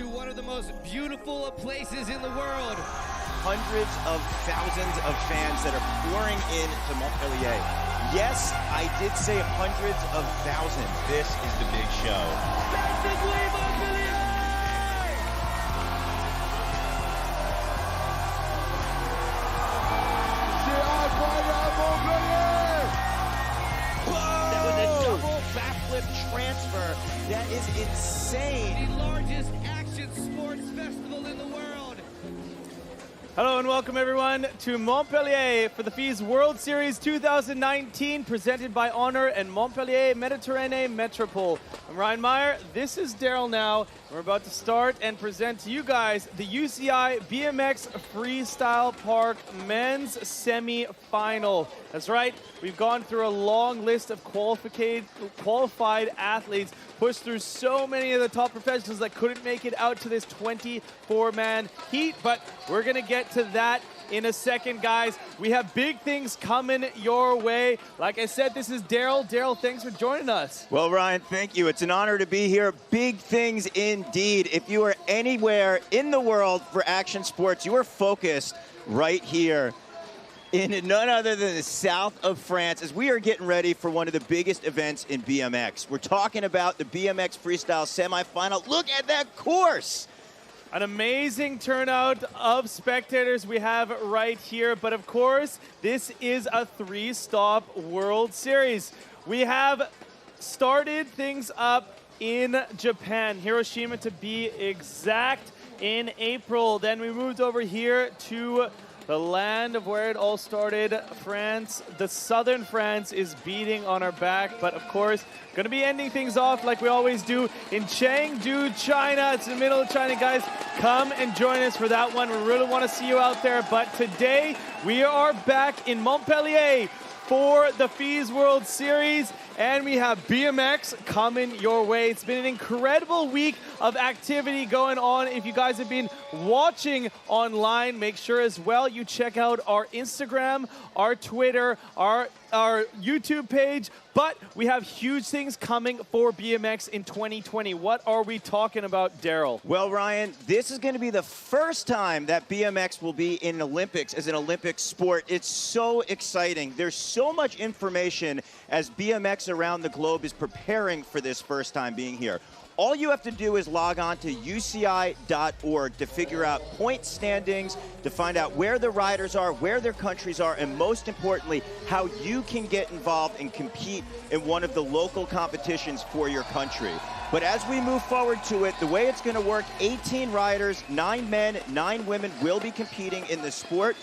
to one of the most beautiful places in the world. Hundreds of thousands of fans that are pouring in to Montpellier. Yes, I did say hundreds of thousands. This is the big show. Massively Montpellier! That was a double backflip transfer. That is insane. The largest action sports festival in the world. Hello and welcome everyone to Montpellier for the FIS World Series 2019 presented by Honor and Montpellier Mediterranean Metropole. I'm Ryan Meyer, this is Daryl now. We're about to start and present to you guys the UCI BMX Freestyle Park Men's Semi-Final. That's right, we've gone through a long list of qualified athletes, pushed through so many of the top professionals that couldn't make it out to this 24-man heat, but we're gonna get to that in a second, guys. We have big things coming your way. Like I said, this is Daryl. Daryl, thanks for joining us. Well, Ryan, thank you. It's an honor to be here. Big things indeed. If you are anywhere in the world for action sports, you are focused right here in none other than the south of France as we are getting ready for one of the biggest events in BMX. We're talking about the BMX Freestyle semifinal. Look at that course. An amazing turnout of spectators we have right here, but of course, this is a three-stop World Series. We have started things up in Japan, Hiroshima to be exact, in April. Then we moved over here to the land of where it all started, France. The southern France is beating on our back, but of course, going to be ending things off like we always do in Chengdu, China. It's in the middle of China, guys. Come and join us for that one. We really want to see you out there, but today we are back in Montpellier for the FIS World Series, and we have BMX coming your way. It's been an incredible week of activity going on. If you guys have been watching online, make sure as well you check out our Instagram, our Twitter, our YouTube page, but we have huge things coming for BMX in 2020. What are we talking about, Daryl? Well, Ryan, this is going to be the first time that BMX will be in Olympics as an Olympic sport. It's so exciting. There's so much information as BMX around the globe is preparing for this first time being here. All you have to do is log on to UCI.org to figure out point standings, to find out where the riders are, where their countries are, and most importantly, how you can get involved and compete in one of the local competitions for your country. But as we move forward to it, the way it's going to work, 18 riders, 9 men, 9 women will be competing in the sport.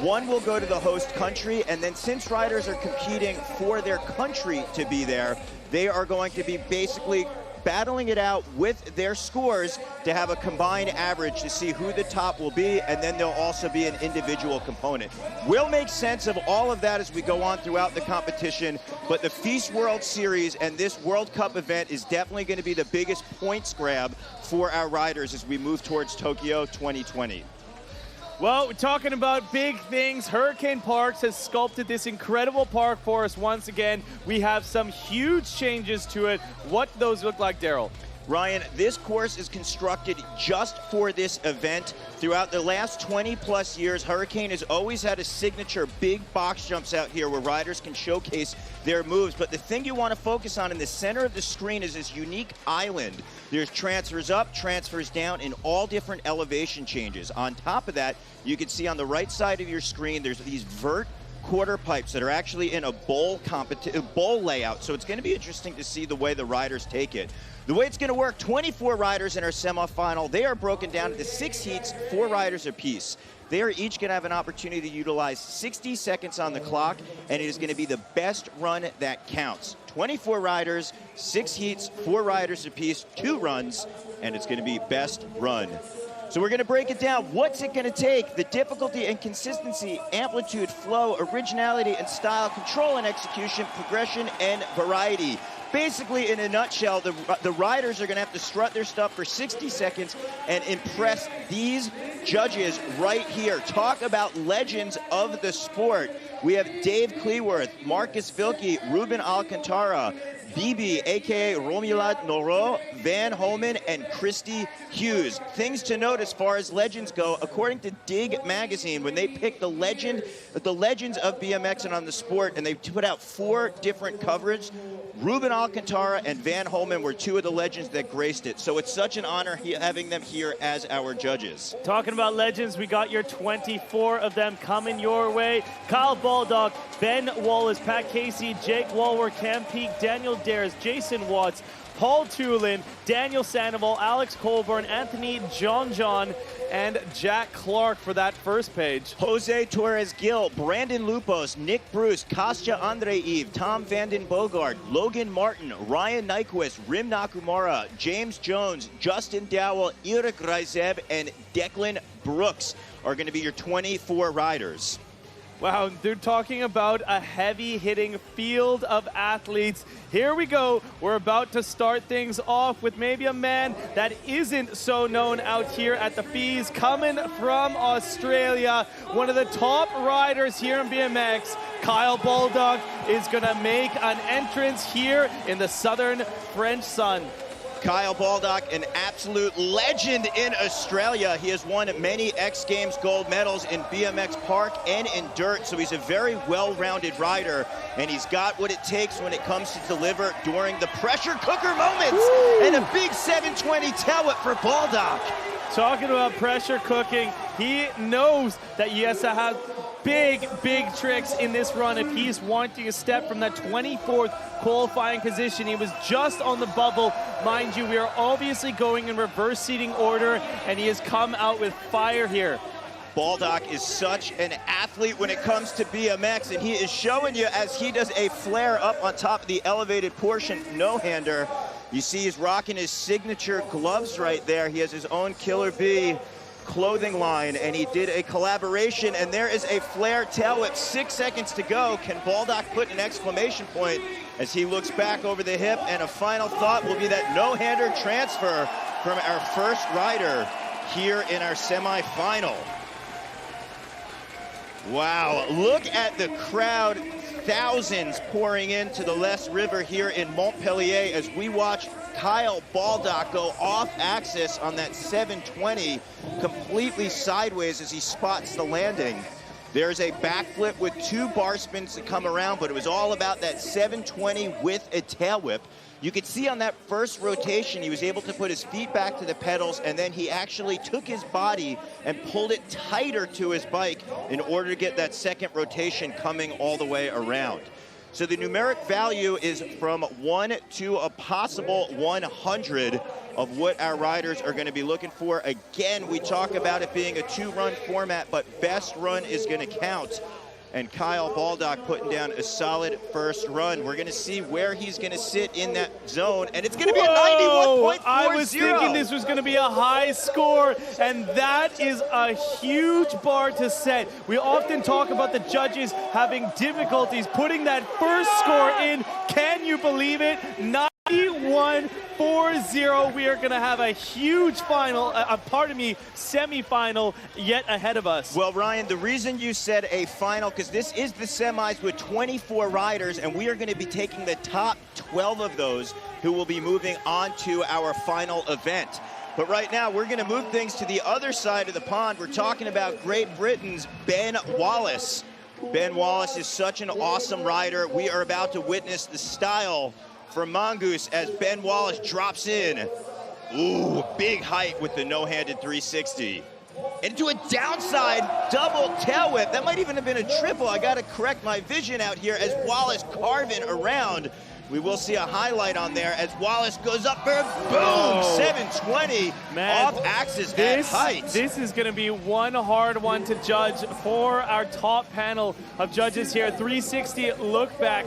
1 will go to the host country, and then since riders are competing for their country to be there, they are going to be basically battling it out with their scores to have a combined average to see who the top will be, and then there'll also be an individual component. We'll make sense of all of that as we go on throughout the competition, but the FIS World Series and this World Cup event is definitely going to be the biggest points grab for our riders as we move towards Tokyo 2020. Well, we're talking about big things. Hurricane Parks has sculpted this incredible park for us once again. We have some huge changes to it. What do those look like, Daryl? Ryan, this course is constructed just for this event. Throughout the last 20-plus years, Hurricane has always had a signature big box jumps out here where riders can showcase their moves. But the thing you want to focus on in the center of the screen is this unique island. There's transfers up, transfers down, and all different elevation changes. On top of that, you can see on the right side of your screen, there's these vert quarter pipes that are actually in a bowl layout. So it's going to be interesting to see the way the riders take it. The way it's going to work, 24 riders in our semifinal. They are broken down into 6 heats, 4 riders apiece. They are each going to have an opportunity to utilize 60 seconds on the clock, and it is going to be the best run that counts. 24 riders, 6 heats, 4 riders apiece, 2 runs, and it's going to be best run. So we're going to break it down. What's it going to take? The difficulty and consistency, amplitude, flow, originality and style, control and execution, progression and variety. Basically, in a nutshell, the riders are going to have to strut their stuff for 60 seconds and impress these judges right here. Talk about legends of the sport. We have Dave Cleworth, Marcus Vilke, Ruben Alcantara, BB, aka Romuald Noro, Van Holman, and Christy Hughes. Things to note as far as legends go, according to Dig magazine, when they picked the legends of BMX and on the sport, and they put out 4 different coverage, Ruben Alcantara and Van Holman were 2 of the legends that graced it. So it's such an honor having them here as our judges. Talking about legends, we got your 24 of them coming your way. Kyle Baldock, Ben Wallace, Pat Casey, Jake Walworth, Cam Peake, Daniel Dhers, Jason Watts, Paul Toulon, Daniel Sandable, Alex Colburn, Anthony John, and Jack Clark for that first page. Jose Torres-Gil, Brandon Lupos, Nick Bruce, Kostya Andreev, Tom Vanden Bogart, Logan Martin, Ryan Nyquist, Rym Nakamura, James Jones, Justin Dowell, Eric Reisev, and Declan Brooks are going to be your 24 riders. Wow, they're talking about a heavy-hitting field of athletes. Here we go. We're about to start things off with maybe a man that isn't so known out here at the Fees, coming from Australia. One of the top riders here in BMX, Kyle Baldock, is going to make an entrance here in the southern French sun. Kyle Baldock, an absolute legend in Australia. He has won many X Games gold medals in BMX park and in dirt, so he's a very well-rounded rider, and he's got what it takes when it comes to deliver during the pressure cooker moments. Woo! And a big 720 tail whip for Baldock. Talking about pressure cooking, he knows that he has to have big tricks in this run if he's wanting to step from that 24th qualifying position. He was just on the bubble. Mind you, we are obviously going in reverse seating order, and he has come out with fire here. Baldock is such an athlete when it comes to BMX, and he is showing you as he does a flare up on top of the elevated portion no-hander. You see he's rocking his signature gloves right there. He has his own Killer Bee clothing line, and he did a collaboration, and there is a flare tail whip. 6 seconds to go. Can Baldock put an exclamation point as he looks back over the hip? And a final thought will be that no-hander transfer from our first rider here in our semifinal. Wow, look at the crowd. Thousands pouring into the Les River here in Montpellier as we watch Kyle Baldock go off axis on that 720, completely sideways as he spots the landing. There's a backflip with 2 bar spins to come around, but it was all about that 720 with a tail whip. You could see on that first rotation, he was able to put his feet back to the pedals, and then he actually took his body and pulled it tighter to his bike in order to get that second rotation coming all the way around. So the numeric value is from 1 to a possible 100 of what our riders are going to be looking for. Again, we talk about it being a 2-run format, but best run is going to count. And Kyle Baldock putting down a solid first run. We're going to see where he's going to sit in that zone, and it's going to be a 91.40. I was thinking this was going to be a high score, and that is a huge bar to set. We often talk about the judges having difficulties putting that first score in. Can you believe it? 91.40. We are going to have a huge final, semi-final yet ahead of us. Well, Ryan, the reason you said a final, because this is the semis with 24 riders, and we are going to be taking the top 12 of those who will be moving on to our final event. But right now, we're going to move things to the other side of the pond. We're talking about Great Britain's Ben Wallace. Ben Wallace is such an awesome rider. We are about to witness the style for Mongoose as Ben Wallace drops in. Ooh, big height with the no-handed 360. Into a downside double tail whip. That might even have been a triple. I got to correct my vision out here as Wallace carving around. We will see a highlight on there as Wallace goes up for a boom, 720 off axis at height. This is going to be one hard one to judge for our top panel of judges here. 360 look back.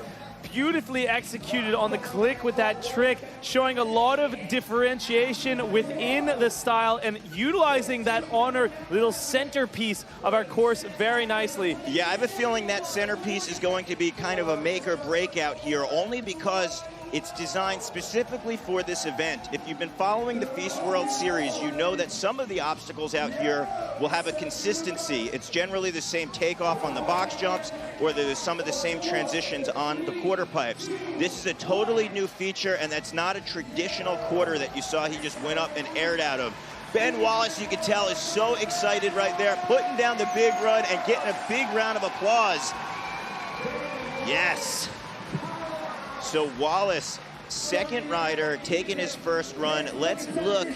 Beautifully executed on the click with that trick, showing a lot of differentiation within the style and utilizing that honor little centerpiece of our course very nicely. Yeah, I have a feeling that centerpiece is going to be kind of a make or break out here, only because It's designed specifically for this event. If you've been following the Feast World Series, you know that some of the obstacles out here will have a consistency. It's generally the same takeoff on the box jumps, or there's some of the same transitions on the quarter pipes. This is a totally new feature, and that's not a traditional quarter that you saw he just went up and aired out of. Ben Wallace, you can tell, is so excited right there, putting down the big run and getting a big round of applause. Yes. So Wallace, second rider, taking his first run. Let's look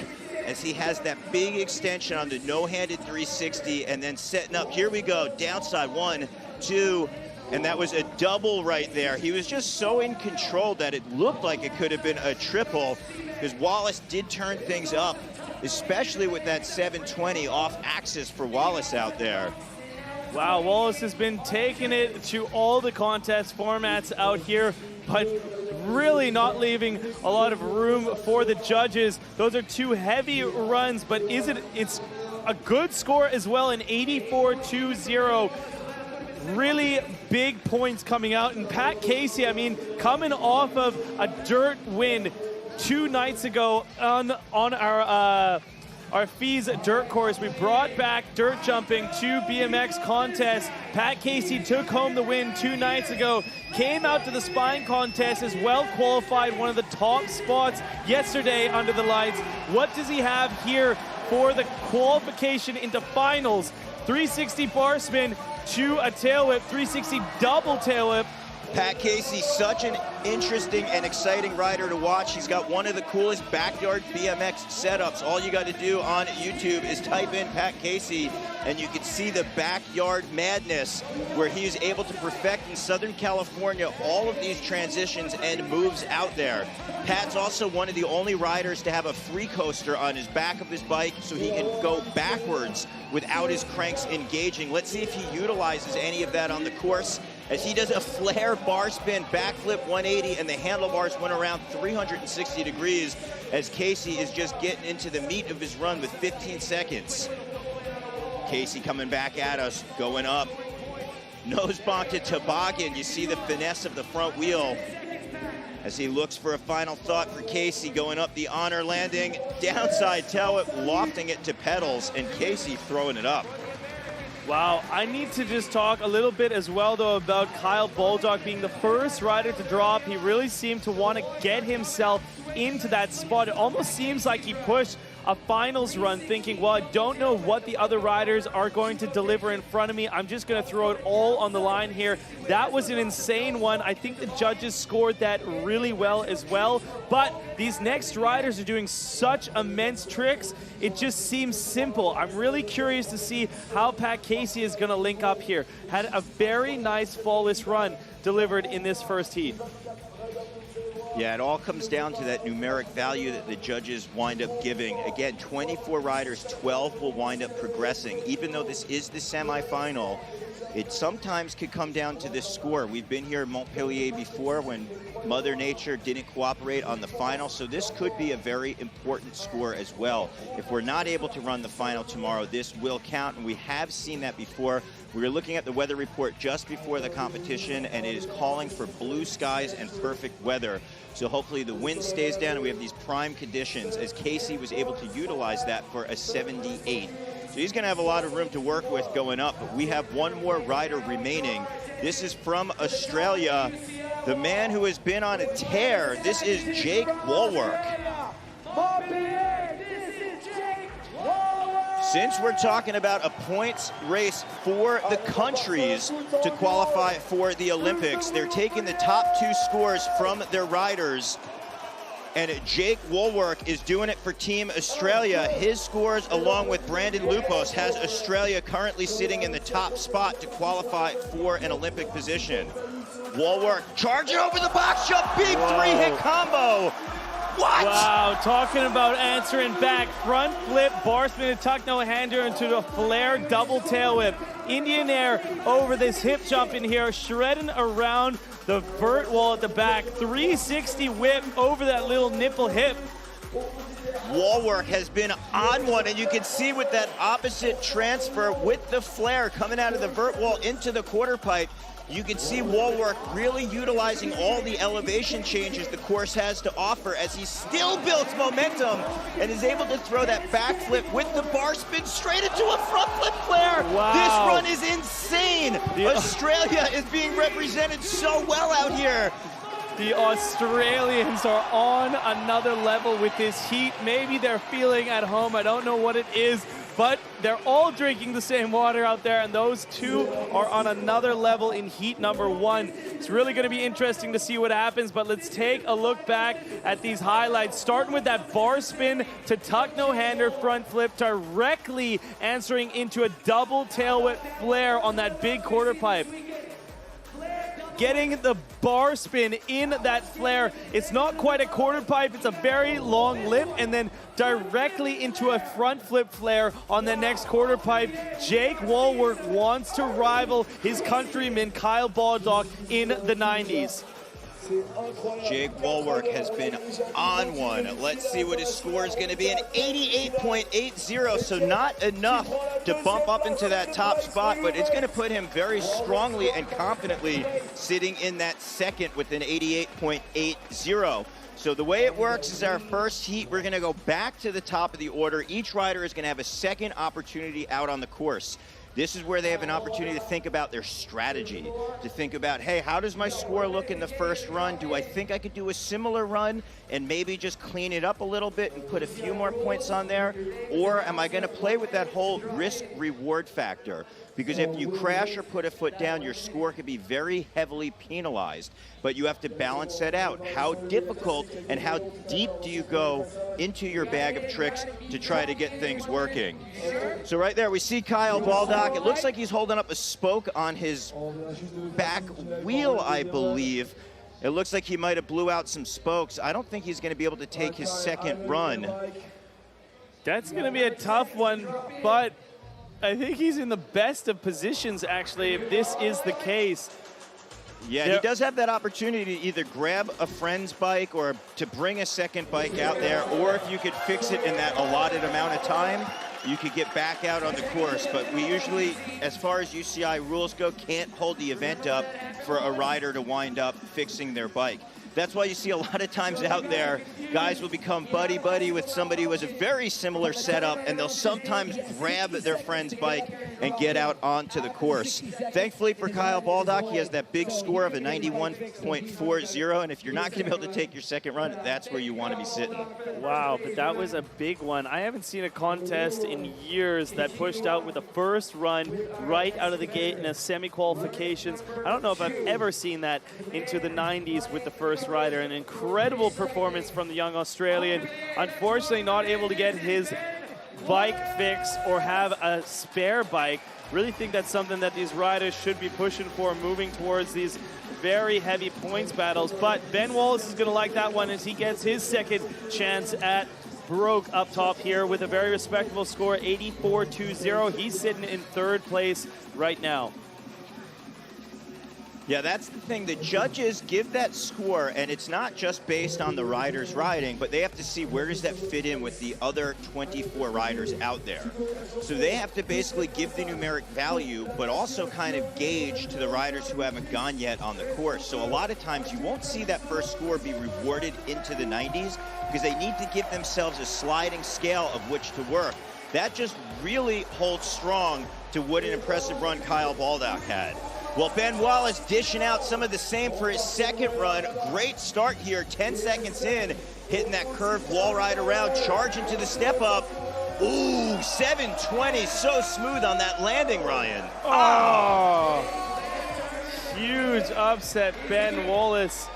as he has that big extension on the no-handed 360 and then setting up. Here we go, downside, 1, 2, and that was a double right there. He was just so in control that it looked like it could have been a triple, because Wallace did turn things up, especially with that 720 off axis for Wallace out there. Wow, Wallace has been taking it to all the contest formats out here, but really not leaving a lot of room for the judges. Those are two heavy runs, but it's a good score as well, an 84-20. Really big points coming out. And Pat Casey, I mean, coming off of a dirt win 2 nights ago on our FEES dirt course. We brought back dirt jumping to BMX contest. Pat Casey took home the win 2 nights ago, came out to the spine contest as well, qualified one of the top spots yesterday under the lights. What does he have here for the qualification into finals? 360 bar spin to a tail whip, 360 double tail whip. Pat Casey, such an interesting and exciting rider to watch. He's got one of the coolest backyard BMX setups. All you got to do on YouTube is type in Pat Casey, and you can see the backyard madness where he is able to perfect in Southern California all of these transitions and moves out there. Pat's also one of the only riders to have a free coaster on his back of his bike, so he can go backwards without his cranks engaging. Let's see if he utilizes any of that on the course, as he does a flare bar spin, backflip 180, and the handlebars went around 360 degrees as Casey is just getting into the meat of his run with 15 seconds. Casey coming back at us, going up. Nose bonk to toboggan. You see the finesse of the front wheel as he looks for a final thought for Casey, going up the honor landing, downside tail whip, lofting it to pedals, and Casey throwing it up. Wow, I need to just talk a little bit as well, though, about Kyle Bulldog being the first rider to drop. He really seemed to want to get himself into that spot. It almost seems like he pushed a finals run thinking, well, I don't know what the other riders are going to deliver in front of me. I'm just going to throw it all on the line here. That was an insane one. I think the judges scored that really well as well. But these next riders are doing such immense tricks. It just seems simple. I'm really curious to see how Pat Casey is going to link up here. Had a very nice flawless run delivered in this first heat. Yeah, it all comes down to that numeric value that the judges wind up giving. Again, 24 riders, 12 will wind up progressing. Even though this is the semifinal, it sometimes could come down to this score. We've been here in Montpellier before when Mother Nature didn't cooperate on the final, so this could be a very important score as well. If we're not able to run the final tomorrow, this will count, and we have seen that before. We were looking at the weather report just before the competition, and it is calling for blue skies and perfect weather. So hopefully the wind stays down and we have these prime conditions, as Casey was able to utilize that for a 78. So he's going to have a lot of room to work with going up, but we have one more rider remaining. This is from Australia, the man who has been on a tear. This is Jake Woolwork. Since we're talking about a points race for the countries to qualify for the Olympics, they're taking the top 2 scores from their riders. And Jake Woolwork is doing it for Team Australia. His scores, along with Brandon Lupos, has Australia currently sitting in the top spot to qualify for an Olympic position. Woolwork charging over the box jump, big 3-hit combo. What? Wow, talking about answering back. Front flip, bar spin, and tuck no-hander into a flare double tail whip. Indian air over this hip jump in here, shredding around the vert wall at the back. 360 whip over that little nipple hip. wall work has been on one, and you can see with that opposite transfer with the flare coming out of the vert wall into the quarter pipe, you can see wall work really utilizing all the elevation changes the course has to offer as he still builds momentum and is able to throw that backflip with the bar spin straight into a front flip flare. Wow. This run is insane. Australia is being represented so well out here. The Australians are on another level with this heat. Maybe they're feeling at home. I don't know what it is, but they're all drinking the same water out there, and those two are on another level in heat number 1. It's really going to be interesting to see what happens, but let's take a look back at these highlights, starting with that bar spin to tuck no-hander front flip, directly answering into a double tail whip flare on that big quarter pipe. Getting the bar spin in that flare. It's not quite a quarter pipe, it's a very long lip, and then directly into a front flip flare on the next quarter pipe. Jake Walworth wants to rival his countryman Kyle Baldock in the 90s. Jake Walworth has been on one. Let's see what his score is going to be, an 88.80, so not enough to bump up into that top spot, but it's going to put him very strongly and confidently sitting in that second with an 88.80. So the way it works is our first heat, we're going to go back to the top of the order. Each rider is going to have a second opportunity out on the course. This is where they have an opportunity to think about their strategy, to think about, hey, how does my score look in the first run? Do I think I could do a similar run and maybe just clean it up a little bit and put a few more points on there? Or am I going to play with that whole risk-reward factor? Because if you crash or put a foot down, your score could be very heavily penalized. But you have to balance that out. How difficult and how deep do you go into your bag of tricks to try to get things working? So right there, we see Kyle Baldock. It looks like he's holding up a spoke on his back wheel, I believe. It looks like he might have blew out some spokes. I don't think he's going to be able to take his second run. That's going to be a tough one, but I think he's in the best of positions, actually, if this is the case. Yeah, he does have that opportunity to either grab a friend's bike or to bring a second bike out there, or if you could fix it in that allotted amount of time, you could get back out on the course. But we usually, as far as UCI rules go, can't hold the event up for a rider to wind up fixing their bike. That's why you see a lot of times out there, guys will become buddy-buddy with somebody who has a very similar setup, and they'll sometimes grab their friend's bike and get out onto the course. Thankfully for Kyle Baldock, he has that big score of a 91.40, and if you're not going to be able to take your second run, that's where you want to be sitting. Wow, but that was a big one. I haven't seen a contest in years that pushed out with a first run right out of the gate in a semi-qualifications. I don't know if I've ever seen that into the 90s with the first rider. An incredible performance from the young Australian. Unfortunately, not able to get his bike fixed or have a spare bike. Really think that's something that these riders should be pushing for, moving towards these very heavy points battles. But Ben Wallace is going to like that one as he gets his second chance at Broke up top here with a very respectable score, 84.20. He's sitting in third place right now. Yeah, that's the thing. The judges give that score, and it's not just based on the riders riding, but they have to see where does that fit in with the other 24 riders out there. So they have to basically give the numeric value, but also kind of gauge to the riders who haven't gone yet on the course. So a lot of times you won't see that first score be rewarded into the 90s because they need to give themselves a sliding scale of which to work. That just really holds strong to what an impressive run Kyle Baldock had. Well, Ben Wallace dishing out some of the same for his second run. Great start here, 10 seconds in, hitting that curved wall ride around, charging to the step up. Ooh, 720, so smooth on that landing, Ryan. Oh, huge upset, Ben Wallace.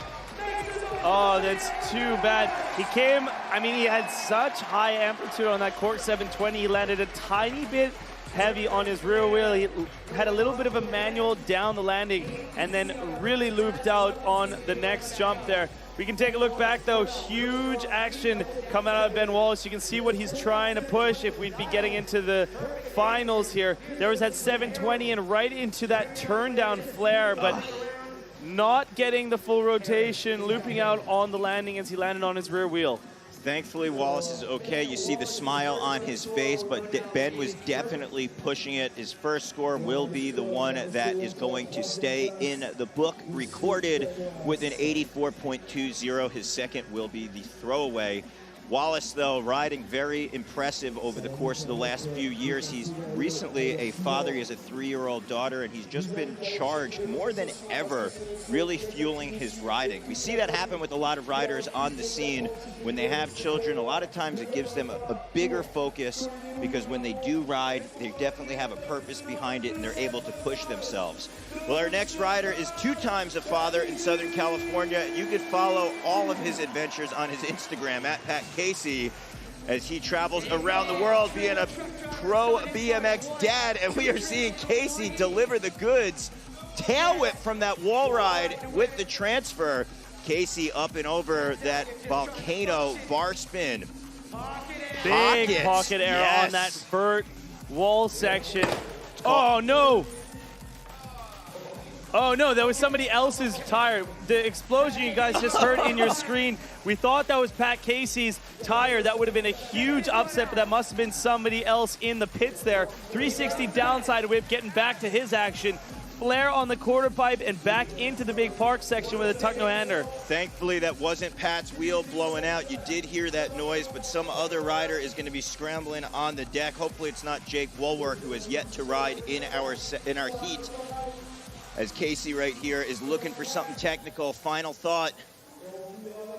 Oh, that's too bad. He came, I mean, he had such high amplitude on that cork 720. He landed a tiny bit heavy on his rear wheel. He had a little bit of a manual down the landing and then really looped out on the next jump there. We can take a look back though. Huge action coming out of Ben Wallace. You can see what he's trying to push if we'd be getting into the finals here. There was that 720 and right into that turn down flare, but not getting the full rotation, looping out on the landing as he landed on his rear wheel. Thankfully, Wallace is okay. You see the smile on his face, but Ben was definitely pushing it. His first score will be the one that is going to stay in the book, recorded with an 84.20. His second will be the throwaway. Wallace, though, riding very impressive over the course of the last few years. He's recently a father. He has a 3-year-old daughter, and he's just been charged more than ever, really fueling his riding. We see that happen with a lot of riders on the scene. When they have children, a lot of times it gives them a bigger focus, because when they do ride, they definitely have a purpose behind it, and they're able to push themselves. Well, our next rider is 2 times a father in Southern California. You can follow all of his adventures on his Instagram, at Pat Casey, as he travels around the world being a pro BMX dad. And we are seeing Casey deliver the goods. Tail whip from that wall ride with the transfer. Casey up and over that volcano bar spin. Big pocket error on that vert wall section. Oh, no. Oh, no, that was somebody else's tire. The explosion you guys just heard in your screen, we thought that was Pat Casey's tire. That would have been a huge upset, but that must have been somebody else in the pits there. 360 downside whip, getting back to his action. Flare on the quarter pipe and back into the big park section with a tuck no-hander. Thankfully, that wasn't Pat's wheel blowing out. You did hear that noise, but some other rider is going to be scrambling on the deck. Hopefully, it's not Jake Woolwork, who has yet to ride in our heat. As Casey right here is looking for something technical. Final thought.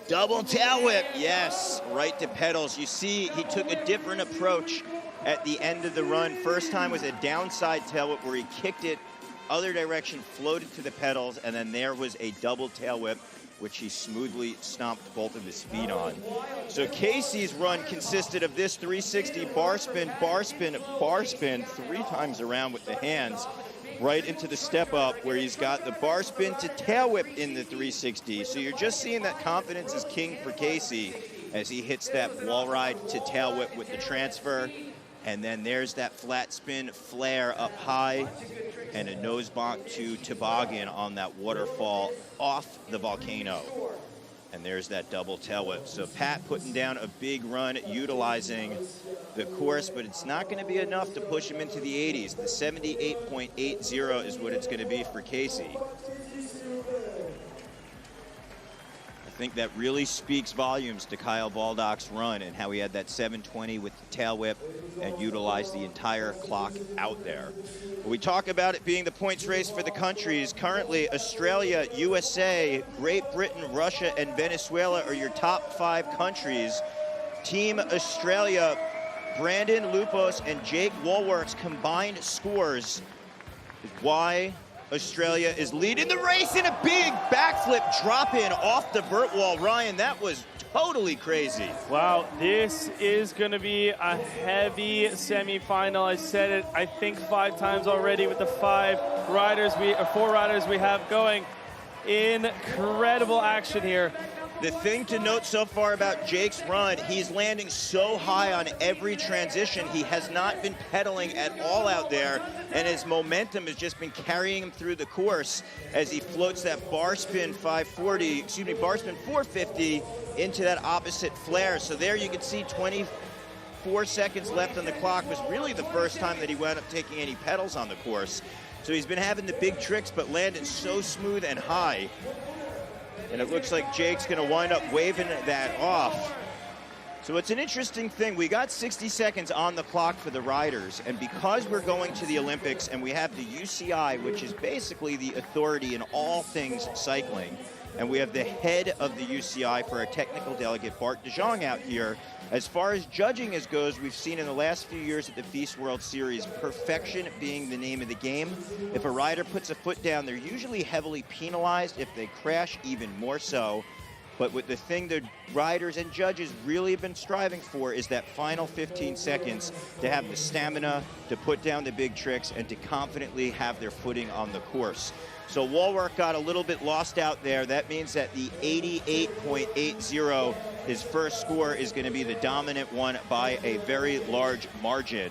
Double tail whip. Yes, right to pedals. You see, he took a different approach at the end of the run. First time was a downside tail whip where he kicked it other direction, floated to the pedals, and then there was a double tail whip, which he smoothly stomped both of his feet on. So Casey's run consisted of this 360 bar spin, bar spin, bar spin, 3 times around with the hands, right into the step up where he's got the bar spin to tail whip in the 360. So you're just seeing that confidence is king for Casey as he hits that wall ride to tail whip with the transfer. And then there's that flat spin flare up high and a nose bonk to toboggan on that waterfall off the volcano. And there's that double tail whip. So Pat putting down a big run, utilizing the course, but it's not going to be enough to push him into the 80s. The 78.80 is what it's going to be for Casey. I think that really speaks volumes to Kyle Baldock's run and how he had that 720 with the tail whip and utilized the entire clock out there. We talk about it being the points race for the countries. Currently, Australia, USA, Great Britain, Russia, and Venezuela are your top 5 countries. Team Australia, Brandon Lupos and Jake Woolwork's combined scores is why Australia is leading the race in a big backflip drop-in off the vert wall. Ryan, that was totally crazy. Wow, this is going to be a heavy semifinal. I said it, I think 5 times already with the 4 riders we have going. Incredible action here. The thing to note so far about Jake's run, he's landing so high on every transition. He has not been pedaling at all out there, and his momentum has just been carrying him through the course as he floats that bar spin 450 into that opposite flare. So there you can see 24 seconds left on the clock. Was really the first time that he wound up taking any pedals on the course. So he's been having the big tricks, but landing so smooth and high. And it looks like Jake's going to wind up waving that off. So it's an interesting thing. We got 60 seconds on the clock for the riders, and because we're going to the Olympics and we have the UCI, which is basically the authority in all things cycling, and we have the head of the UCI for our technical delegate, Bart de Jong, out here. As far as judging as goes, we've seen in the last few years at the FIS World Series, perfection being the name of the game. If a rider puts a foot down, they're usually heavily penalized. If they crash, even more so. But with the thing the riders and judges really have been striving for is that final 15 seconds to have the stamina to put down the big tricks and to confidently have their footing on the course. So Woolwork got a little bit lost out there. That means that the 88.80, his first score, is going to be the dominant one by a very large margin.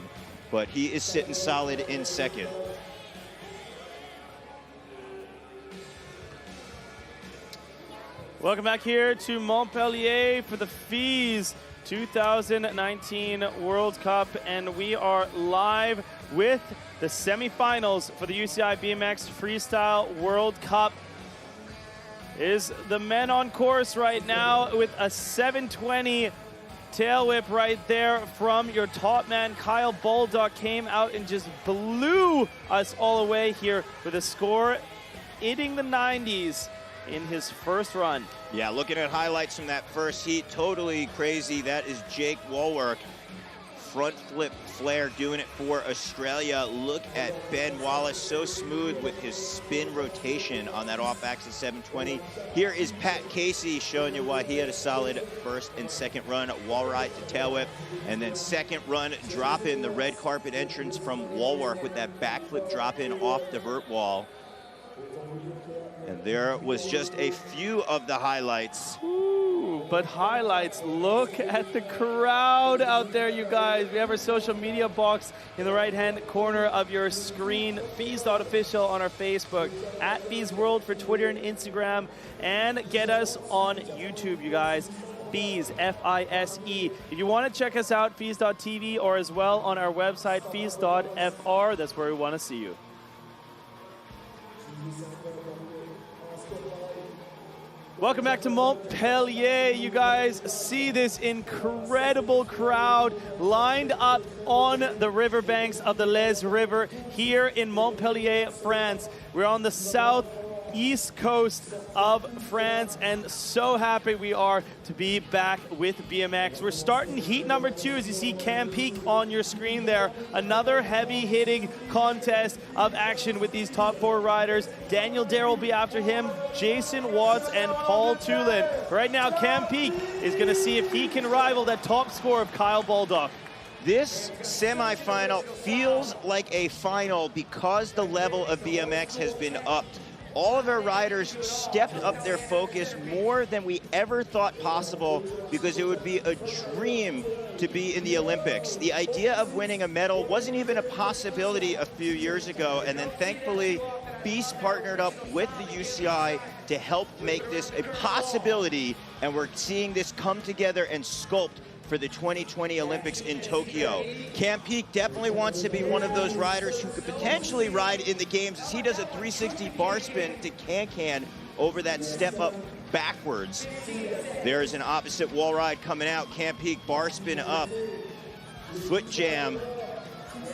But he is sitting solid in second. Welcome back here to Montpellier for the FWS 2019 World Cup, and we are live with the semifinals for the UCI BMX Freestyle World Cup. Is the men on course right now with a 720 tail whip right there from your top man. Kyle Baldock came out and just blew us all away here with a score hitting the 90s in his first run. Yeah, looking at highlights from that first heat, totally crazy. That is Jake Woolwork. Front flip flare doing it for Australia. Look at Ben Wallace, so smooth with his spin rotation on that off-axis 720. Here is Pat Casey showing you why he had a solid first and second run, wall ride to tail whip, and then second run drop in the red carpet entrance from Woolwork with that backflip drop in off the vert wall. And there was just a few of the highlights. Ooh, but highlights, look at the crowd out there, you guys. We have our social media box in the right-hand corner of your screen. FWS.official on our Facebook, at FWS World for Twitter and Instagram, and get us on YouTube, you guys. FWS, F-I-S-E. If you want to check us out, FWS.tv, or as well on our website, FWS.fr. That's where we want to see you. Welcome back to Montpellier. You guys see this incredible crowd lined up on the riverbanks of the Lez River here in Montpellier, France. We're on the southeast coast of France, and so happy we are to be back with BMX. We're starting heat number 2, as you see Cam Peak on your screen there. Another heavy-hitting contest of action with these top 4 riders. Daniel Dhers will be after him, Jason Watts, and Paul Toulon. Right now, Cam Peak is going to see if he can rival that top score of Kyle Baldock. This semifinal feels like a final because the level of BMX has been upped. All of our riders stepped up their focus more than we ever thought possible, because it would be a dream to be in the Olympics. The idea of winning a medal wasn't even a possibility a few years ago, and then thankfully Beast partnered up with the UCI to help make this a possibility, and we're seeing this come together and sculpt for the 2020 Olympics in Tokyo. Cam Peak definitely wants to be one of those riders who could potentially ride in the games, as he does a 360 bar spin to can over that step up backwards. There's an opposite wall ride coming out. Cam Peak bar spin up, foot jam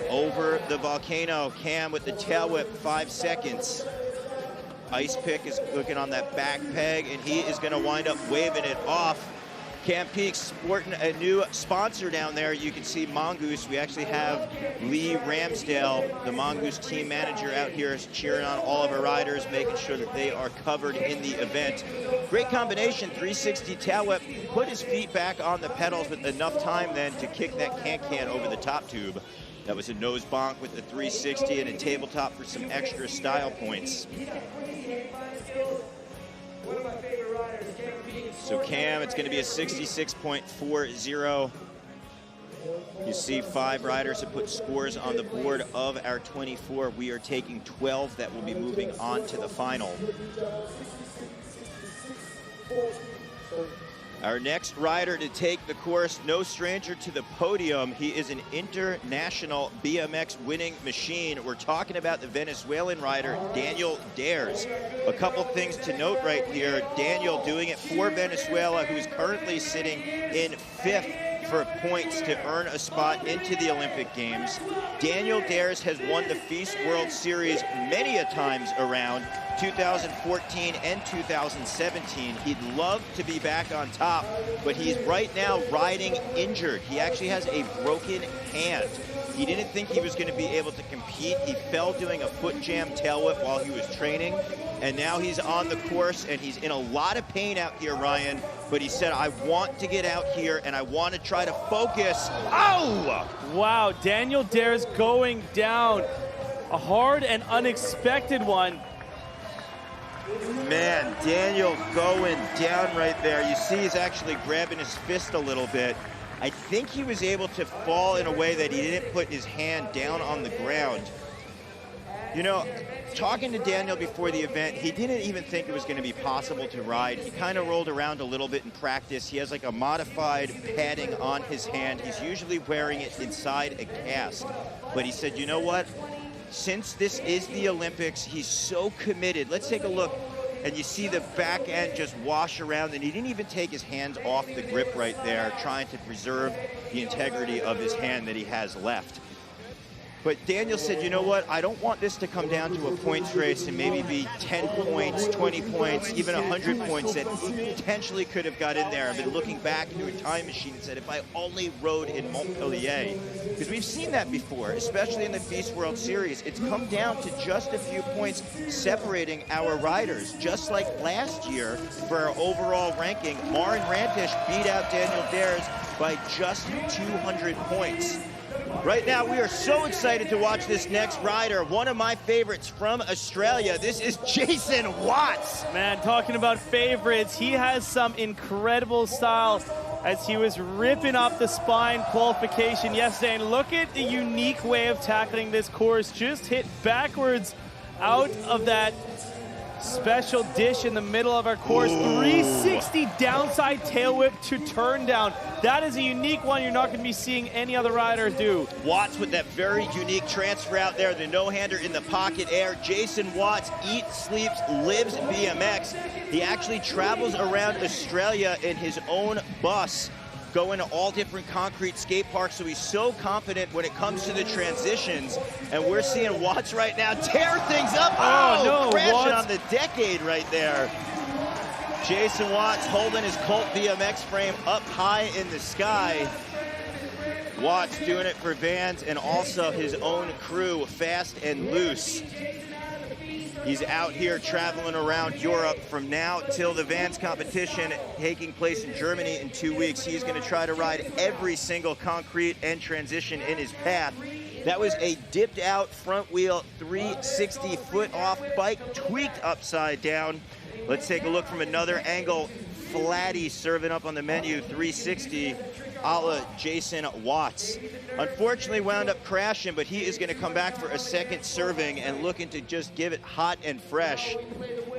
over the volcano. Cam with the tail whip, 5 seconds. Ice pick is looking on that back peg, and he is going to wind up waving it off. Cam Peak sporting a new sponsor down there. You can see Mongoose. We actually have Lee Ramsdale, the Mongoose team manager, out here cheering on all of our riders, making sure that they are covered in the event. Great combination, 360 tail whip. Put his feet back on the pedals with enough time then to kick that can over the top tube. That was a nose bonk with the 360 and a tabletop for some extra style points. So Cam, it's going to be a 66.40. You see 5 riders have put scores on the board of our 24. We are taking 12 that will be moving on to the final. Our next rider to take the course, no stranger to the podium. He is an international BMX winning machine. We're talking about the Venezuelan rider, Daniel Dhers. A couple things to note right here. Daniel doing it for Venezuela, who's currently sitting in 5th for points to earn a spot into the Olympic Games. Daniel Dhers has won the FWS World Series many a times around, 2014 and 2017. He'd love to be back on top, but he's right now riding injured. He actually has a broken hand. He didn't think he was going to be able to compete. He fell doing a foot jam tail whip while he was training, and now he's on the course, and he's in a lot of pain out here, Ryan, but he said, I want to get out here, and I want to try to focus. Oh! Wow, Daniel Dhers going down. A hard and unexpected one. Man, Daniel going down right there. You see he's actually grabbing his fist a little bit. I think he was able to fall in a way that he didn't put his hand down on the ground. You know, talking to Daniel before the event, he didn't even think it was going to be possible to ride. He kind of rolled around a little bit in practice. He has like a modified padding on his hand. He's usually wearing it inside a cast. But he said, you know what? Since this is the Olympics, he's so committed. Let's take a look. And you see the back end just wash around, and he didn't even take his hands off the grip right there, trying to preserve the integrity of his hand that he has left. But Daniel said, you know what, I don't want this to come down to a points race and maybe be 10 points, 20 points, even 100 points that potentially could have got in there. I've been looking back through a time machine and said, if I only rode in Montpellier, because we've seen that before, especially in the Beast World Series. It's come down to just a few points separating our riders. Just like last year for our overall ranking, Marin Rantish beat out Daniel Dhers by just 200 points. Right now, we are so excited to watch this next rider, one of my favorites from Australia. This is Jason Watts. Man, talking about favorites, he has some incredible style as he was ripping up the spine qualification yesterday. And look at the unique way of tackling this course. Just hit backwards out of that special dish in the middle of our course. Ooh. 360 downside tail whip to turn down. That is a unique one you're not going to be seeing any other rider do. Watts with that very unique transfer out there, the no-hander in the pocket air. Jason Watts eats, sleeps, lives BMX. He actually travels around Australia in his own bus, going to all different concrete skate parks, so he's so confident when it comes to the transitions. And we're seeing Watts right now tear things up. Oh, no, crashing Watts on the decade right there. Jason Watts holding his Colt BMX frame up high in the sky. Watts doing it for Vans and also his own crew, Fast and Loose. He's out here traveling around Europe from now till the Vans competition taking place in Germany in 2 weeks. He's going to try to ride every single concrete and transition in his path. That was a dipped out front wheel 360 foot off bike, tweaked upside down. Let's take a look from another angle. Flatty serving up on the menu, 360 a la Jason Watts. Unfortunately wound up crashing, but he is going to come back for a second serving and looking to just give it hot and fresh.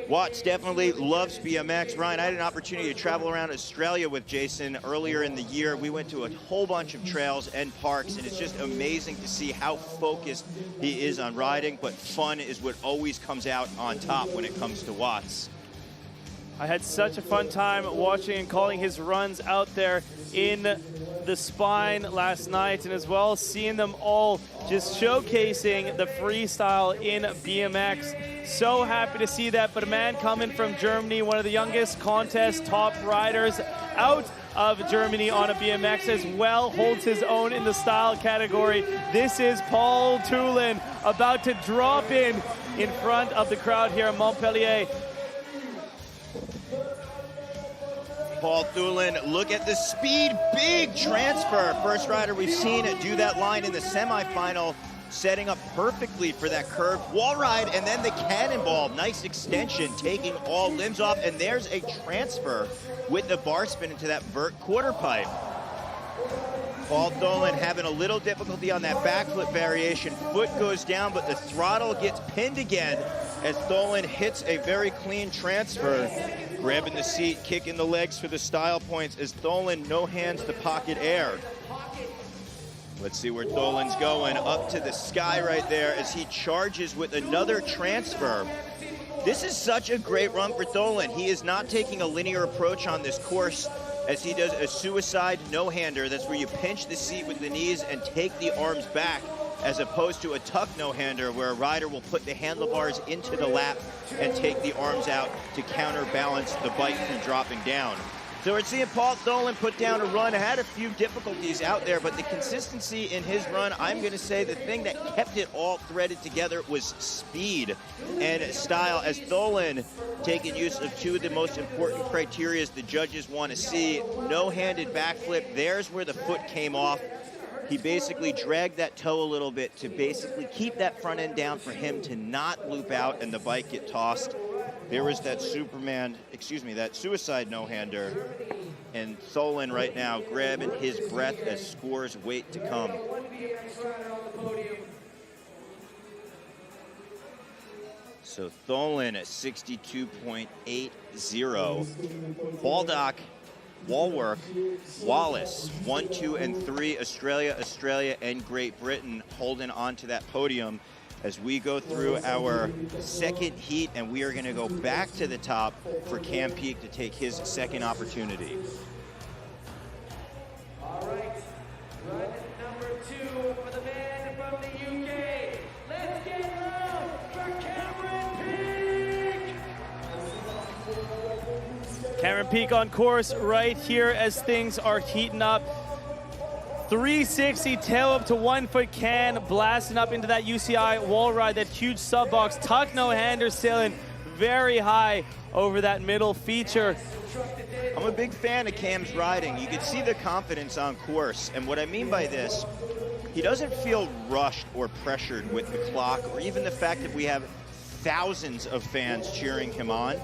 Watts definitely loves BMX. Ryan, I had an opportunity to travel around Australia with Jason earlier in the year. We went to a whole bunch of trails and parks, and it's just amazing to see how focused he is on riding, but fun is what always comes out on top when it comes to Watts. I had such a fun time watching and calling his runs out there in the spine last night, and as well seeing them all just showcasing the freestyle in BMX. So happy to see that. But a man coming from Germany, one of the youngest contest top riders out of Germany on a BMX as well, holds his own in the style category. This is Paul Toulon about to drop in front of the crowd here in Montpellier. Paul Dolan, look at the speed, big transfer. First rider we've seen do that line in the semifinal, setting up perfectly for that curve. Wall ride and then the cannonball, nice extension, taking all limbs off, and there's a transfer with the bar spin into that vert quarter pipe. Paul Dolan having a little difficulty on that backflip variation. Foot goes down, but the throttle gets pinned again as Dolan hits a very clean transfer. Grabbing the seat, kicking the legs for the style points as Dolan no hands the pocket air. Let's see where Dolan's going. Up to the sky right there as he charges with another transfer. This is such a great run for Dolan. He is not taking a linear approach on this course as he does a suicide no-hander. That's where you pinch the seat with the knees and take the arms back, as opposed to a tuck no-hander where a rider will put the handlebars into the lap and take the arms out to counterbalance the bike from dropping down. So we're seeing Paul Dolan put down a run, had a few difficulties out there, but the consistency in his run, I'm going to say the thing that kept it all threaded together was speed and style, as Dolan taking use of two of the most important criteria the judges want to see. No-handed backflip, there's where the foot came off. He basically dragged that toe a little bit to basically keep that front end down for him to not loop out and the bike get tossed. There was that that suicide no-hander. And Dolan right now grabbing his breath as scores wait to come. So Dolan at 62.80. Baldock, Wallwork, Wallace, 1, 2, and 3. Australia, and Great Britain holding on to that podium as we go through our second heat, and we are going to go back to the top for Cam Peake to take his second opportunity. All right, run number 2 for the man from the UK. Let's get loud for Cameron Peake. Cameron Peake on course right here as things are heating up. 360 tail up to 1 foot can, blasting up into that UCI wall ride, that huge sub box. Tuck no hander sailing very high over that middle feature. I'm a big fan of Cam's riding. You can see the confidence on course, and what I mean by this, he doesn't feel rushed or pressured with the clock, or even the fact that we have thousands of fans cheering him on.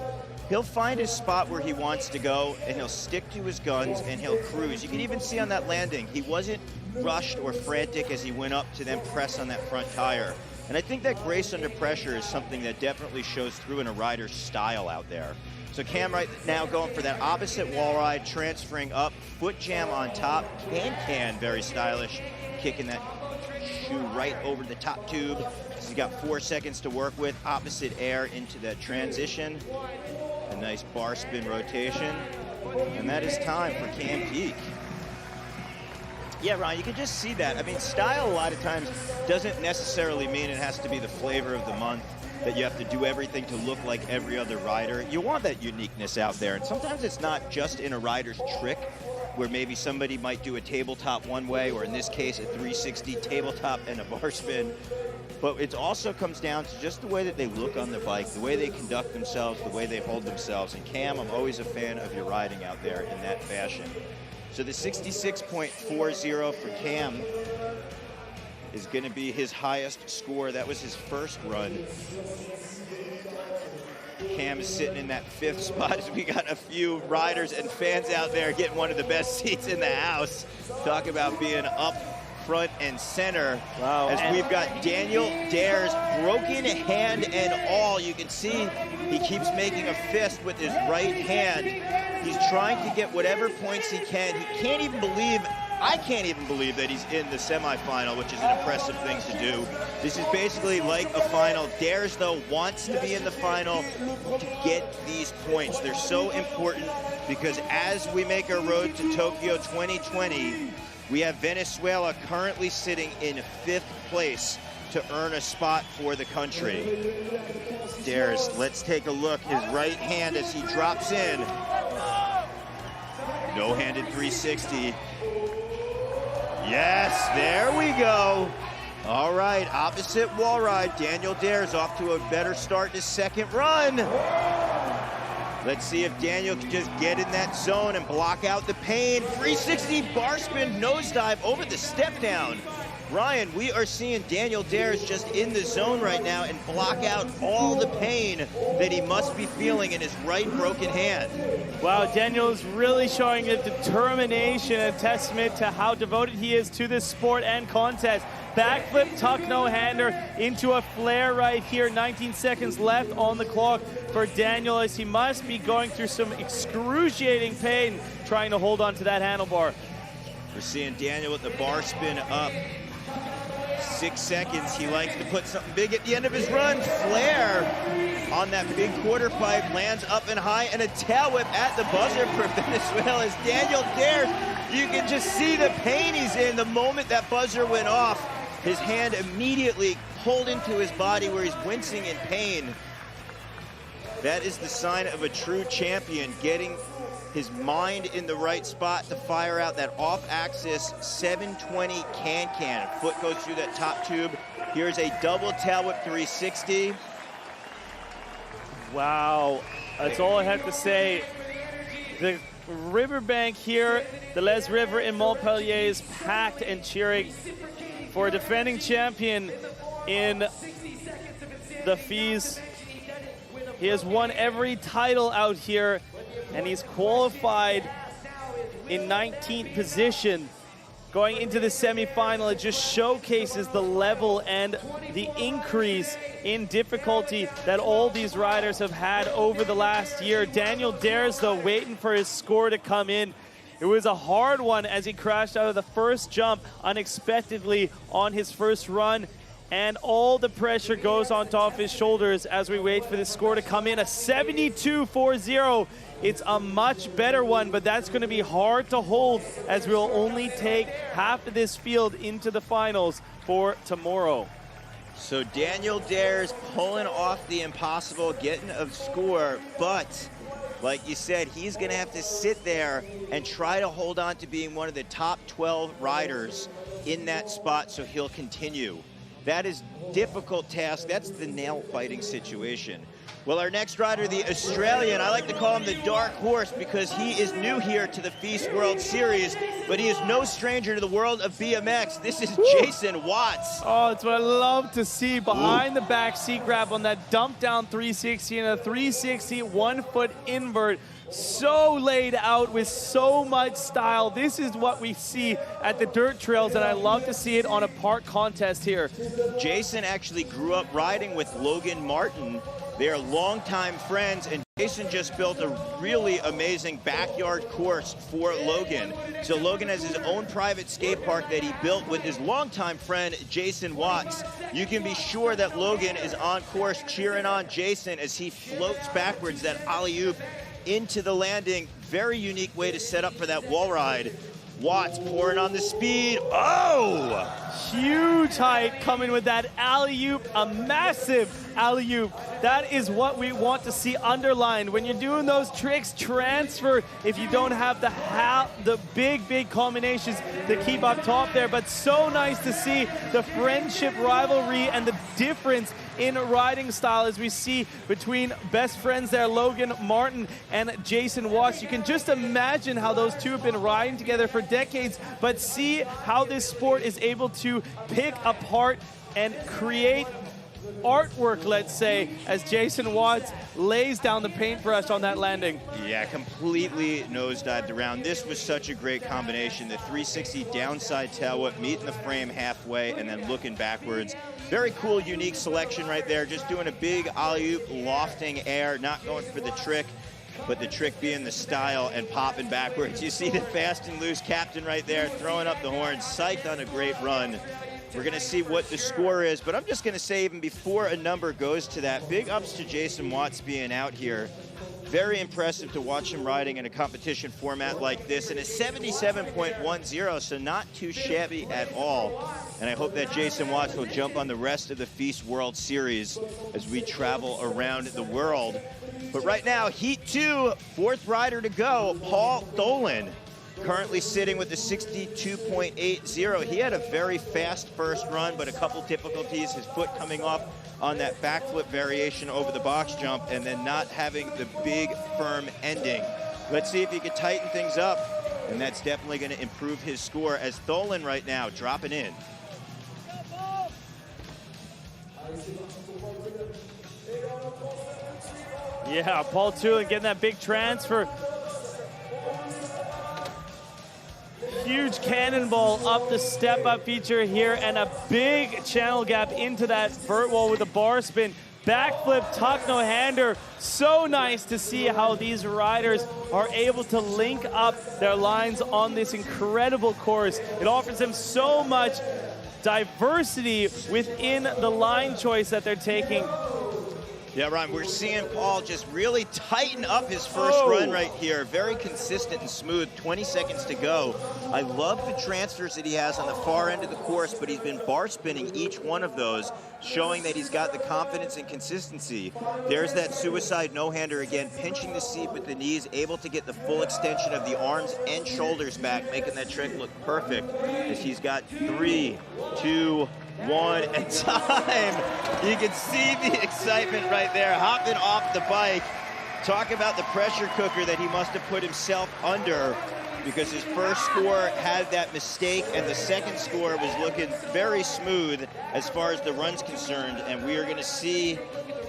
He'll find his spot where he wants to go, and he'll stick to his guns, and he'll cruise. You can even see on that landing, he wasn't rushed or frantic as he went up to then press on that front tire. And I think that grace under pressure is something that definitely shows through in a rider's style out there. So Cam right now going for that opposite wall ride, transferring up, foot jam on top, can, very stylish, kicking that shoe right over the top tube. So he's got 4 seconds to work with, opposite air into that transition. A nice bar spin rotation, and that is time for Cam Peake. Yeah, Ryan, you can just see that. I mean, style a lot of times doesn't necessarily mean it has to be the flavor of the month, that you have to do everything to look like every other rider. You want that uniqueness out there, and sometimes it's not just in a rider's trick, where maybe somebody might do a tabletop one way, or in this case, a 360 tabletop and a bar spin. But it also comes down to just the way that they look on the bike, the way they conduct themselves, the way they hold themselves. And Cam, I'm always a fan of your riding out there in that fashion. So the 66.40 for Cam is going to be his highest score. That was his first run. Cam is sitting in that 5th spot as we got a few riders and fans out there getting one of the best seats in the house. Talk about being up front and center. Wow. As we've got Daniel Dhers, broken hand and all. You can see he keeps making a fist with his right hand. He's trying to get whatever points he can. He can't even believe, I can't even believe that he's in the semifinal, which is an impressive thing to do. This is basically like a final. Dhers, though, wants to be in the final to get these points. They're so important because as we make our road to Tokyo 2020, we have Venezuela currently sitting in 5th place to earn a spot for the country. Dhers, let's take a look. His right hand as he drops in. No-handed 360. Yes, there we go. All right, opposite wall ride. Daniel Dhers off to a better start in his second run. Let's see if Daniel can just get in that zone and block out the pain. 360 bar spin nosedive over the step down. Ryan, we are seeing Daniel Dhers just in the zone right now and block out all the pain that he must be feeling in his right broken hand. Wow, Daniel's really showing a determination, a testament to how devoted he is to this sport and contest. Backflip tuck no-hander into a flare right here. 19 seconds left on the clock for Daniel as he must be going through some excruciating pain trying to hold on to that handlebar. We're seeing Daniel with the bar spin up. 6 seconds. He likes to put something big at the end of his run. Flare on that big quarter pipe, lands up and high, and a tail whip at the buzzer for Venezuela's Daniel Dhers. You can just see the pain he's in the moment that buzzer went off. His hand immediately pulled into his body where he's wincing in pain. That is the sign of a true champion, getting his mind in the right spot to fire out that off-axis 720 can. Foot goes through that top tube. Here's a double tail whip 360. Wow, that's all I have to say. The riverbank here, the Les River in Montpellier, is packed and cheering for a defending champion in the FIS. He has won every title out here, and he's qualified in 19th position going into the semifinal. It just showcases the level and the increase in difficulty that all these riders have had over the last year. Daniel Dhers, though, waiting for his score to come in. It was a hard one as he crashed out of the first jump unexpectedly on his first run. And all the pressure goes on top of his shoulders as we wait for the score to come in. A 72.40. It's a much better one, but that's going to be hard to hold as we'll only take half of this field into the finals for tomorrow. So Daniel Dhers pulling off the impossible, getting a score, but like you said, he's going to have to sit there and try to hold on to being one of the top 12 riders in that spot so he'll continue. That is a difficult task. That's the nail-biting situation. Well, our next rider, the Australian, I like to call him the dark horse because he is new here to the FIS World Series, but he is no stranger to the world of BMX. This is Jason Watts. Oh, it's what I love to see. Behind the back seat grab on that dump down 360 and a 360 1-foot invert. So laid out with so much style. This is what we see at the dirt trails, and I love to see it on a park contest here. Jason actually grew up riding with Logan Martin. They are longtime friends, and Jason just built a really amazing backyard course for Logan. So Logan has his own private skate park that he built with his longtime friend, Jason Watts. You can be sure that Logan is on course cheering on Jason as he floats backwards that alley-oop into the landing. Very unique way to set up for that wall ride. Watts pouring on the speed. Oh! Huge height coming with that alley-oop, a massive alley-oop. That is what we want to see underlined. When you're doing those tricks, transfer if you don't have the big combinations to keep up top there. But so nice to see the friendship rivalry and the difference in riding style as we see between best friends there, Logan Martin and Jason Watts. You can just imagine how those two have been riding together for decades, but see how this sport is able to pick apart and create artwork, let's say, as Jason Watts lays down the paintbrush on that landing. Yeah, completely nosedived around. This was such a great combination. The 360 downside tail whip, meeting the frame halfway, and then looking backwards. Very cool, unique selection right there. Just doing a big alley-oop, lofting air, not going for the trick, but the trick being the style and popping backwards. You see the fast and loose captain right there, throwing up the horn, psyched on a great run. We're going to see what the score is, but I'm just going to say even before a number goes to that, big ups to Jason Watts being out here. Very impressive to watch him riding in a competition format like this, and a 77.10, so not too shabby at all. And I hope that Jason Watts will jump on the rest of the FIS World Series as we travel around the world. But right now, Heat 2, fourth rider to go, Paul Dolan, currently sitting with the 62.80. He had a very fast first run, but a couple difficulties, his foot coming off on that backflip variation over the box jump, and then not having the big, firm ending. Let's see if he can tighten things up, and that's definitely going to improve his score as Dolan right now dropping in. Yeah, Paul Toulon getting that big transfer. Huge cannonball up the step-up feature here, and a big channel gap into that vert wall with a bar spin. Backflip, tuck, no-hander. So nice to see how these riders are able to link up their lines on this incredible course. It offers them so much diversity within the line choice that they're taking. Yeah, Ryan, we're seeing Paul just really tighten up his first run right here. Very consistent and smooth, 20 seconds to go. I love the transfers that he has on the far end of the course, but he's been bar spinning each one of those, showing that he's got the confidence and consistency. There's that suicide no-hander again, pinching the seat with the knees, able to get the full extension of the arms and shoulders back, making that trick look perfect as he's got 3, 2, 1, and time. You can see the excitement right there, hopping off the bike. Talk about the pressure cooker that he must have put himself under, because his first score had that mistake, and the second score was looking very smooth as far as the run's concerned. And we are going to see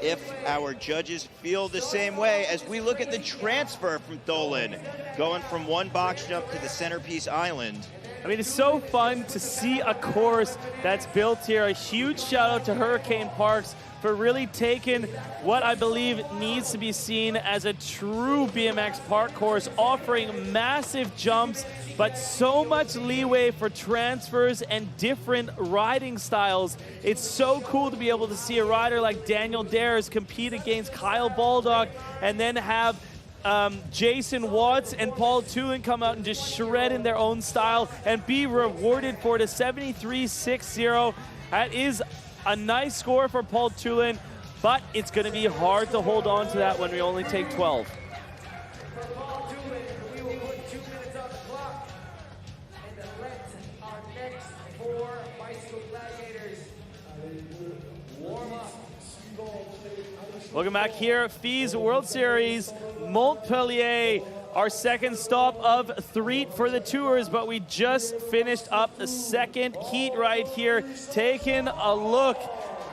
if our judges feel the same way as we look at the transfer from Dolan, going from one box jump to the centerpiece island. I mean, it's so fun to see a course that's built here. A huge shout out to Hurricane Parks for really taking what I believe needs to be seen as a true BMX park course, offering massive jumps, but so much leeway for transfers and different riding styles. It's so cool to be able to see a rider like Daniel Dhers compete against Kyle Baldock and then have Jason Watts and Paul Toulon come out and just shred in their own style and be rewarded for it. A 73.60. That is a nice score for Paul Toulon, but it's going to be hard to hold on to that when we only take 12. For Paul Dolan, we will put 2 minutes on the clock. And let our next 4 bicycle gladiators warm up. Welcome back here, FIS World Series, Montpellier, our second stop of 3 for the tours, but we just finished up the second heat right here. Taking a look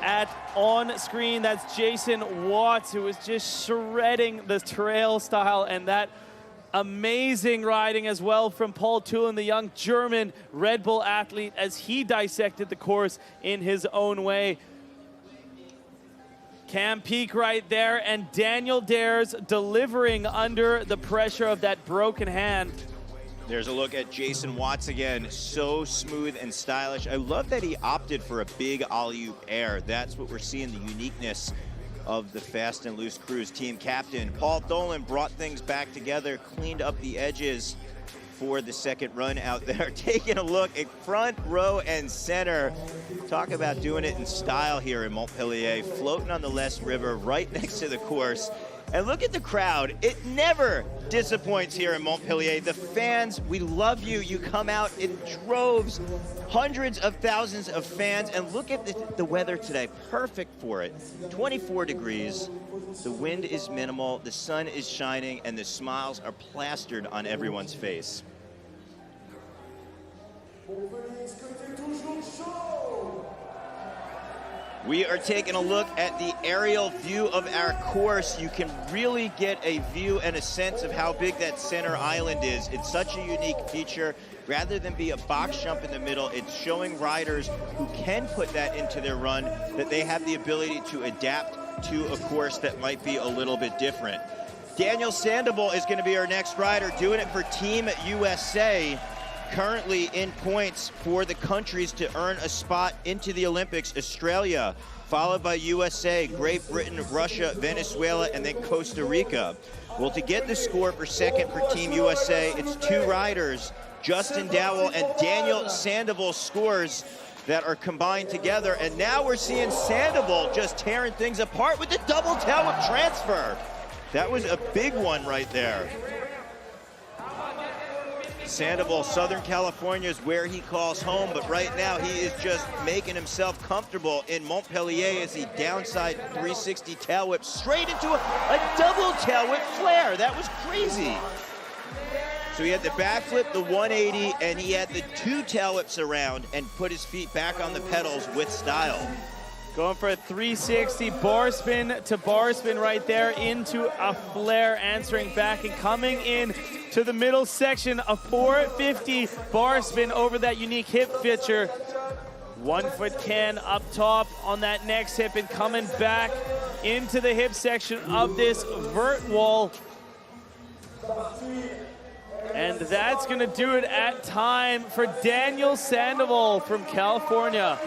at on screen, that's Jason Watts, who was just shredding the trail style, and that amazing riding as well from Paul Toulon, the young German Red Bull athlete, as he dissected the course in his own way. Cam Peak right there, and Daniel Dhers delivering under the pressure of that broken hand. There's a look at Jason Watts again. So smooth and stylish. I love that he opted for a big alley-oop air. That's what we're seeing, the uniqueness of the Fast and Loose Crews team captain. Paul Dolan brought things back together, cleaned up the edges for the second run out there. Taking a look at front row and center. Talk about doing it in style here in Montpellier, floating on the Lest River right next to the course. And look at the crowd. It never disappoints here in Montpellier. The fans, we love you. You come out in droves, hundreds of thousands of fans. And look at the weather today, perfect for it. 24 degrees, the wind is minimal, the sun is shining, and the smiles are plastered on everyone's face. We are taking a look at the aerial view of our course. You can really get a view and a sense of how big that center island is. It's such a unique feature. Rather than be a box jump in the middle, it's showing riders who can put that into their run that they have the ability to adapt to a course that might be a little bit different. Daniel Sandable is going to be our next rider, doing it for Team USA. Currently in points for the countries to earn a spot into the Olympics: Australia, followed by USA, Great Britain, Russia, Venezuela, and then Costa Rica. Well, to get the score for second for Team USA, it's 2 riders, Justin Dowell and Daniel Sandable, scores that are combined together. And now we're seeing Sandable just tearing things apart with the double tail whip transfer. That was a big one right there. Sandable, Southern California is where he calls home, but right now he is just making himself comfortable in Montpellier as he downside 360 tail whip straight into a double tail whip flare. That was crazy. So he had the backflip, the 180, and he had the 2 tail whips around and put his feet back on the pedals with style. Going for a 360 bar spin to bar spin right there into a flare, answering back and coming in to the middle section, a 450 bar spin over that unique hip feature. 1 foot can up top on that next hip and coming back into the hip section of this vert wall. And that's gonna do it at time for Daniel Sandable from California.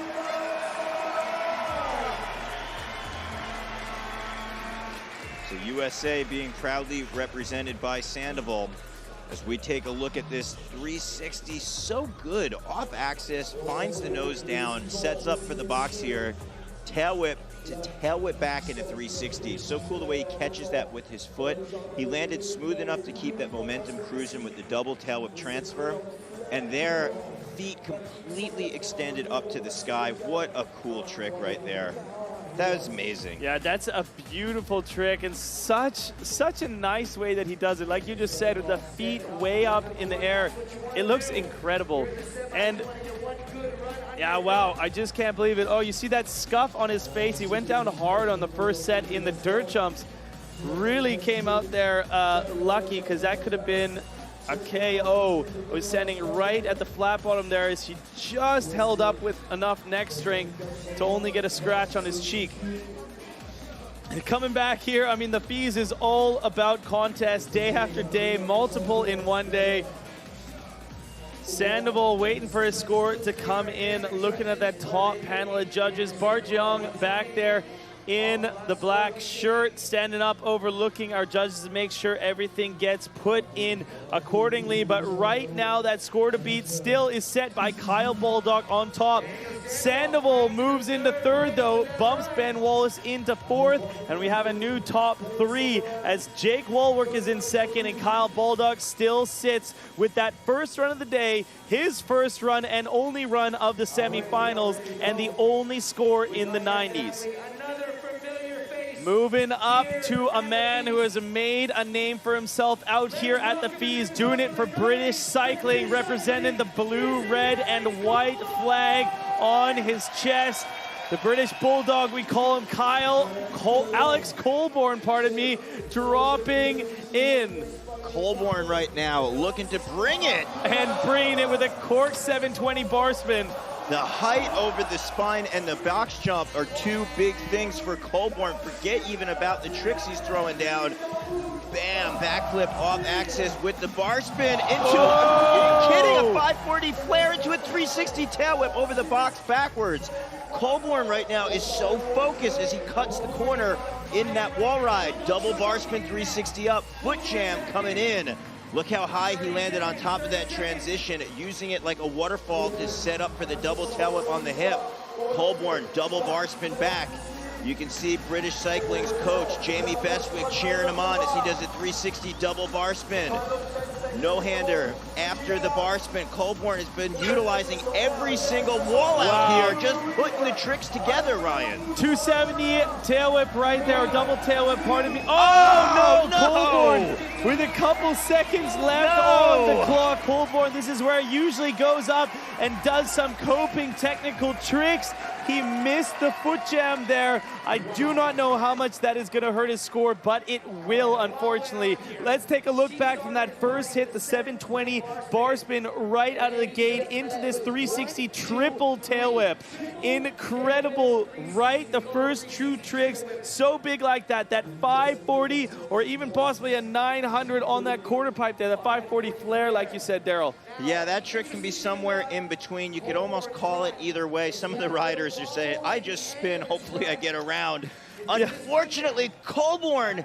So USA being proudly represented by Sandable as we take a look at this 360. So good off axis, finds the nose down, sets up for the box here. Tail whip to tail whip back into 360. So cool the way he catches that with his foot. He landed smooth enough to keep that momentum cruising with the double tail whip transfer. And their feet completely extended up to the sky. What a cool trick right there. That was amazing. Yeah, that's a beautiful trick, and such a nice way that he does it. Like you just said, with the feet way up in the air, it looks incredible. And yeah, wow, I just can't believe it. Oh, you see that scuff on his face? He went down hard on the first set in the dirt jumps. Really came out there lucky, because that could have been a KO. Was standing right at the flat bottom there as he just held up with enough neck strength to only get a scratch on his cheek. And coming back here, I mean, the FWS is all about contest day after day, multiple in one day. Sandable waiting for his score to come in, looking at that top panel of judges. Bart Young back there in the black shirt, standing up, overlooking our judges to make sure everything gets put in accordingly. But right now, that score to beat still is set by Kyle Baldock on top. Sandable moves into third, though, bumps Ben Wallace into fourth, and we have a new top three as Jake Walwork is in second, and Kyle Baldock still sits with that first run of the day, his first run and only run of the semifinals, and the only score in the 90s. Moving up to a man who has made a name for himself out here at the FWS, doing it for British cycling, representing the blue, red, and white flag on his chest. The British Bulldog, we call him Alex Colborne, pardon me, dropping in. Colborne right now looking to bring it. And bringing it with a cork 720 bar spin. The height over the spine and the box jump are two big things for Colborne. Forget even about the tricks he's throwing down. Bam, backflip off axis with the bar spin into, are you kidding? A 540 flare into a 360 tail whip over the box backwards. Colborne right now is so focused as he cuts the corner in that wall ride. Double bar spin 360 up, foot jam coming in. Look how high he landed on top of that transition, using it like a waterfall to set up for the double tail whip on the hip. Colborne, double bar spin back. You can see British Cycling's coach, Jamie Bestwick, cheering him on as he does a 360 double bar spin. No-hander after the bar spin. Colborne has been utilizing every single wall out here, just putting the tricks together, Ryan. 270 tail whip right there, or double tail whip, pardon me. Oh, no, Colborne with a couple seconds left on the clock. Colborne, this is where it usually goes up and does some coping technical tricks. He missed the foot jam there. I do not know how much that is going to hurt his score, but it will, unfortunately. Let's take a look back from that first hit, the 720 bar spin right out of the gate into this 360 triple tail whip. Incredible, right? The first true tricks, so big like that. That 540 or even possibly a 900 on that quarter pipe there, the 540 flare, like you said, Daryl. Yeah, that trick can be somewhere in between. You could almost call it either way. Some of the riders are saying, I just spin, hopefully I get around. Unfortunately, Colborne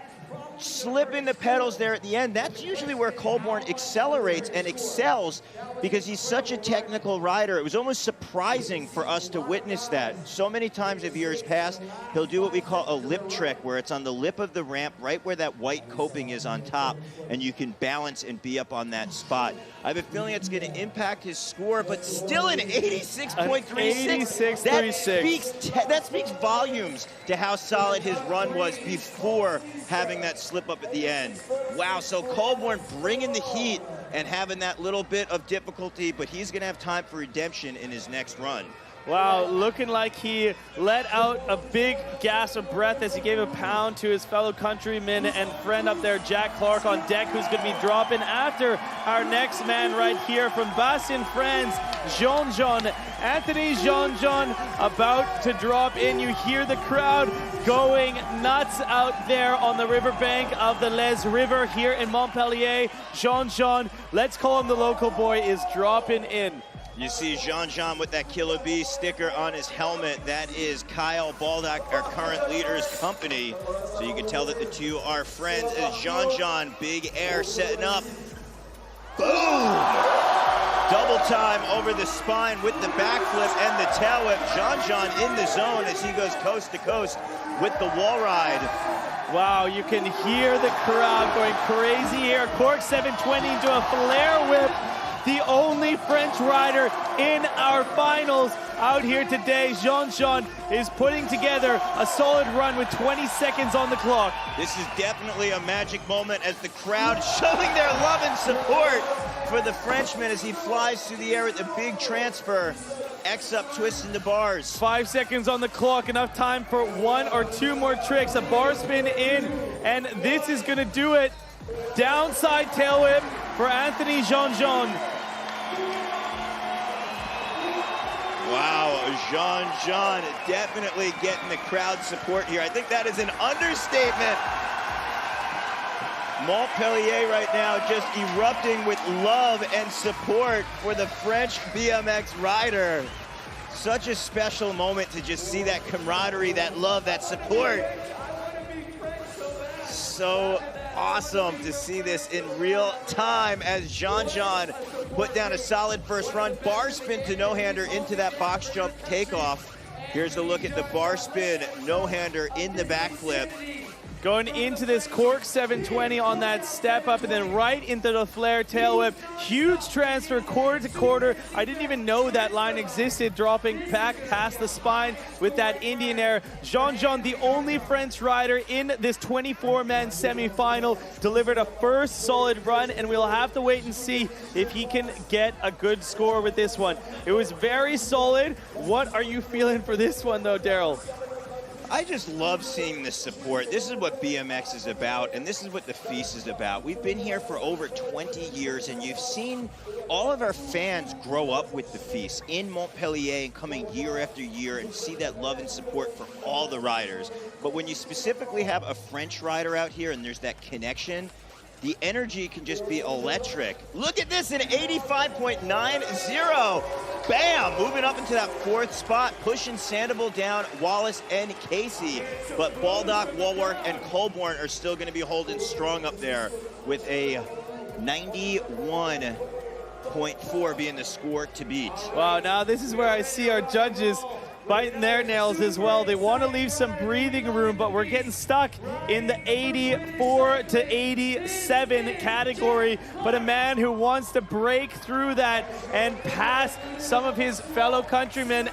slipping the pedals there at the end. That's usually where Colborne accelerates and excels because he's such a technical rider. It was almost surprising for us to witness that. So many times of years past, he'll do what we call a lip trick, where it's on the lip of the ramp, right where that white coping is on top, and you can balance and be up on that spot. I have a feeling it's going to impact his score, but still an 86.36. That speaks volumes to how solid his run was before having that slip up at the end. Wow, so Colborne bringing the heat and having that little bit of difficulty, but he's going to have time for redemption in his next run. Wow, looking like he let out a big gasp of breath as he gave a pound to his fellow countryman and friend up there, Jack Clark, on deck, who's going to be dropping after our next man right here from Bastien, France, Jean-Jean. Anthony Jean-Jean about to drop in. You hear the crowd going nuts out there on the riverbank of the Les River here in Montpellier. Jean-Jean, let's call him the local boy, is dropping in. You see Jean-Jean with that Killer Bee sticker on his helmet. That is Kyle Baldock, our current leader's company. So you can tell that the two are friends. As Jean-Jean, big air setting up. Boom! Double time over the spine with the backflip and the tail whip. Jean-Jean in the zone as he goes coast to coast with the wall ride. Wow, you can hear the crowd going crazy here. Cork 720 into a flare whip. The only French rider in our finals out here today. Jean-Jean is putting together a solid run with 20 seconds on the clock. This is definitely a magic moment as the crowd showing their love and support for the Frenchman as he flies through the air with a big transfer. X up, twist into bars. 5 seconds on the clock, enough time for one or two more tricks. A bar spin in, and this is gonna do it. Downside tail whip, for Anthony Jean-Jean. Wow, Jean-Jean definitely getting the crowd support here. I think that is an understatement. Montpellier right now just erupting with love and support for the French BMX rider. Such a special moment to just see that camaraderie, that love, that support. So awesome to see this in real time as Jean-Jean put down a solid first run. Bar spin to no-hander into that box jump takeoff. Here's a look at the bar spin, no-hander in the backflip. Going into this cork 720 on that step up and then right into the flare tail whip. Huge transfer quarter to quarter. I didn't even know that line existed, dropping back past the spine with that Indian air. Jean-Jean, the only French rider in this 24-man semifinal, delivered a first solid run, and we'll have to wait and see if he can get a good score with this one. It was very solid. What are you feeling for this one though, Daryl? I just love seeing the support. This is what BMX is about, and this is what the Feast is about. We've been here for over 20 years, and you've seen all of our fans grow up with the Feast in Montpellier and coming year after year and see that love and support for all the riders. But when you specifically have a French rider out here and there's that connection, the energy can just be electric. Look at this, an 85.90. Bam! Moving up into that fourth spot, pushing Sandable down, Wallace and Casey. But Baldock, Walworth, and Colborne are still going to be holding strong up there with a 91.4 being the score to beat. Wow, now this is where I see our judges biting their nails as well. They want to leave some breathing room, but we're getting stuck in the 84 to 87 category. But a man who wants to break through that and pass some of his fellow countrymen,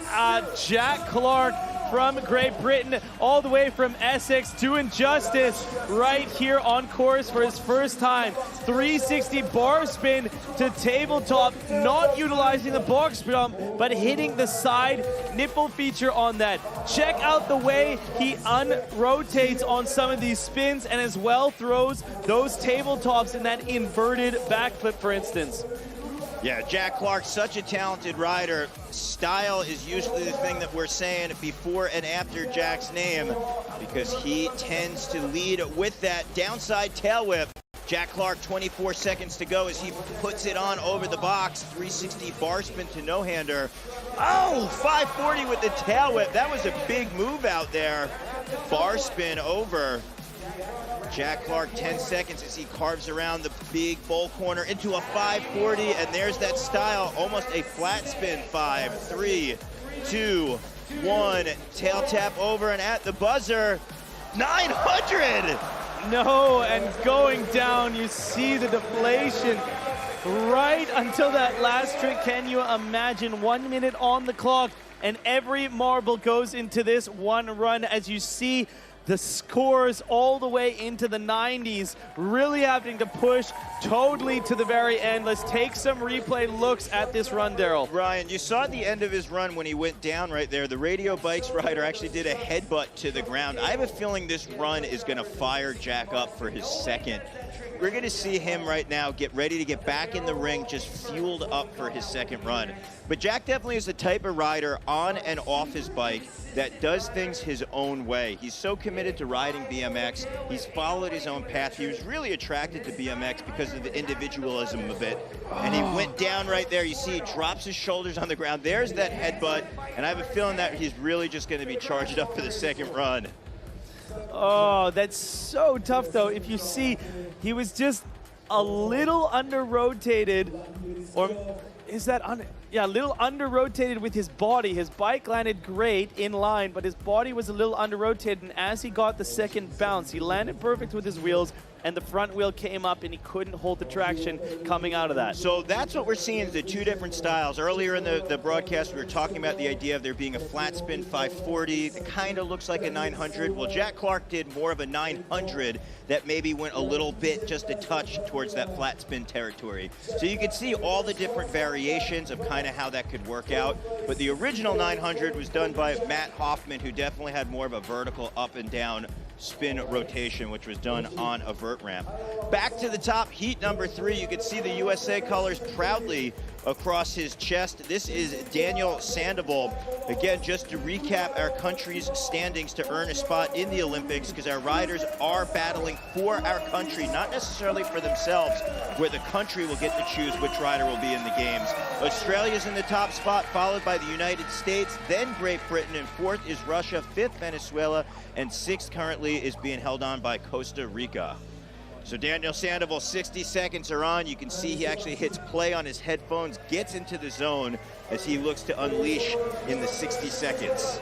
Jack Clark from Great Britain, all the way from Essex, doing justice right here on course for his first time. 360 bar spin to tabletop, not utilizing the box jump, but hitting the side nipple feature on that. Check out the way he unrotates on some of these spins and as well throws those tabletops in that inverted backflip, for instance. Yeah, Jack Clark, such a talented rider. Style is usually the thing that we're saying before and after Jack's name, because he tends to lead with that downside tail whip. Jack Clark, 24 seconds to go as he puts it on over the box. 360 bar spin to no-hander. Oh, 540 with the tail whip. That was a big move out there. Bar spin over. Jack Clark, 10 seconds as he carves around the big bowl corner into a 540, and there's that style, almost a flat spin. 5, 3, 2, 1, tail tap over and at the buzzer, 900! No, and going down, you see the deflation right until that last trick. Can you imagine? 1 minute on the clock, and every marble goes into this one run as you see the scores all the way into the 90s, really having to push totally to the very end. Let's take some replay looks at this run, Daryl. Ryan, you saw at the end of his run when he went down right there, the Radio Bikes rider actually did a headbutt to the ground. I have a feeling this run is going to fire Jack up for his second. We're going to see him right now get ready to get back in the ring, just fueled up for his second run. But Jack definitely is the type of rider on and off his bike that does things his own way. He's so committed to riding BMX. He's followed his own path. He was really attracted to BMX because of the individualism of it. And he went down right there. You see he drops his shoulders on the ground. There's that headbutt. And I have a feeling that he's really just going to be charged up for the second run. Oh, that's so tough, though. If you see, he was just a little under-rotated, or is that yeah, a little under-rotated with his body. His bike landed great in line, but his body was a little under-rotated, and as he got the second bounce, he landed perfect with his wheels, and the front wheel came up, and he couldn't hold the traction coming out of that. So that's what we're seeing, is the two different styles. Earlier in the broadcast, we were talking about the idea of there being a flat spin 540 that kind of looks like a 900. Well, Jack Clark did more of a 900 that maybe went a little bit, just a touch towards that flat spin territory. So you could see all the different variations of kind of how that could work out. But the original 900 was done by Matt Hoffman, who definitely had more of a vertical up and down spin rotation, which was done on a vert ramp. Back to the top, heat number 3. You can see the USA colors proudly across his chest. This is Daniel Sandable. Again, just to recap our country's standings to earn a spot in the Olympics, because our riders are battling for our country, not necessarily for themselves, where the country will get to choose which rider will be in the games. Australia's in the top spot, followed by the United States, then Great Britain, and 4th is Russia, 5th Venezuela, and 6th currently is being held on by Costa Rica. So Daniel Sandable, 60 seconds are on. You can see he actually hits play on his headphones, gets into the zone as he looks to unleash in the 60 seconds.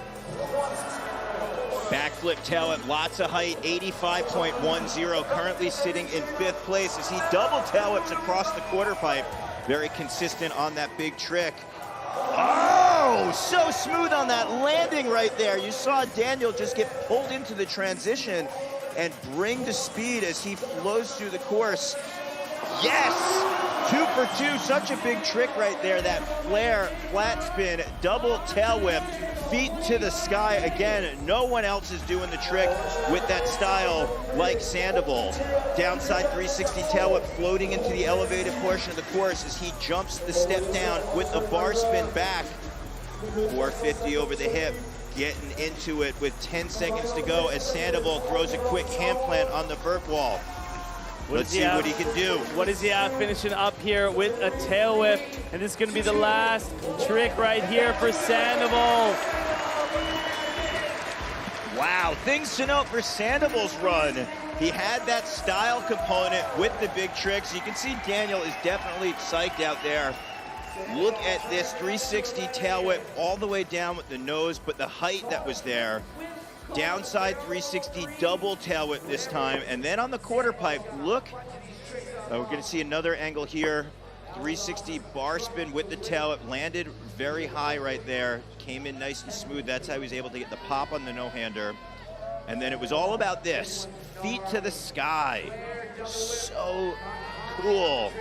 Backflip tail whip, lots of height, 85.10, currently sitting in 5th place as he double tail whips across the quarter pipe. Very consistent on that big trick. Oh, so smooth on that landing right there. You saw Daniel just get pulled into the transition and bring to speed as he flows through the course. Yes! 2 for 2, such a big trick right there. That flare, flat spin, double tail whip, feet to the sky. Again, no one else is doing the trick with that style like Sandable. Downside 360 tail whip floating into the elevated portion of the course as he jumps the step down with a bar spin back. 450 over the hip. Getting into it with 10 seconds to go as Sandable throws a quick hand plant on the vert wall. Let's see what he can do. What does he have finishing up here with a tail whip? And this is going to be the last trick right here for Sandable. Wow, things to note for Sandable's run. He had that style component with the big tricks. You can see Daniel is definitely psyched out there. Look at this 360 tail whip all the way down with the nose, but the height that was there. Downside 360 double tail whip this time. And then on the quarter pipe, look, we're gonna see another angle here. 360 bar spin with the tail whip, landed very high right there. Came in nice and smooth. That's how he was able to get the pop on the no-hander. And then it was all about this, feet to the sky. So cool.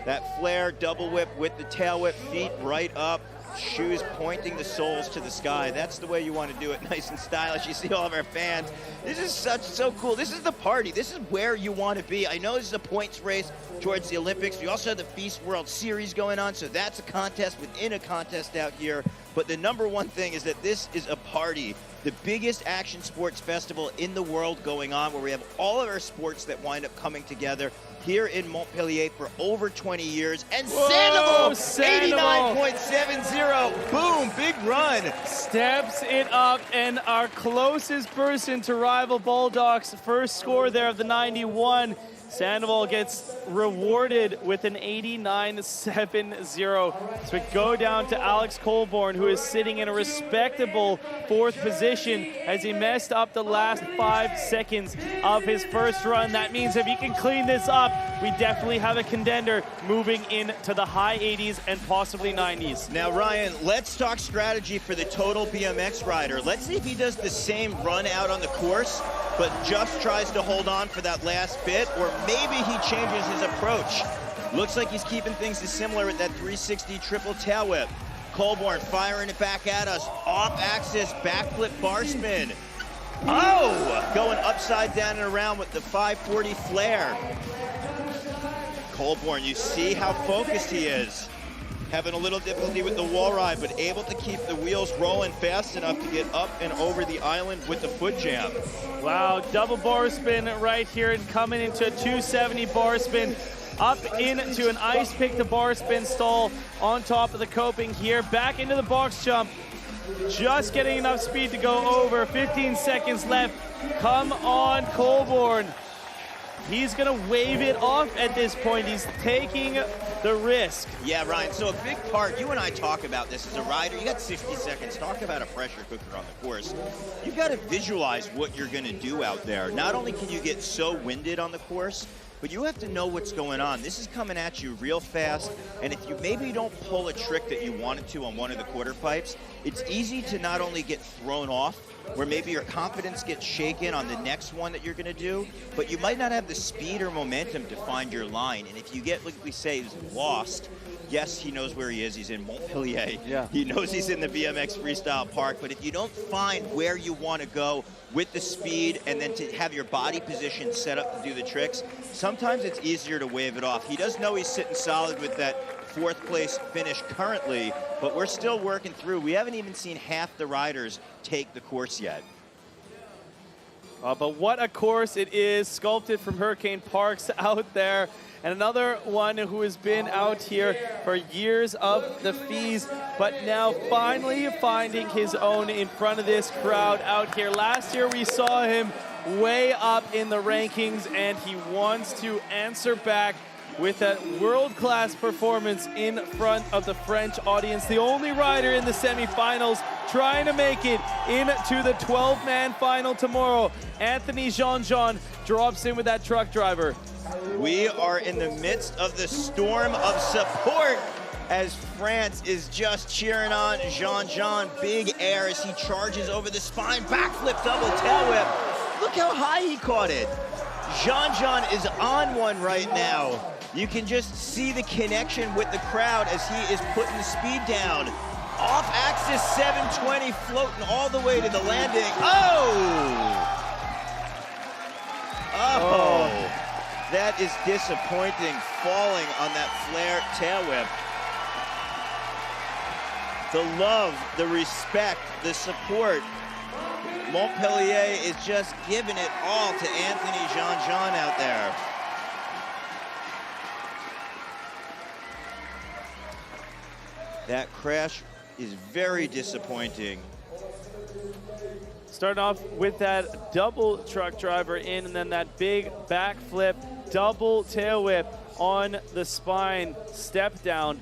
That flare double whip with the tail whip, feet right up, shoes pointing the soles to the sky. That's the way you want to do it, nice and stylish. You see all of our fans. This is so cool. This is the party. This is where you want to be. I know this is a points race towards the Olympics. We also have the Feast World Series going on, so that's a contest within a contest out here. But the number one thing is that this is a party. The biggest action sports festival in the world going on, where we have all of our sports that wind up coming together here in Montpellier for over 20 years. And Sandable, 89.70. Boom, big run. Steps it up, and our closest person to rival Bulldog's first score there of the 91. Sandable gets rewarded with an 89.70. So we go down to Alex Colborn, who is sitting in a respectable 4th position as he messed up the last 5 seconds of his first run. That means if he can clean this up, we definitely have a contender moving into the high 80s and possibly 90s. Now, Ryan, let's talk strategy for the total BMX rider. Let's see if he does the same run out on the course, but just tries to hold on for that last bit, or maybe he changes his approach. Looks like he's keeping things similar with that 360 triple tail whip. Colborn firing it back at us. Off axis, backflip bar spin. Oh, going upside down and around with the 540 flare. Colborn, you see how focused he is. Having a little difficulty with the wall ride, but able to keep the wheels rolling fast enough to get up and over the island with the foot jam. Wow, double bar spin right here and coming into a 270 bar spin. Up into an ice pick to bar spin stall on top of the coping here. Back into the box jump. Just getting enough speed to go over. 15 seconds left. Come on, Colborn. He's going to wave it off at this point. He's taking the risk. Yeah, Ryan, so a big part, you and I talk about this as a rider. You got 60 seconds. Talk about a pressure cooker on the course. You've got to visualize what you're going to do out there. Not only can you get so winded on the course, but you have to know what's going on. This is coming at you real fast, and if you maybe don't pull a trick that you wanted to on one of the quarter pipes, it's easy to not only get thrown off, where maybe your confidence gets shaken on the next one that you're going to do, but you might not have the speed or momentum to find your line. And if you get, like we say, lost, yes, he knows where he is. He's in Montpellier. Yeah. He knows he's in the BMX Freestyle Park. But if you don't find where you want to go with the speed and then to have your body position set up to do the tricks, sometimes it's easier to wave it off. He does know he's sitting solid with that 4th place finish currently, but we're still working through. We haven't even seen half the riders take the course yet. But what a course it is, sculpted from Hurricane Parks out there. And another one who has been out here for years of the fees, but now finally finding his own in front of this crowd out here. Last year we saw him way up in the rankings, and he wants to answer back with a world-class performance in front of the French audience. The only rider in the semifinals trying to make it into the 12-man final tomorrow. Anthony Jean-Jean drops in with that truck driver. We are in the midst of the storm of support as France is just cheering on Jean-Jean. Big air as he charges over the spine, backflip, double tail whip. Look how high he caught it. Jean-Jean is on one right now. You can just see the connection with the crowd as he is putting the speed down. Off axis 720, floating all the way to the landing. Oh! That is disappointing, falling on that flare tail whip. The love, the respect, the support. Montpellier is just giving it all to Anthony Jean-Jean out there. That crash is very disappointing. Starting off with that double truck driver in, and then that big backflip, double tail whip on the spine, step down.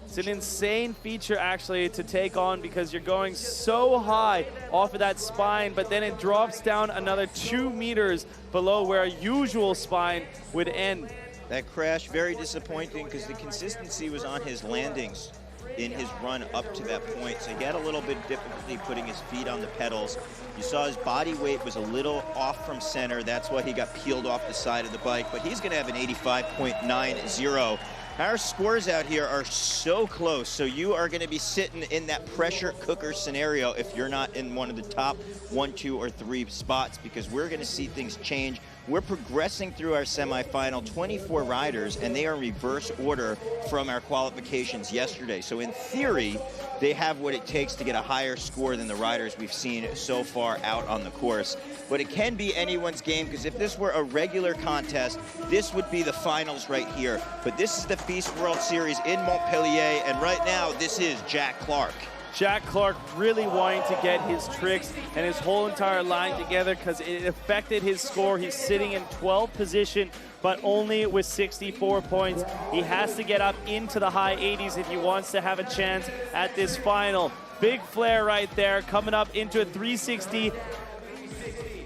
It's an insane feature actually to take on because you're going so high off of that spine, but then it drops down another 2 meters below where a usual spine would end. That crash, very disappointing because the consistency was on his landings in his run up to that point. So he had a little bit of difficulty putting his feet on the pedals. You saw his body weight was a little off from center. That's why he got peeled off the side of the bike, but he's gonna have an 85.90. Our scores out here are so close, so you are gonna be sitting in that pressure cooker scenario if you're not in one of the top 1, 2, or 3 spots, because we're gonna see things change. We're progressing through our semifinal, 24 riders, and they are in reverse order from our qualifications yesterday. So in theory, they have what it takes to get a higher score than the riders we've seen so far out on the course. But it can be anyone's game, because if this were a regular contest, this would be the finals right here. But this is the FIS World Series in Montpellier, and right now, this is Jack Clark. Jack Clark really wanting to get his tricks and his whole entire line together because it affected his score. He's sitting in 12th position, but only with 64 points. He has to get up into the high 80s if he wants to have a chance at this final. Big flare right there, coming up into a 360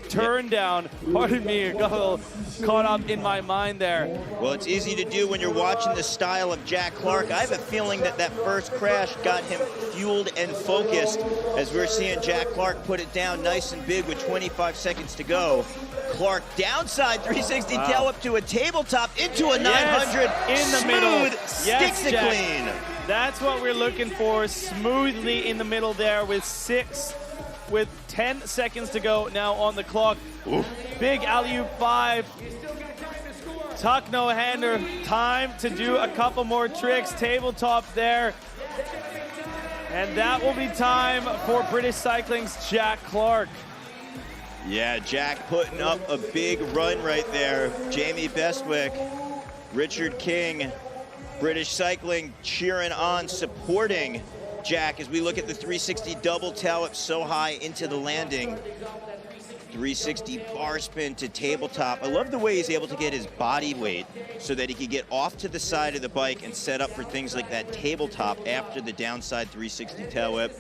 turn down. Pardon me, got a little caught up in my mind there. Well, it's easy to do when you're watching the style of Jack Clark. I have a feeling that that first crash got him fueled and focused as we're seeing Jack Clark put it down nice and big with 25 seconds to go. Clark downside 360 tail up to a tabletop into a 900. In the middle. Sticks it clean. That's what we're looking for, smoothly in the middle there with 10 seconds to go now on the clock. Ooh. Big alley-oop 5. Tuck no-hander. Time to do a couple more tricks. Tabletop there. And that will be time for British Cycling's Jack Clark. Yeah, Jack putting up a big run right there. Jamie Bestwick, Richard King, British Cycling cheering on, supporting Jack as we look at the 360 double tail up so high into the landing. 360 bar spin to tabletop. I love the way he's able to get his body weight so that he can get off to the side of the bike and set up for things like that tabletop after the downside 360 tail whip.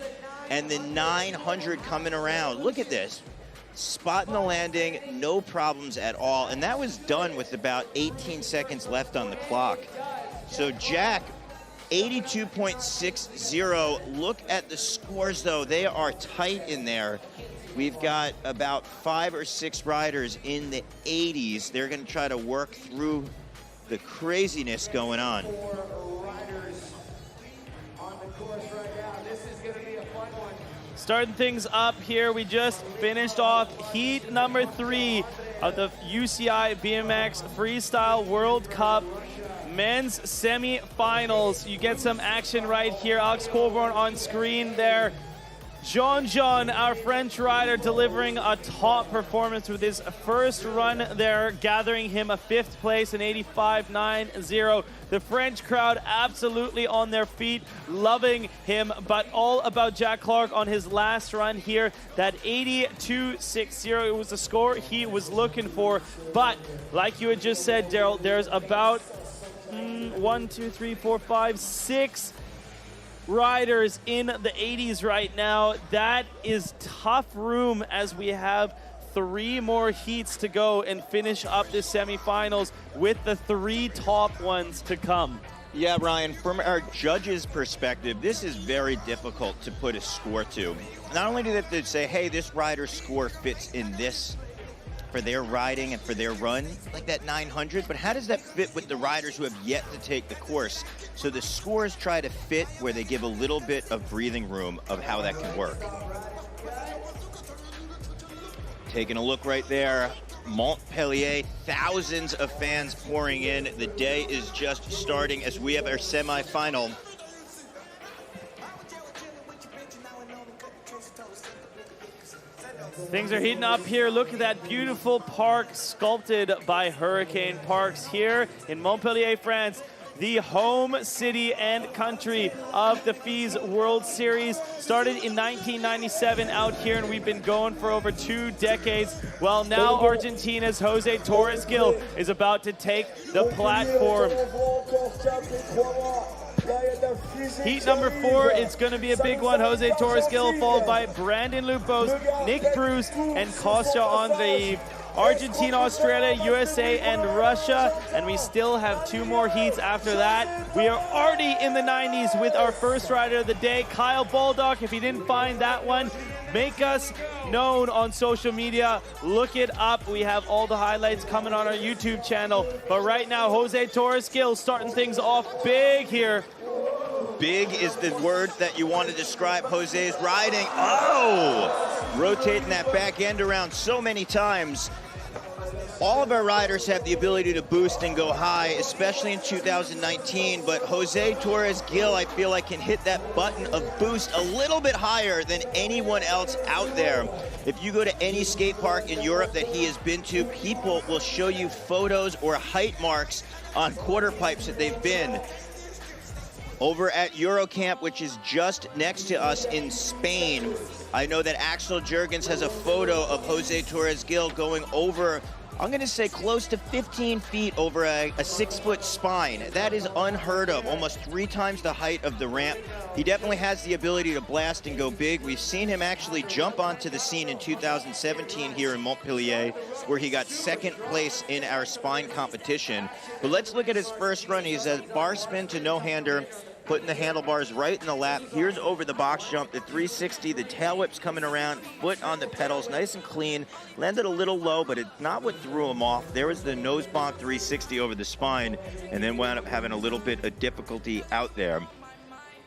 And the 900 coming around. Look at this. spotting the landing, no problems at all. And that was done with about 18 seconds left on the clock. So Jack, 82.60. Look at the scores, though. They are tight in there. We've got about 5 or 6 riders in the 80s. They're going to try to work through the craziness going on. 4 riders on the course right now. This is going to be a fun one. Starting things up here, we just finished off heat number 3 of the UCI BMX Freestyle World Cup men's semi-finals. You get some action right here. Alex Colborn on screen there. Jean, our French rider, delivering a top performance with his first run there, gathering him a 5th place in 85.90. The French crowd absolutely on their feet, loving him, but all about Jack Clark on his last run here. That 82.60, it was the score he was looking for. But like you had just said, Daryl, there's about 1, 2, 3, 4, 5, 6 riders in the 80s right now. That is tough room as we have 3 more heats to go and finish up the semifinals with the 3 top ones to come. Yeah, Ryan, from our judges' perspective, this is very difficult to put a score to. Not only do they have to say, hey, this rider's score fits in this for their riding and for their run, like that 900, but how does that fit with the riders who have yet to take the course? So the scores try to fit where they give a little bit of breathing room of how that can work. Taking a look right there, Montpellier, thousands of fans pouring in. The day is just starting as we have our semifinal. Things are heating up here. Look at that beautiful park sculpted by Hurricane Parks here in Montpellier, France, the home city and country of the FIS World Series. Started in 1997 out here, and we've been going for over 2 decades. Well, now Argentina's Jose Torres Gil is about to take the platform. Heat number 4, it's going to be a big one. Jose Torres Gil followed by Brandon Lupos, Nick Bruce, and Kostya Andreev. Argentina, Australia, USA, and Russia. And we still have 2 more heats after that. We are already in the 90s with our first rider of the day, Kyle Baldock. If you didn't find that one, make us known on social media. Look it up. We have all the highlights coming on our YouTube channel. But right now, Jose Torres Gil starting things off big here. Big is the word that you want to describe Jose's riding. Oh! Rotating that back end around so many times. All of our riders have the ability to boost and go high, especially in 2019, but Jose Torres Gil, I feel like, can hit that button of boost a little bit higher than anyone else out there. If you go to any skate park in Europe that he has been to, people will show you photos or height marks on quarter pipes that they've been. Over at Eurocamp, which is just next to us in Spain, I know that Axel Jurgens has a photo of Jose Torres Gil going over, I'm going to say close to 15 feet over a 6-foot spine. That is unheard of, almost 3 times the height of the ramp. He definitely has the ability to blast and go big. We've seen him actually jump onto the scene in 2017 here in Montpellier, where he got 2nd place in our spine competition. But let's look at his first run. He's a bar spin to no-hander, putting the handlebars right in the lap. Here's over the box jump, the 360, the tail whip's coming around, foot on the pedals, nice and clean. Landed a little low, but it's not what threw him off. There was the nose bonk 360 over the spine, and then wound up having a little bit of difficulty out there.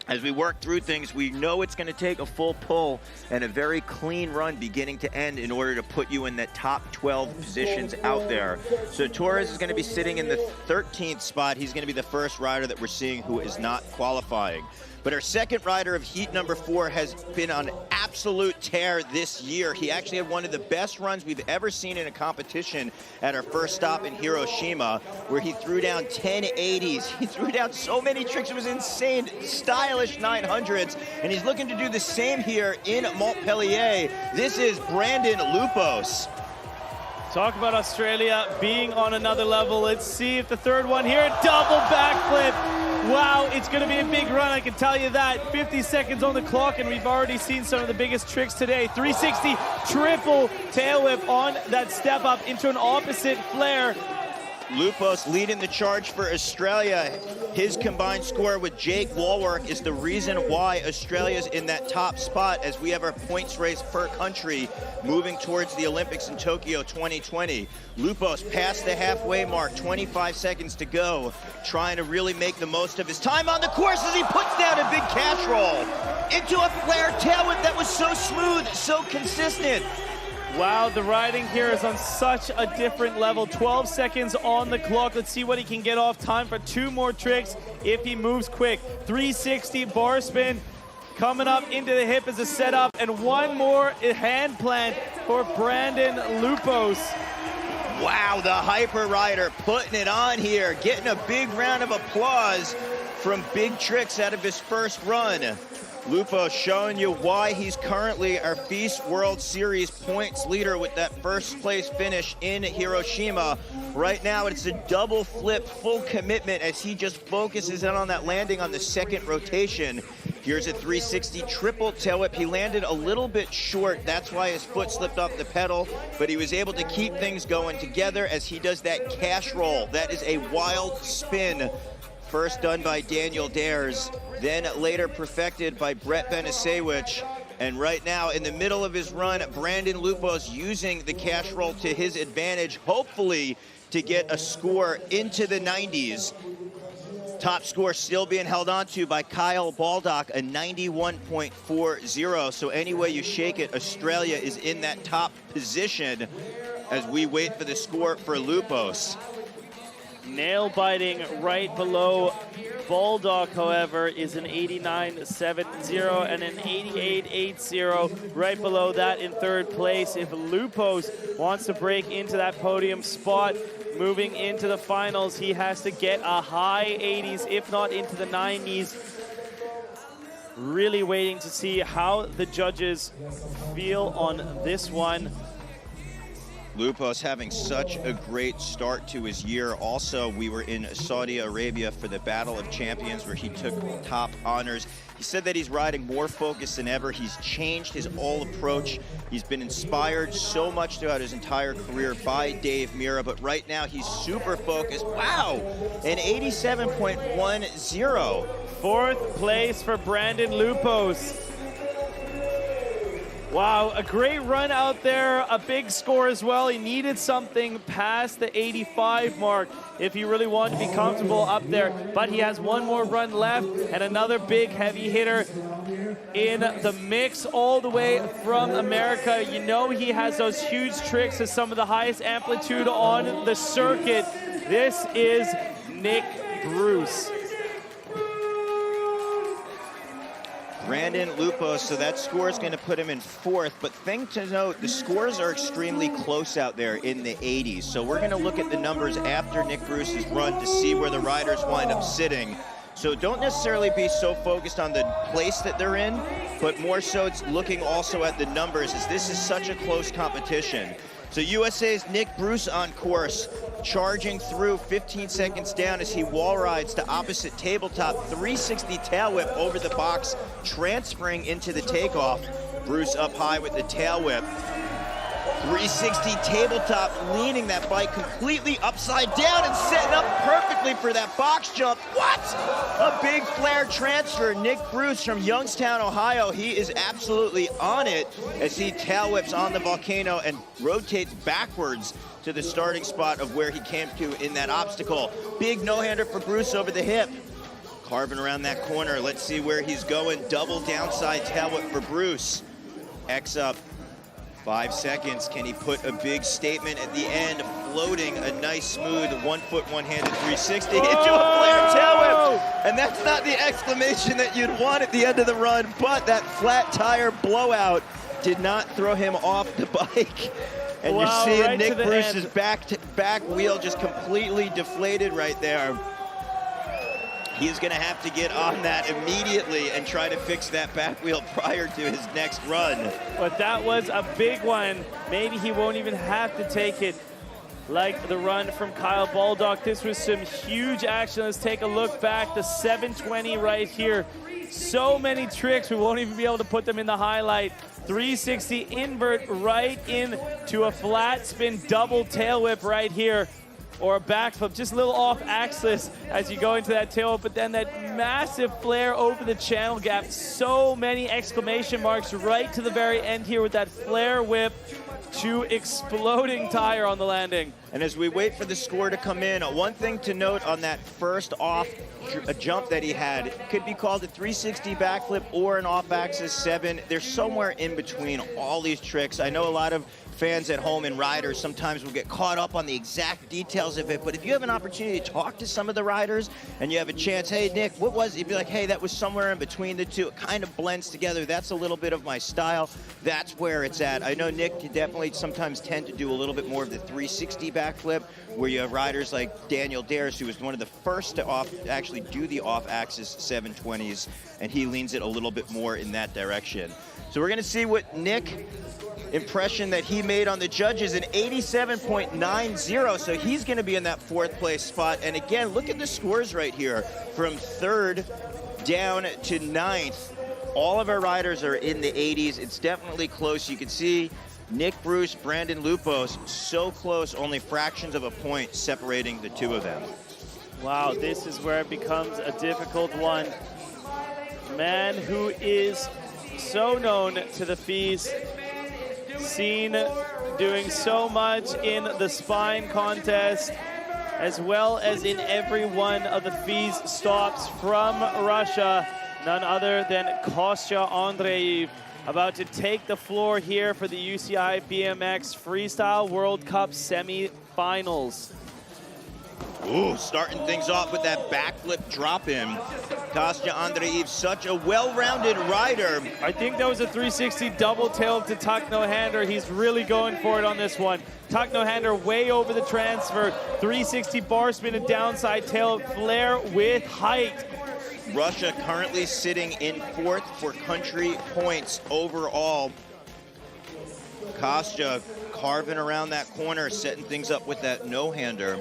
As we work through things, we know it's going to take a full pull and a very clean run beginning to end in order to put you in that top 12 positions out there. So Torres is going to be sitting in the 13th spot. He's going to be the first rider that we're seeing who is not qualifying. But our second rider of heat number 4 has been on absolute tear this year. He actually had one of the best runs we've ever seen in a competition at our first stop in Hiroshima, where he threw down 1080s. He threw down so many tricks. It was insane, stylish 900s. And he's looking to do the same here in Montpellier. This is Brandon Lupos. Talk about Australia being on another level. Let's see if the third one here, double backflip. Wow, it's going to be a big run, I can tell you that. 50 seconds on the clock, and we've already seen some of the biggest tricks today. 360 triple tail whip on that step up into an opposite flare. Lupos leading the charge for Australia. His combined score with Jake Walwork is the reason why Australia's in that top spot as we have our points race per country moving towards the Olympics in Tokyo 2020. Lupos past the halfway mark, 25 seconds to go, trying to really make the most of his time on the course as he puts down a big cash roll into a flare tail whip that was so smooth, so consistent. Wow, the riding here is on such a different level. 12 seconds on the clock. Let's see what he can get off. Time for 2 more tricks if he moves quick. 360 bar spin coming up into the hip as a setup, and 1 more hand plant for Brandon Lupos. Wow, the hyper rider putting it on here, getting a big round of applause from big tricks out of his first run. Lupos showing you why he's currently our FIS World Series points leader with that first place finish in Hiroshima. Right now it's a double flip, full commitment as he just focuses in on that landing on the second rotation. Here's a 360 triple tail whip. He landed a little bit short. That's why his foot slipped off the pedal, but he was able to keep things going together as he does that cash roll. That is a wild spin. First done by Daniel Dhers, then later perfected by Brett Benisewicz. And right now, in the middle of his run, Brandon Lupos using the cash roll to his advantage, hopefully to get a score into the 90s. Top score still being held on to by Kyle Baldock, a 91.40. So any way you shake it, Australia is in that top position as we wait for the score for Lupos. Nail biting right below Baldock, however, is an 89.70 and an 88.80 right below that in third place. If Lupos wants to break into that podium spot, moving into the finals, he has to get a high 80s, if not into the 90s. Really waiting to see how the judges feel on this one. Lupos having such a great start to his year. Also, we were in Saudi Arabia for the Battle of Champions where he took top honors. He said that he's riding more focused than ever. He's changed his whole approach. He's been inspired so much throughout his entire career by Dave Mirra, but right now he's super focused. Wow, an 87.10. Fourth place for Brandon Lupos. Wow, a great run out there, a big score as well. He needed something past the 85 mark if he really wanted to be comfortable up there. But he has 1 more run left and another big heavy hitter in the mix all the way from America. You know he has those huge tricks with some of the highest amplitude on the circuit. This is Nick Bruce. Brandon Lupos, so that score is going to put him in 4th, but thing to note, the scores are extremely close out there in the 80s, so we're going to look at the numbers after Nick Bruce's run to see where the riders wind up sitting. So don't necessarily be so focused on the place that they're in, but more so it's looking also at the numbers, as this is such a close competition. So USA's Nick Bruce on course, charging through 15 seconds down as he wall rides to opposite tabletop, 360 tail whip over the box, transferring into the takeoff. Bruce up high with the tail whip. 360 tabletop, leaning that bike completely upside down and setting up perfectly for that box jump. What? A big flare transfer. Nick Bruce from Youngstown, Ohio. He is absolutely on it as he tail whips on the volcano and rotates backwards to the starting spot of where he came to in that obstacle. Big no-hander for Bruce over the hip. Carving around that corner. Let's see where he's going. Double downside tail whip for Bruce. X up. 5 seconds. Can he put a big statement at the end? Floating a nice, smooth, 1-foot, one-handed 360 into a flare tail whip. And that's not the exclamation that you'd want at the end of the run, but that flat tire blowout did not throw him off the bike. And Wow, you're seeing right Nick to the Bruce's end. back wheel just completely deflated right there. He's going to have to get on that immediately and try to fix that back wheel prior to his next run. But that was a big one. Maybe he won't even have to take it. like the run from Kyle Baldock. This was some huge action. Let's take a look back. The 720 right here. So many tricks, we won't even be able to put them in the highlight. 360 invert right into a flat spin double tail whip right here. Or a backflip, just a little off axis as you go into that tail whip, but then that massive flare over the channel gap. So many exclamation marks right to the very end here with that flare whip to exploding tire on the landing. And as we wait for the score to come in, one thing to note on that first off jump that he had, it could be called a 360 backflip or an off-axis 7. They're somewhere in between all these tricks. I know a lot of fans at home and riders sometimes will get caught up on the exact details of it, but if you have an opportunity to talk to some of the riders and you have a chance, hey Nick, what was it? You'd be like, hey, that was somewhere in between the two. It kind of blends together. That's a little bit of my style. That's where it's at. I know Nick, you definitely sometimes tend to do a little bit more of the 360 backflip, where you have riders like Daniel Dhers, who was one of the first to actually do the off-axis 720s, and he leans it a little bit more in that direction. So we're gonna see what Nick impression that he made on the judges, an 87.90, so he's going to be in that 4th place spot. And again, look at the scores right here from 3rd down to 9th. All of our riders are in the 80s. It's definitely close. You can see Nick Bruce, Brandon Lupos, so close, only fractions of a point separating the two of them. Wow, this is where it becomes a difficult one. Man who is so known to the FIS, seen doing so much in the spine contest, as well as in every one of the FIS stops from Russia. None other than Kostya Andreev, about to take the floor here for the UCI BMX Freestyle World Cup semi-finals. Ooh, starting things off with that backflip drop-in. Kostya Andreev, such a well-rounded rider. I think that was a 360 double tail to tuck no-hander. He's really going for it on this one. Tuck no-hander way over the transfer. 360 bar spin and downside tail flare with height. Russia currently sitting in 4th for country points overall. Kostya carving around that corner, setting things up with that no-hander.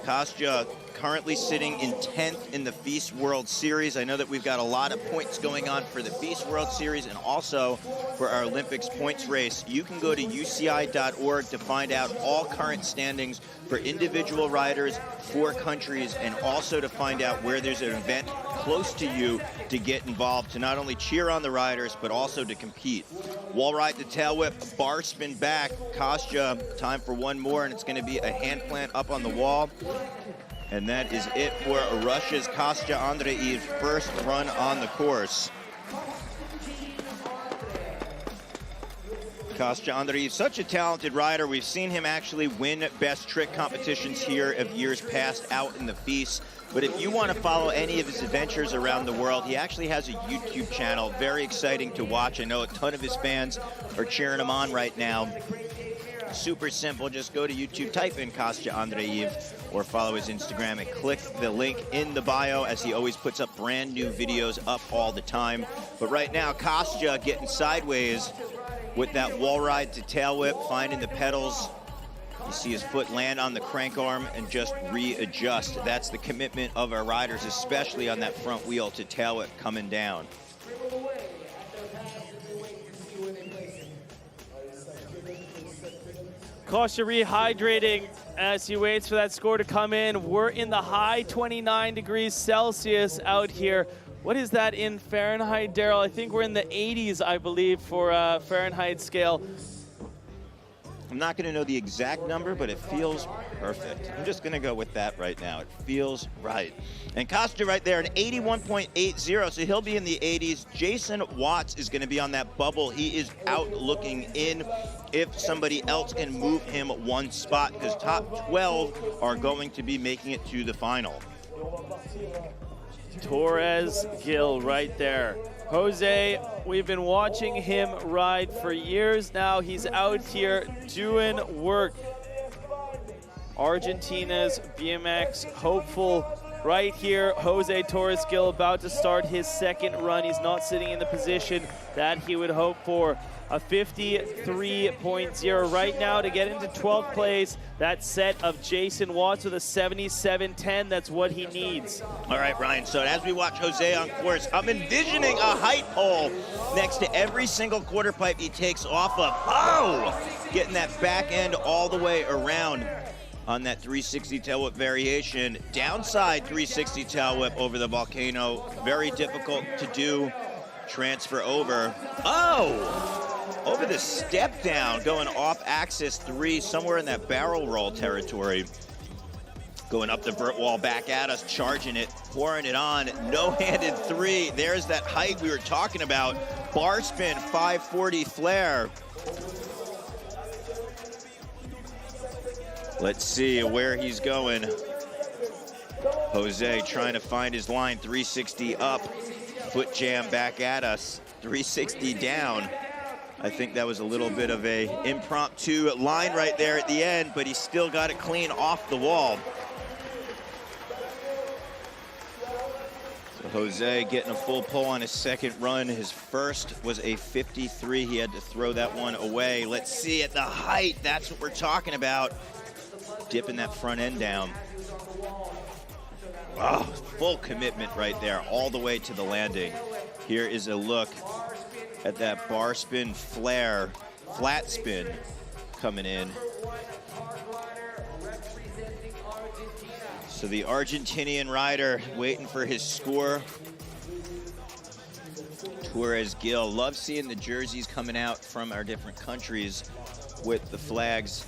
Kostya currently sitting in 10th in the FIS World Series. I know that we've got a lot of points going on for the FIS World Series and also for our Olympics points race. You can go to uci.org to find out all current standings for individual riders, for countries, and also to find out where there's an event close to you to get involved, to not only cheer on the riders, but also to compete. Wall ride to tail whip, bar spin back. Kostya, time for one more, and it's going to be a hand plant up on the wall. And that is it for Russia's Kostya Andreev's first run on the course. Kostya Andreev, such a talented rider. We've seen him actually win best trick competitions here of years past out in the FIS. But if you want to follow any of his adventures around the world, he actually has a YouTube channel. Very exciting to watch. I know a ton of his fans are cheering him on right now. Super simple. Just go to YouTube, type in Kostya Andreev, or follow his Instagram and click the link in the bio, as he always puts up brand new videos up all the time. But right now, Kostya getting sideways with that wall ride to tail whip, finding the pedals. You see his foot land on the crank arm and just readjust. That's the commitment of our riders, especially on that front wheel to tail whip coming down. Kostya rehydrating as he waits for that score to come in. We're in the high 29 degrees Celsius out here. What is that in Fahrenheit, Daryl? I think we're in the 80s, I believe, for Fahrenheit scale. I'm not going to know the exact number, but it feels perfect. I'm just going to go with that right now. It feels right. And Kostya right there, an 81.80, so he'll be in the 80s. Jason Watts is going to be on that bubble. He is out looking in if somebody else can move him one spot, because top 12 are going to be making it to the final. Torres Gil right there. Jose, we've been watching him ride for years now. He's out here doing work. Argentina's BMX hopeful right here. Jose Torres-Gil about to start his second run. He's not sitting in the position that he would hope for. A 53.0 right now to get into 12th place. That set of Jason Watts with a 77.10. That's what he needs. All right, Ryan, so as we watch Jose on course, I'm envisioning a height pole next to every single quarter pipe he takes off of. Oh! Getting that back end all the way around on that 360 tail whip variation. Downside 360 tail whip over the volcano. Very difficult to do. Transfer over. Oh! Over the step down, going off axis 3, somewhere in that barrel roll territory. Going up the vert wall, back at us, charging it, pouring it on. No-handed 3. There's that height we were talking about. Bar spin, 540 flare. Let's see where he's going. Jose trying to find his line, 360 up. Foot jam back at us, 360 down. I think that was a little bit of a impromptu line right there at the end, but he still got it clean off the wall. So Jose getting a full pull on his second run. His first was a 53. He had to throw that one away. Let's see at the height. That's what we're talking about. Dipping that front end down. Oh, full commitment right there, all the way to the landing. Here is a look at that bar spin flare, flat spin coming in. So the Argentinian rider waiting for his score. Torres-Gil. Love seeing the jerseys coming out from our different countries with the flags.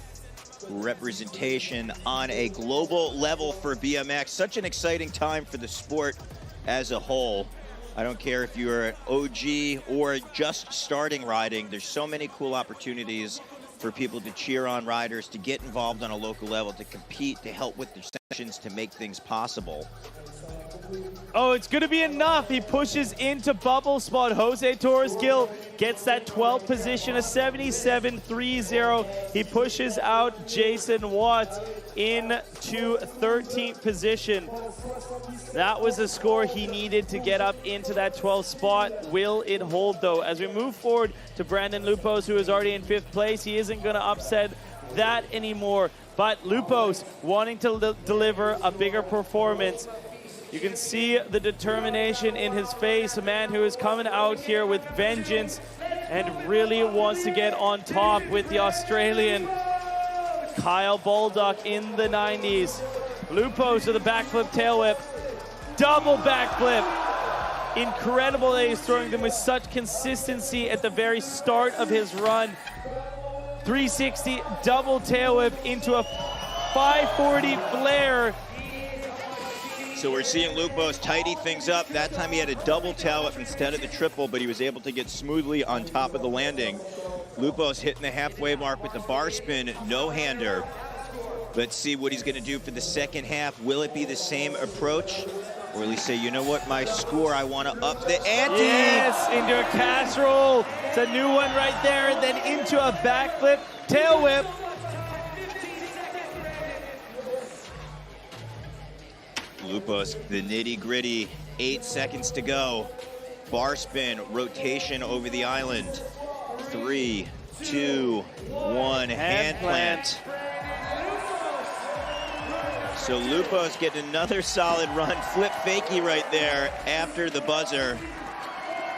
Representation on a global level for BMX. Such an exciting time for the sport as a whole. I don't care if you're an OG or just starting riding. There's so many cool opportunities for people to cheer on riders, to get involved on a local level, to compete, to help with their sessions, to make things possible. Oh, it's going to be enough. He pushes into bubble spot. Jose Torres-Gil gets that 12th position, a 77.30. He pushes out Jason Watts into 13th position. That was the score he needed to get up into that 12th spot. Will it hold, though? As we move forward to Brandon Lupos, who is already in 5th place, he isn't going to upset that anymore. But Lupos wanting to deliver a bigger performance. You can see the determination in his face, a man who is coming out here with vengeance and really wants to get on top with the Australian Kyle Baldock in the 90s. Lupos with a backflip tail whip, double backflip. Incredible that he's throwing them with such consistency at the very start of his run. 360 double tail whip into a 540 flare. So we're seeing Lupos tidy things up. That time he had a double tail whip instead of the triple, but he was able to get smoothly on top of the landing. Lupos hitting the halfway mark with the bar spin, no-hander. Let's see what he's going to do for the second half. Will it be the same approach? Or will he say, you know what, my score, I want to up the ante? Yes, into a casserole. It's a new one right there. And then into a backflip tail whip. Lupos, the nitty-gritty, 8 seconds to go. Bar spin, rotation over the island. 3, 2, 1, hand plant. So Lupos getting another solid run. Flip fakie right there after the buzzer.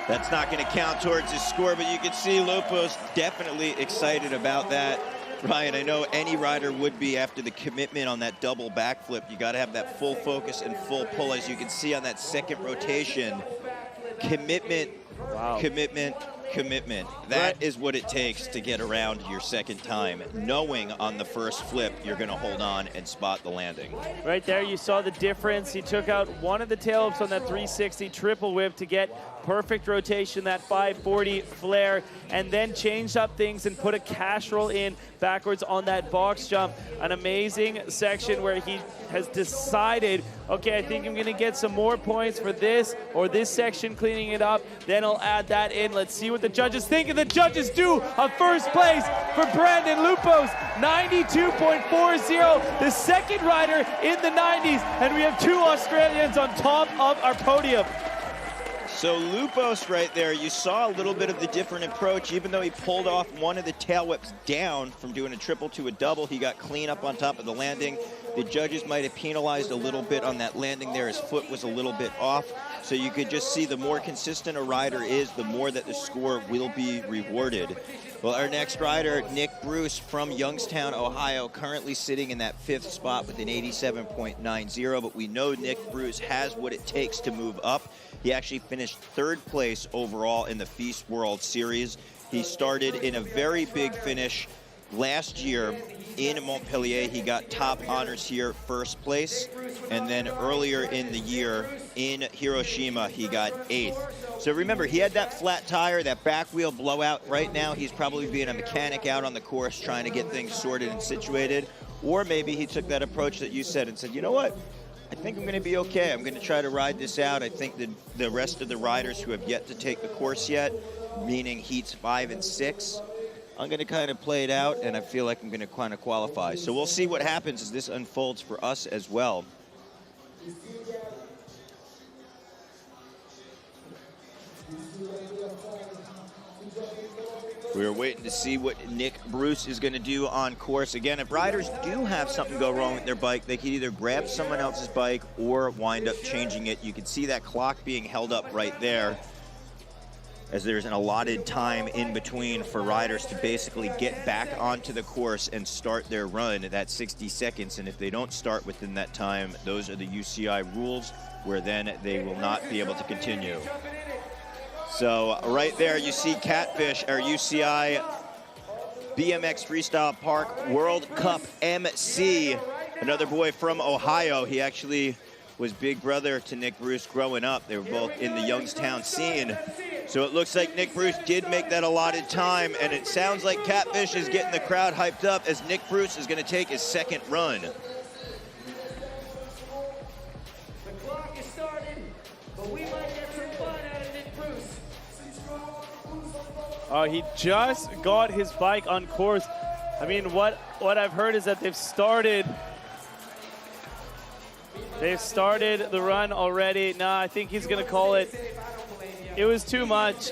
That's not going to count towards his score, but you can see Lupos definitely excited about that. Ryan, I know any rider would be after the commitment on that double backflip. You got to have that full focus and full pull, as you can see on that second rotation. Commitment, wow. Commitment, commitment. That is what it takes to get around your second time. Knowing on the first flip, you're going to hold on and spot the landing. Right there, you saw the difference. He took out one of the tail whips on that 360 triple whip to get perfect rotation, that 540 flare, and then changed up things and put a cash roll in backwards on that box jump. An amazing section where he has decided, okay, I think I'm gonna get some more points for this or this section cleaning it up, then I'll add that in. Let's see what the judges think, and the judges do a first place for Brandon Lupos, 92.40, the second rider in the 90s, and we have 2 Australians on top of our podium. So Lupos right there, you saw a little bit of the different approach. Even though he pulled off one of the tail whips down from doing a triple to a double, he got clean up on top of the landing. The judges might have penalized a little bit on that landing there. His foot was a little bit off. So you could just see the more consistent a rider is, the more that the score will be rewarded. Well, our next rider, Nick Bruce from Youngstown, Ohio, currently sitting in that 5th spot with an 87.90, but we know Nick Bruce has what it takes to move up. He actually finished 3rd place overall in the Feast World Series. He started in a very big finish last year in Montpellier. He got top honors here, 1st place, and then earlier in the year in Hiroshima, he got 8th. So remember, he had that flat tire, that back wheel blowout. Right now, he's probably being a mechanic out on the course trying to get things sorted and situated. Or maybe he took that approach that you said and said, you know what? I think I'm going to be okay. I'm going to try to ride this out. I think that the rest of the riders who have yet to take the course yet, meaning heats 5 and 6, I'm going to kind of play it out, and I feel like I'm going to kind of qualify. So we'll see what happens as this unfolds for us as well. We're waiting to see what Nick Bruce is going to do on course. Again, if riders do have something go wrong with their bike, they can either grab someone else's bike or wind up changing it. You can see that clock being held up right there, as there's an allotted time in between for riders to basically get back onto the course and start their run at that 60 seconds. And if they don't start within that time, those are the UCI rules, where then they will not be able to continue. So right there, you see Catfish, our UCI BMX Freestyle Park World Cup MC, another boy from Ohio. He actually was big brother to Nick Bruce growing up. They were both in the Youngstown scene. So it looks like Nick Bruce did make that allotted time, and it sounds like Catfish is getting the crowd hyped up as Nick Bruce is going to take his 2nd run. The clock is starting, but we might get some fun out of Nick Bruce. Oh, he just got his bike on course. I mean, what I've heard is that they've started the run already. Nah, I think he's going to call it. It was too much.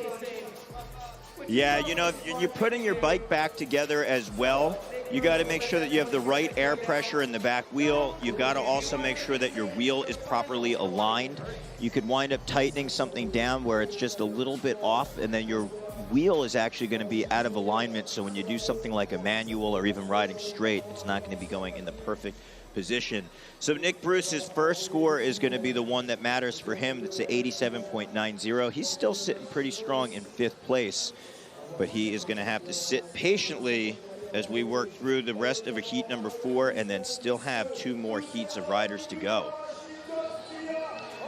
Yeah, you know, if you're putting your bike back together as well, you got to make sure that you have the right air pressure in the back wheel. You've got to also make sure that your wheel is properly aligned. You could wind up tightening something down where it's just a little bit off, and then your wheel is actually going to be out of alignment. So when you do something like a manual or even riding straight, it's not going to be going in the perfect position. So Nick Bruce's first score is going to be the one that matters for him. That's an 87.90. He's still sitting pretty strong in 5th place, but he is going to have to sit patiently as we work through the rest of a heat number 4 and then still have 2 more heats of riders to go.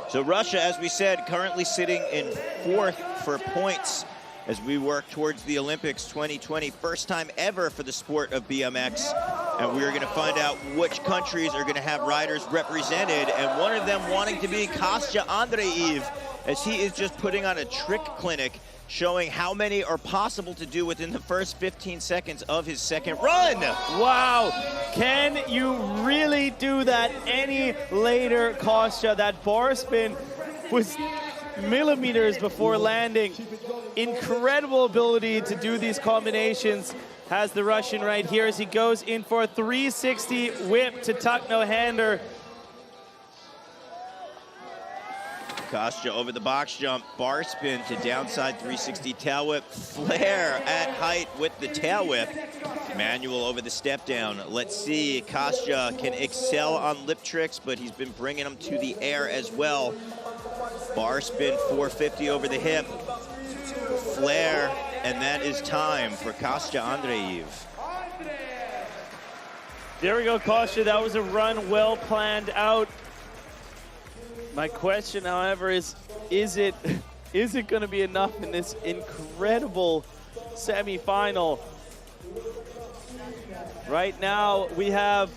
So Russia, as we said, currently sitting in 4th for points as we work towards the Olympics 2020. First time ever for the sport of BMX. And we're going to find out which countries are going to have riders represented. And one of them wanting to be Kostya Andreev, as he is just putting on a trick clinic, showing how many are possible to do within the first 15 seconds of his 2nd run. Wow, can you really do that any later, Kostya? That bar spin was millimeters before landing. Incredible ability to do these combinations has the Russian right here as he goes in for a 360 whip to tuck no hander. Kostya over the box jump, bar spin to downside 360 tail whip, flare at height with the tail whip, manual over the step down. Let's see, Kostya can excel on lip tricks, but he's been bringing them to the air as well. Bar spin 450 over the hip, flare, and that is time for Kostya Andreev. There we go, Kostya. That was a run well planned out. My question, however, is it is it going to be enough in this incredible semifinal? Right now, we have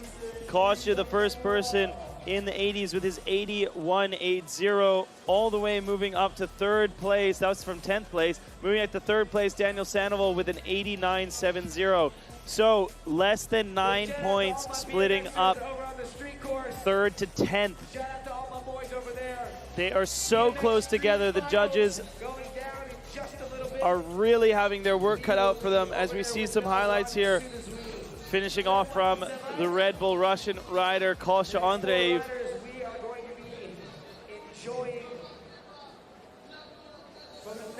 Kostya, the first person in the 80s with his 81.80, all the way moving up to third place. That was from 10th place. Moving up to third place, Daniel Sandable with an 89.70. So less than 9 points, splitting up third to 10th. They are so close together. The judges are really having their work cut out for them as we see some highlights here. Finishing off from the Red Bull Russian rider, Kostya Andreev.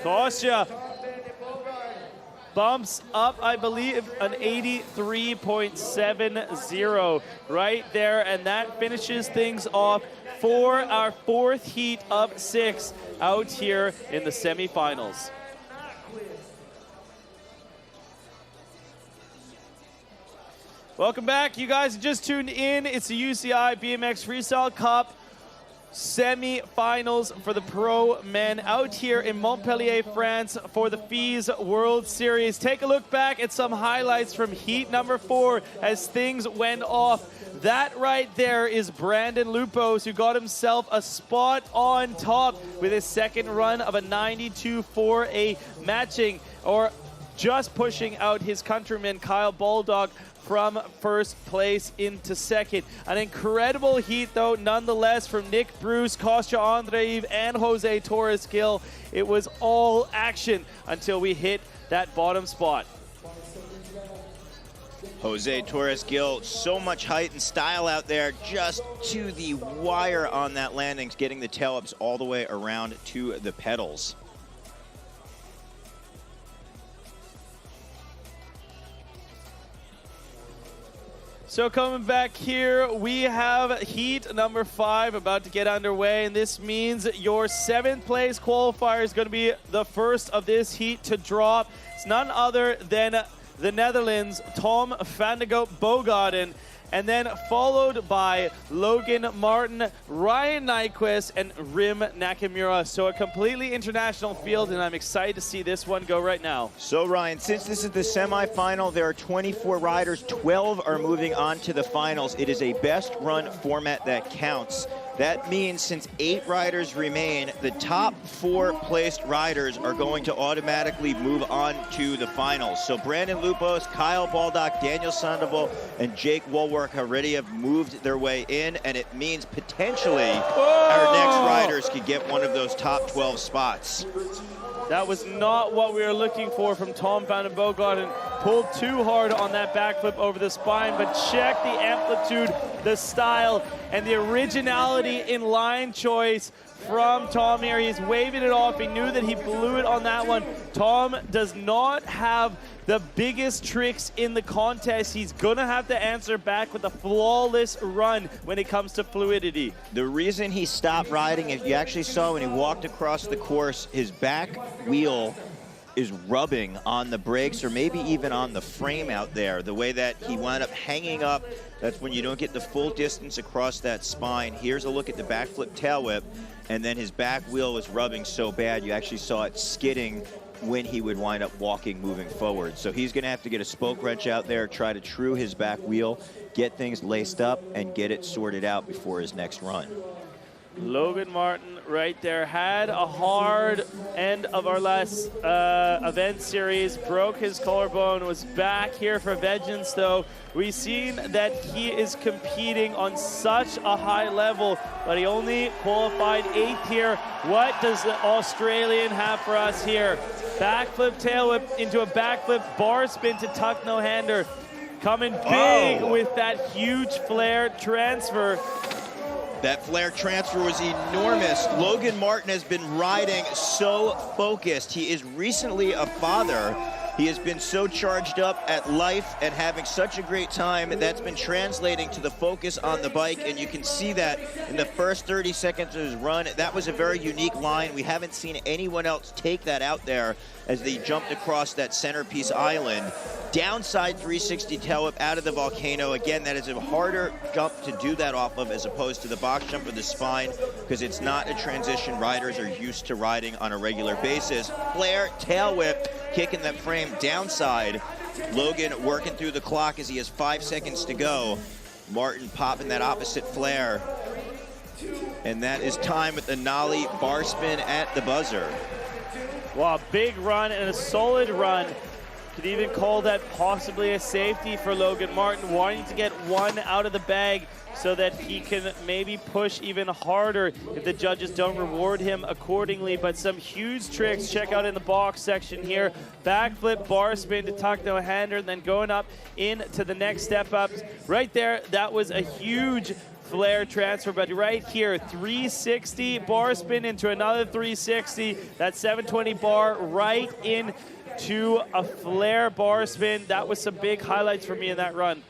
Kostya bumps up, I believe, an 83.70 right there, and that finishes things off for our fourth heat of 6 out here in the semifinals. Welcome back. You guys just tuned in. It's the UCI BMX Freestyle Cup semi-finals for the pro men out here in Montpellier, France for the FIS World Series. Take a look back at some highlights from heat number 4 as things went off. That right there is Brandon Lupos, who got himself a spot on top with his second run of a 92.48, matching or just pushing out his countryman Kyle Baldock from first place into second. An incredible heat, though, nonetheless, from Nick Bruce, Kostya Andreev, and Jose Torres-Gil. It was all action until we hit that bottom spot. Jose Torres-Gil, so much height and style out there, just to the wire on that landing, getting the tail ups all the way around to the pedals. So coming back here, we have heat number 5 about to get underway, and this means your 7th place qualifier is going to be the first of this heat to drop. It's none other than the Netherlands, Tom van de Goot Bogaerden, and then followed by Logan Martin, Ryan Nyquist, and Rym Nakamura. So a completely international field, and I'm excited to see this one go right now. So Ryan, since this is the semifinal, there are 24 riders, 12 are moving on to the finals. It is a best run format that counts. That means since 8 riders remain, the top 4 placed riders are going to automatically move on to the finals. So Brandon Lupos, Kyle Baldock, Daniel Sandable, and Jake Woolwork already have moved their way in, and it means potentially our next riders could get one of those top 12 spots. That was not what we were looking for from Tom van de Bogaerden. Pulled too hard on that backflip over the spine, but check the amplitude, the style, and the originality in line choice from Tom here. He's waving it off. He knew that he blew it on that one. Tom does not have the biggest tricks in the contest. He's gonna have to answer back with a flawless run when it comes to fluidity. The reason he stopped riding, if you actually saw when he walked across the course, his back wheel is rubbing on the brakes or maybe even on the frame out there. The way that he wound up hanging up, that's when you don't get the full distance across that spine. Here's a look at the backflip tail whip, and then his back wheel was rubbing so bad you actually saw it skidding when he would wind up walking moving forward. So he's gonna have to get a spoke wrench out there, try to true his back wheel, get things laced up, and get it sorted out before his next run. Logan Martin right there had a hard end of our last event series, broke his collarbone, was back here for vengeance though. We've seen that he is competing on such a high level, but he only qualified 8th here. What does the Australian have for us here? Backflip tail whip into a backflip bar spin to tuck no hander. Coming big with that huge flare transfer. That flare transfer was enormous. Logan Martin has been riding so focused. He is recently a father. He has been so charged up at life and having such a great time. That's been translating to the focus on the bike, and you can see that in the first 30 seconds of his run. That was a very unique line. We haven't seen anyone else take that out there as they jumped across that centerpiece island. Downside 360 tail whip out of the volcano. Again, that is a harder jump to do that off of as opposed to the box jump or the spine, because it's not a transition riders are used to riding on a regular basis. Flare tail whip, kicking that frame downside. Logan working through the clock as he has 5 seconds to go. Martin popping that opposite flare. And that is time with the nollie bar spin at the buzzer. Wow, big run and a solid run. Could even call that possibly a safety for Logan Martin, wanting to get one out of the bag so that he can maybe push even harder if the judges don't reward him accordingly. But some huge tricks, check out in the box section here. Backflip, bar spin to tuck no hander, and then going up into the next step up. Right there, that was a huge flare transfer, but right here, 360 bar spin into another 360. That 720 bar right in to a flare bar spin. That was some big highlights for me in that run.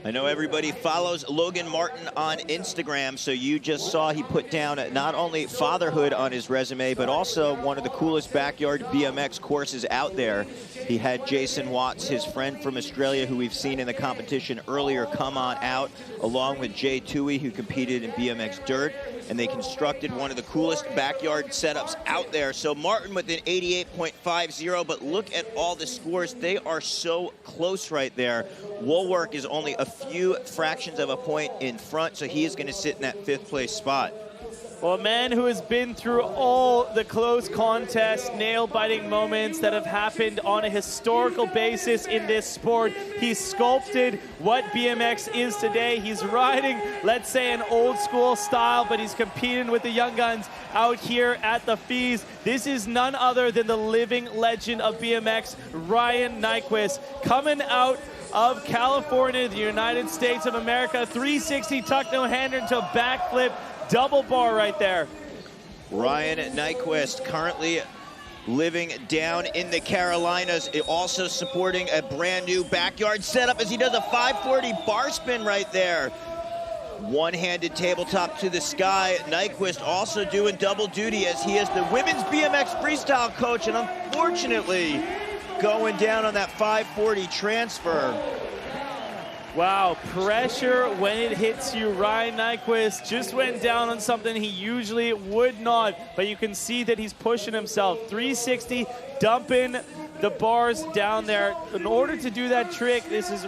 I know everybody follows Logan Martin on Instagram, so you just saw he put down not only fatherhood on his resume, but also one of the coolest backyard BMX courses out there. He had Jason Watts, his friend from Australia, who we've seen in the competition earlier, come on out, along with Jay Toohey, who competed in BMX Dirt, and they constructed one of the coolest backyard setups out there. So Martin with an 88.50, but look at all the scores. They are so close right there. Woolwork is only a few fractions of a point in front, so he is going to sit in that 5th place spot. Well, a man who has been through all the close contests, nail-biting moments that have happened on a historical basis in this sport. He's sculpted what BMX is today. He's riding, let's say, an old-school style, but he's competing with the young guns out here at the FWS. This is none other than the living legend of BMX, Rym Nyquist, coming out of California, the United States of America. 360 tuck no hander into a backflip. Double bar right there. Rym Nyquist currently living down in the Carolinas, also supporting a brand new backyard setup as he does a 540 bar spin right there. One-handed tabletop to the sky. Nyquist also doing double duty as he is the women's BMX freestyle coach, and unfortunately going down on that 540 transfer. Wow, pressure when it hits you. Rym Nyquist just went down on something he usually would not, but you can see that he's pushing himself. 360, dumping the bars down there. In order to do that trick, this is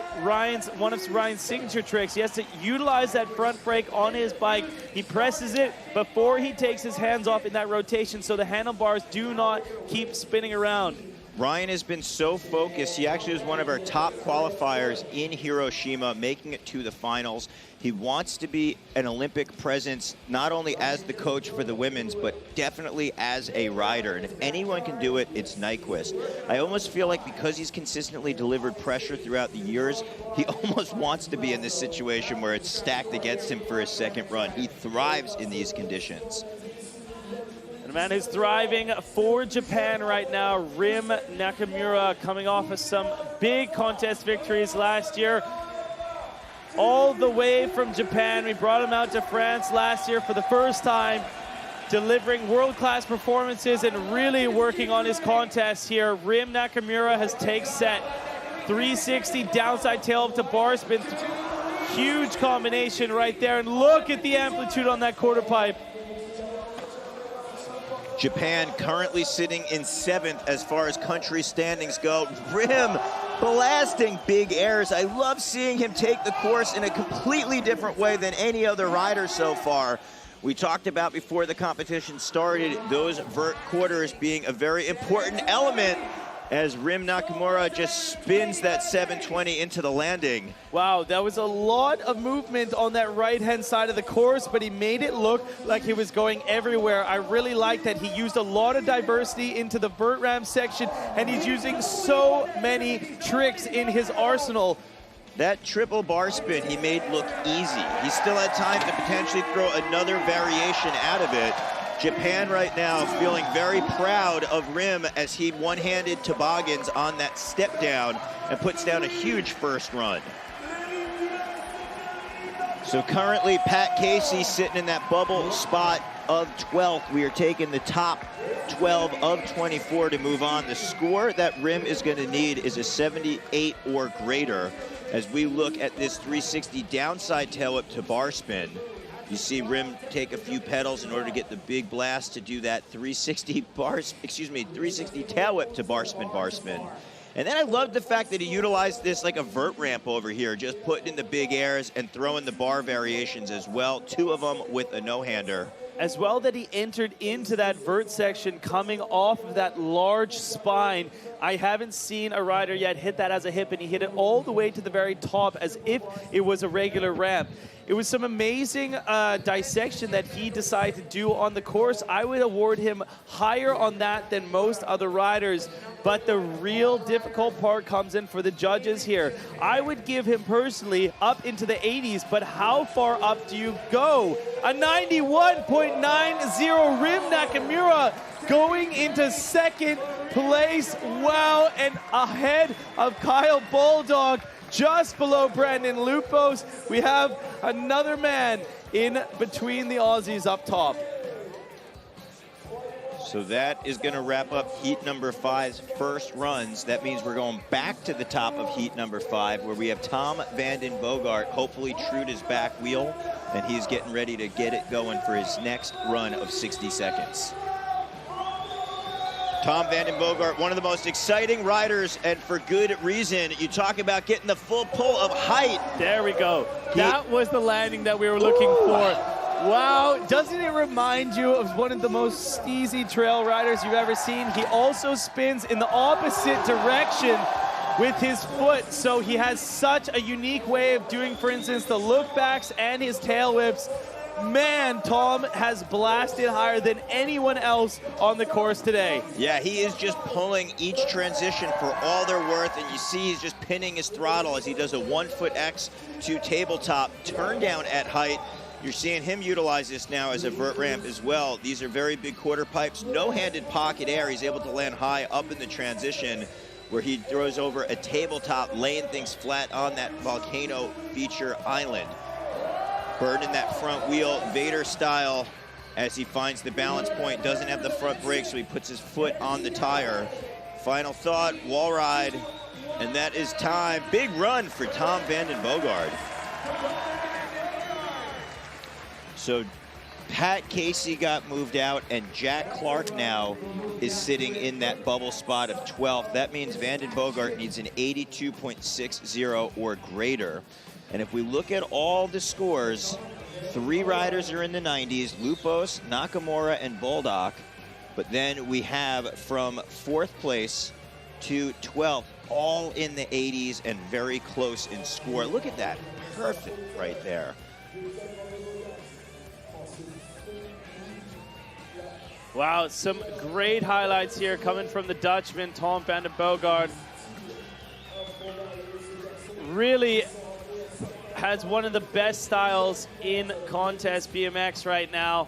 one of Ryan's signature tricks. He has to utilize that front brake on his bike. He presses it before he takes his hands off in that rotation so the handlebars do not keep spinning around. Ryan has been so focused. He actually was one of our top qualifiers in Hiroshima, making it to the finals. He wants to be an Olympic presence, not only as the coach for the women's, but definitely as a rider. And if anyone can do it, it's Nyquist. I almost feel like because he's consistently delivered pressure throughout the years, he almost wants to be in this situation where it's stacked against him for his second run. He thrives in these conditions. The man who's thriving for Japan right now, Rym Nakamura, coming off of some big contest victories last year. All the way from Japan. We brought him out to France last year for the first time, delivering world-class performances and really working on his contest here. Rym Nakamura has take set. 360 downside tail up to bar spin. Huge combination right there. And look at the amplitude on that quarter pipe. Japan currently sitting in 7th as far as country standings go. Rym blasting big airs. I love seeing him take the course in a completely different way than any other rider so far. We talked about before the competition started those vert quarters being a very important element as Rym Nakamura just spins that 720 into the landing. Wow, that was a lot of movement on that right-hand side of the course, but he made it look like he was going everywhere. I really like that he used a lot of diversity into the vert ramp section, and he's using so many tricks in his arsenal. That triple bar spin he made look easy. He still had time to potentially throw another variation out of it. Japan right now feeling very proud of Rym as he one-handed toboggans on that step down and puts down a huge first run. So currently Pat Casey sitting in that bubble spot of 12th. We are taking the top 12 of 24 to move on. The score that Rym is going to need is a 78 or greater as we look at this 360 downside tail whip to bar spin. You see Rym take a few pedals in order to get the big blast to do that 360 tail whip to bar spin. And then I love the fact that he utilized this like a vert ramp over here, just putting in the big airs and throwing the bar variations as well. 2 of them with a no-hander. As well that he entered into that vert section coming off of that large spine. I haven't seen a rider yet hit that as a hip, and he hit it all the way to the very top as if it was a regular ramp. It was some amazing dissection that he decided to do on the course. I would award him higher on that than most other riders, but the real difficult part comes in for the judges here. I would give him personally up into the 80s, but how far up do you go? A 91.90 Rym Nakamura going into second place. Wow, and ahead of Kyle Bulldog, just below Brandon Lupos. We have another man in between the Aussies up top. So that is going to wrap up heat number 5's first runs. That means we're going back to the top of heat number 5, where we have Tom Vanden Bogart, hopefully true to his back wheel, and he's getting ready to get it going for his next run of 60 seconds. Tom Vanden Bogart, one of the most exciting riders, and for good reason. You talk about getting the full pull of height. There we go. That was the landing that we were looking for. Wow, doesn't it remind you of one of the most steezy trail riders you've ever seen? He also spins in the opposite direction with his foot, so he has such a unique way of doing, for instance, the look backs and his tail whips. Man, Tom has blasted higher than anyone else on the course today. Yeah, he is just pulling each transition for all they're worth, and you see he's just pinning his throttle as he does a 1-foot X to tabletop turn down at height. You're seeing him utilize this now as a vert ramp as well. These are very big quarter pipes, no-handed pocket air. He's able to land high up in the transition where he throws over a tabletop, laying things flat on that volcano feature island. Burning that front wheel, Vader style, as he finds the balance point. Doesn't have the front brake, so he puts his foot on the tire. Final thought, wall ride, and that is time. Big run for Tom Vanden Bogart. So Pat Casey got moved out, and Jack Clark now is sitting in that bubble spot of 12th. That means Vanden Bogart needs an 82.60 or greater. And if we look at all the scores, 3 riders are in the 90s, Lupos, Nakamura, and Bulldog. But then we have from 4th place to 12th, all in the 80s and very close in score. Look at that, perfect right there. Wow, some great highlights here coming from the Dutchman, Tom Vanden Bogart. Really has one of the best styles in contest BMX right now.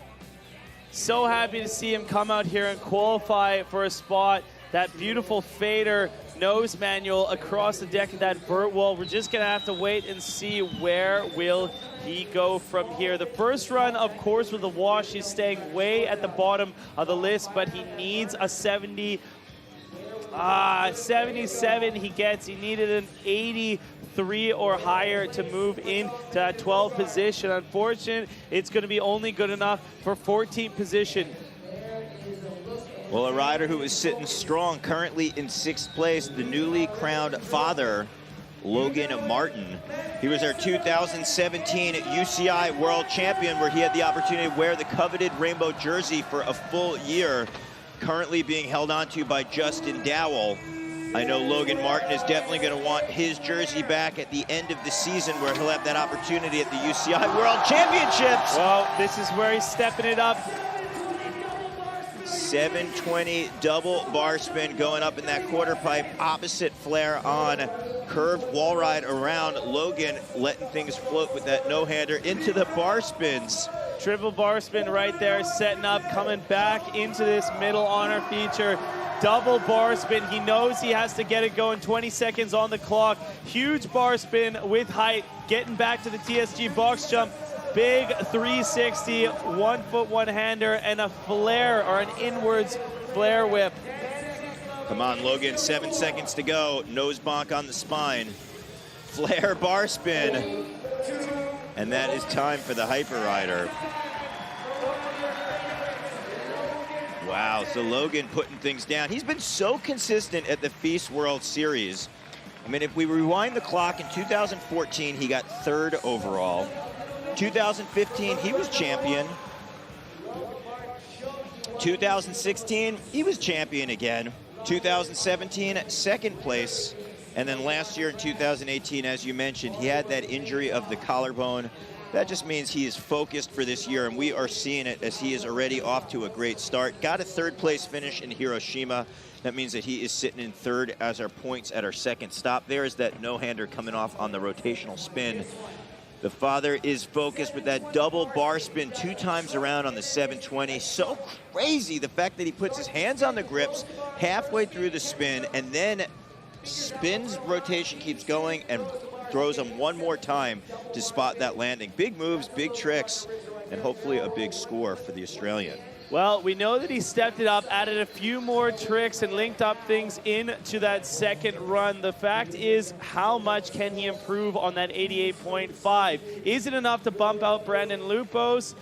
So happy to see him come out here and qualify for a spot. That beautiful fader nose manual across the deck of that vert wall. We're just gonna have to wait and see where will he go from here. The first run, of course, with the wash, he's staying way at the bottom of the list, but he needs a 77 he gets. He needed an 83 or higher to move into that 12th position. Unfortunately, it's going to be only good enough for 14th position. Well, a rider who is sitting strong, currently in 6th place, the newly crowned father, Logan Martin. He was our 2017 UCI World Champion, where he had the opportunity to wear the coveted rainbow jersey for a full year, currently being held onto by Justin Dowell. I know Logan Martin is definitely going to want his jersey back at the end of the season, where he'll have that opportunity at the UCI World Championships. Well, this is where he's stepping it up. 720 double bar spin going up in that quarter pipe, opposite flare on curved wall ride around. Logan letting things float with that no-hander into the bar spins. Triple bar spin right there, setting up, coming back into this middle honor feature. Double bar spin. He knows he has to get it going. 20 seconds on the clock. Huge bar spin with height. Getting back to the TSG box jump. Big 360, 1 foot, one hander, and a flare or an inwards flare whip. Come on, Logan, 7 seconds to go. Nose bonk on the spine. Flare bar spin. And that is time for the Hyper Rider. Wow, so Logan putting things down. He's been so consistent at the Feast World Series. I mean, if we rewind the clock, in 2014, he got 3rd overall. 2015, he was champion. 2016, he was champion again. 2017, 2nd place. And then last year in 2018, as you mentioned, he had that injury of the collarbone. That just means he is focused for this year, and we are seeing it as he is already off to a great start. Got a 3rd place finish in Hiroshima. That means that he is sitting in 3rd as our points at our 2nd stop. There is that no-hander coming off on the rotational spin. The father is focused with that double bar spin 2 times around on the 720. So crazy, the fact that he puts his hands on the grips halfway through the spin and then spins, rotation keeps going, and throws him one more time to spot that landing. Big moves, big tricks, and hopefully a big score for the Australian. Well, we know that he stepped it up, added a few more tricks, and linked up things into that 2nd run. The fact is, how much can he improve on that 88.5? Is it enough to bump out Brandon Lupos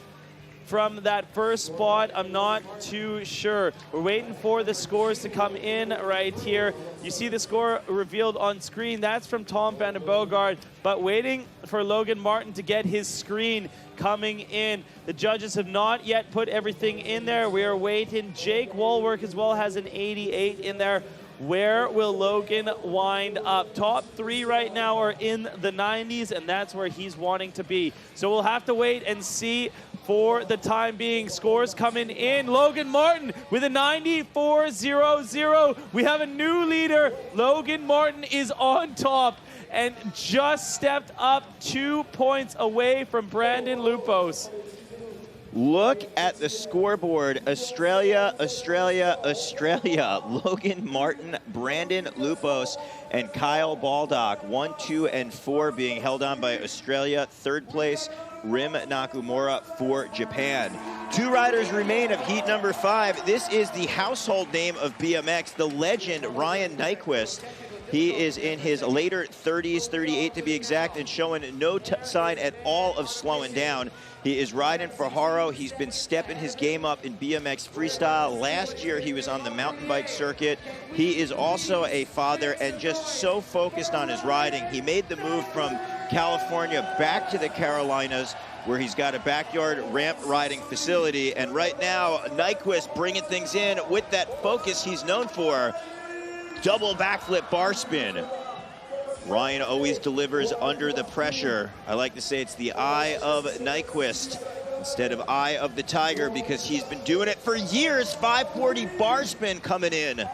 from that 1st spot? I'm not too sure. We're waiting for the scores to come in right here. You see the score revealed on screen. That's from Tom van der Bogart, but waiting for Logan Martin to get his screen coming in. The judges have not yet put everything in there. We are waiting. Jake Woolwork as well has an 88 in there. Where will Logan wind up? Top 3 right now are in the 90s, and that's where he's wanting to be. So we'll have to wait and see. For the time being, scores coming in. Logan Martin with a 94.00. We have a new leader. Logan Martin is on top and just stepped up 2 points away from Brandon Lupos. Look at the scoreboard. Australia, Australia, Australia. Logan Martin, Brandon Lupos, and Kyle Baldock. 1, 2, and 4 being held on by Australia. 3rd place, Rym Nakamura for Japan. 2 riders remain of heat number 5. This is the household name of BMX, the legend Rym Nyquist. He is in his later 30s, 38 to be exact, and showing no sign at all of slowing down. He is riding for Haro. He's been stepping his game up in BMX freestyle. Last year, he was on the mountain bike circuit. He is also a father and just so focused on his riding. He made the move from California back to the Carolinas, where he's got a backyard ramp riding facility. And right now, Nyquist bringing things in with that focus he's known for. Double backflip bar spin. Ryan always delivers under the pressure. I like to say it's the eye of Nyquist instead of eye of the tiger, because he's been doing it for years. 540 bar spin coming in.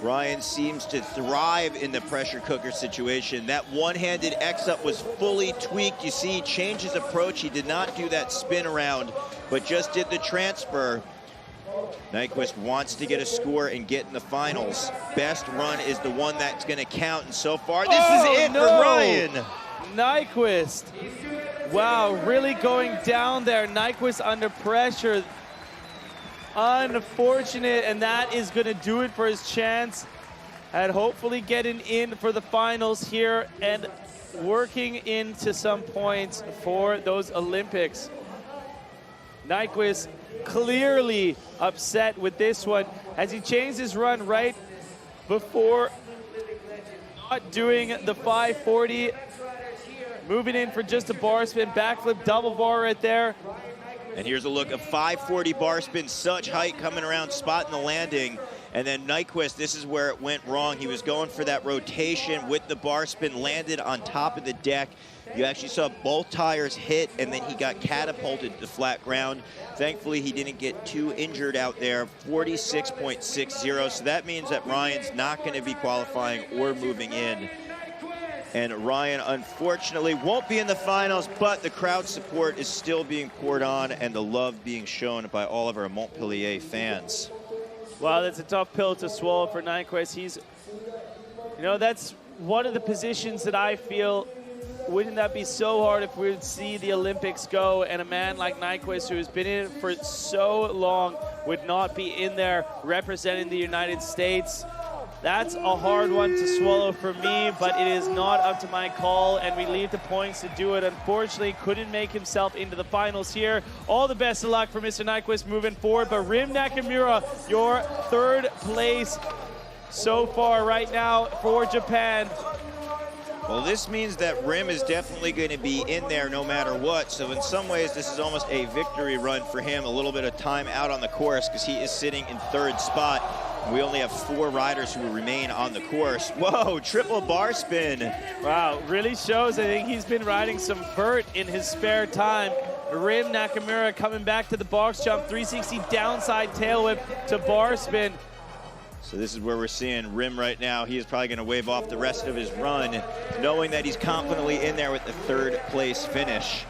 Ryan seems to thrive in the pressure cooker situation. That one-handed X-up was fully tweaked. You see, he changed his approach. He did not do that spin around, but just did the transfer. Nyquist wants to get a score and get in the finals. Best run is the one that's going to count, and so far, this is it for Ryan. Nyquist. Wow, really going down there. Nyquist under pressure. Unfortunate, and that is going to do it for his chance at hopefully getting in for the finals here and working into some points for those Olympics. Nyquist clearly upset with this one as he changed his run right before not doing the 540, moving in for just a bar spin, backflip, double bar right there. And here's a look of 540 bar spin, such height coming around, spotting the landing. And then Nyquist, this is where it went wrong. He was going for that rotation with the bar spin, landed on top of the deck. You actually saw both tires hit, and then he got catapulted to flat ground. Thankfully, he didn't get too injured out there. 46.60, so that means that Ryan's not going to be qualifying or moving in. And Ryan, unfortunately, won't be in the finals, but the crowd support is still being poured on and the love being shown by all of our Montpellier fans. Wow, that's a tough pill to swallow for Nyquist. He's, you know, that's one of the positions that I feel, wouldn't that be so hard if we would see the Olympics go and a man like Nyquist, who has been in it for so long, would not be in there representing the United States. That's a hard one to swallow for me, but it is not up to my call, and we leave the points to do it. Unfortunately, couldn't make himself into the finals here. All the best of luck for Mr. Nyquist moving forward, but Rym Nakamura, your third place so far right now for Japan. Well, this means that Rym is definitely going to be in there no matter what. So in some ways, this is almost a victory run for him. A little bit of time out on the course because he is sitting in third spot. We only have 4 riders who remain on the course. Whoa, triple bar spin. Wow, really shows. I think he's been riding some vert in his spare time. Rym Nakamura coming back to the box jump, 360 downside tail whip to bar spin. So this is where we're seeing Rym right now. He is probably going to wave off the rest of his run, knowing that he's confidently in there with the third place finish.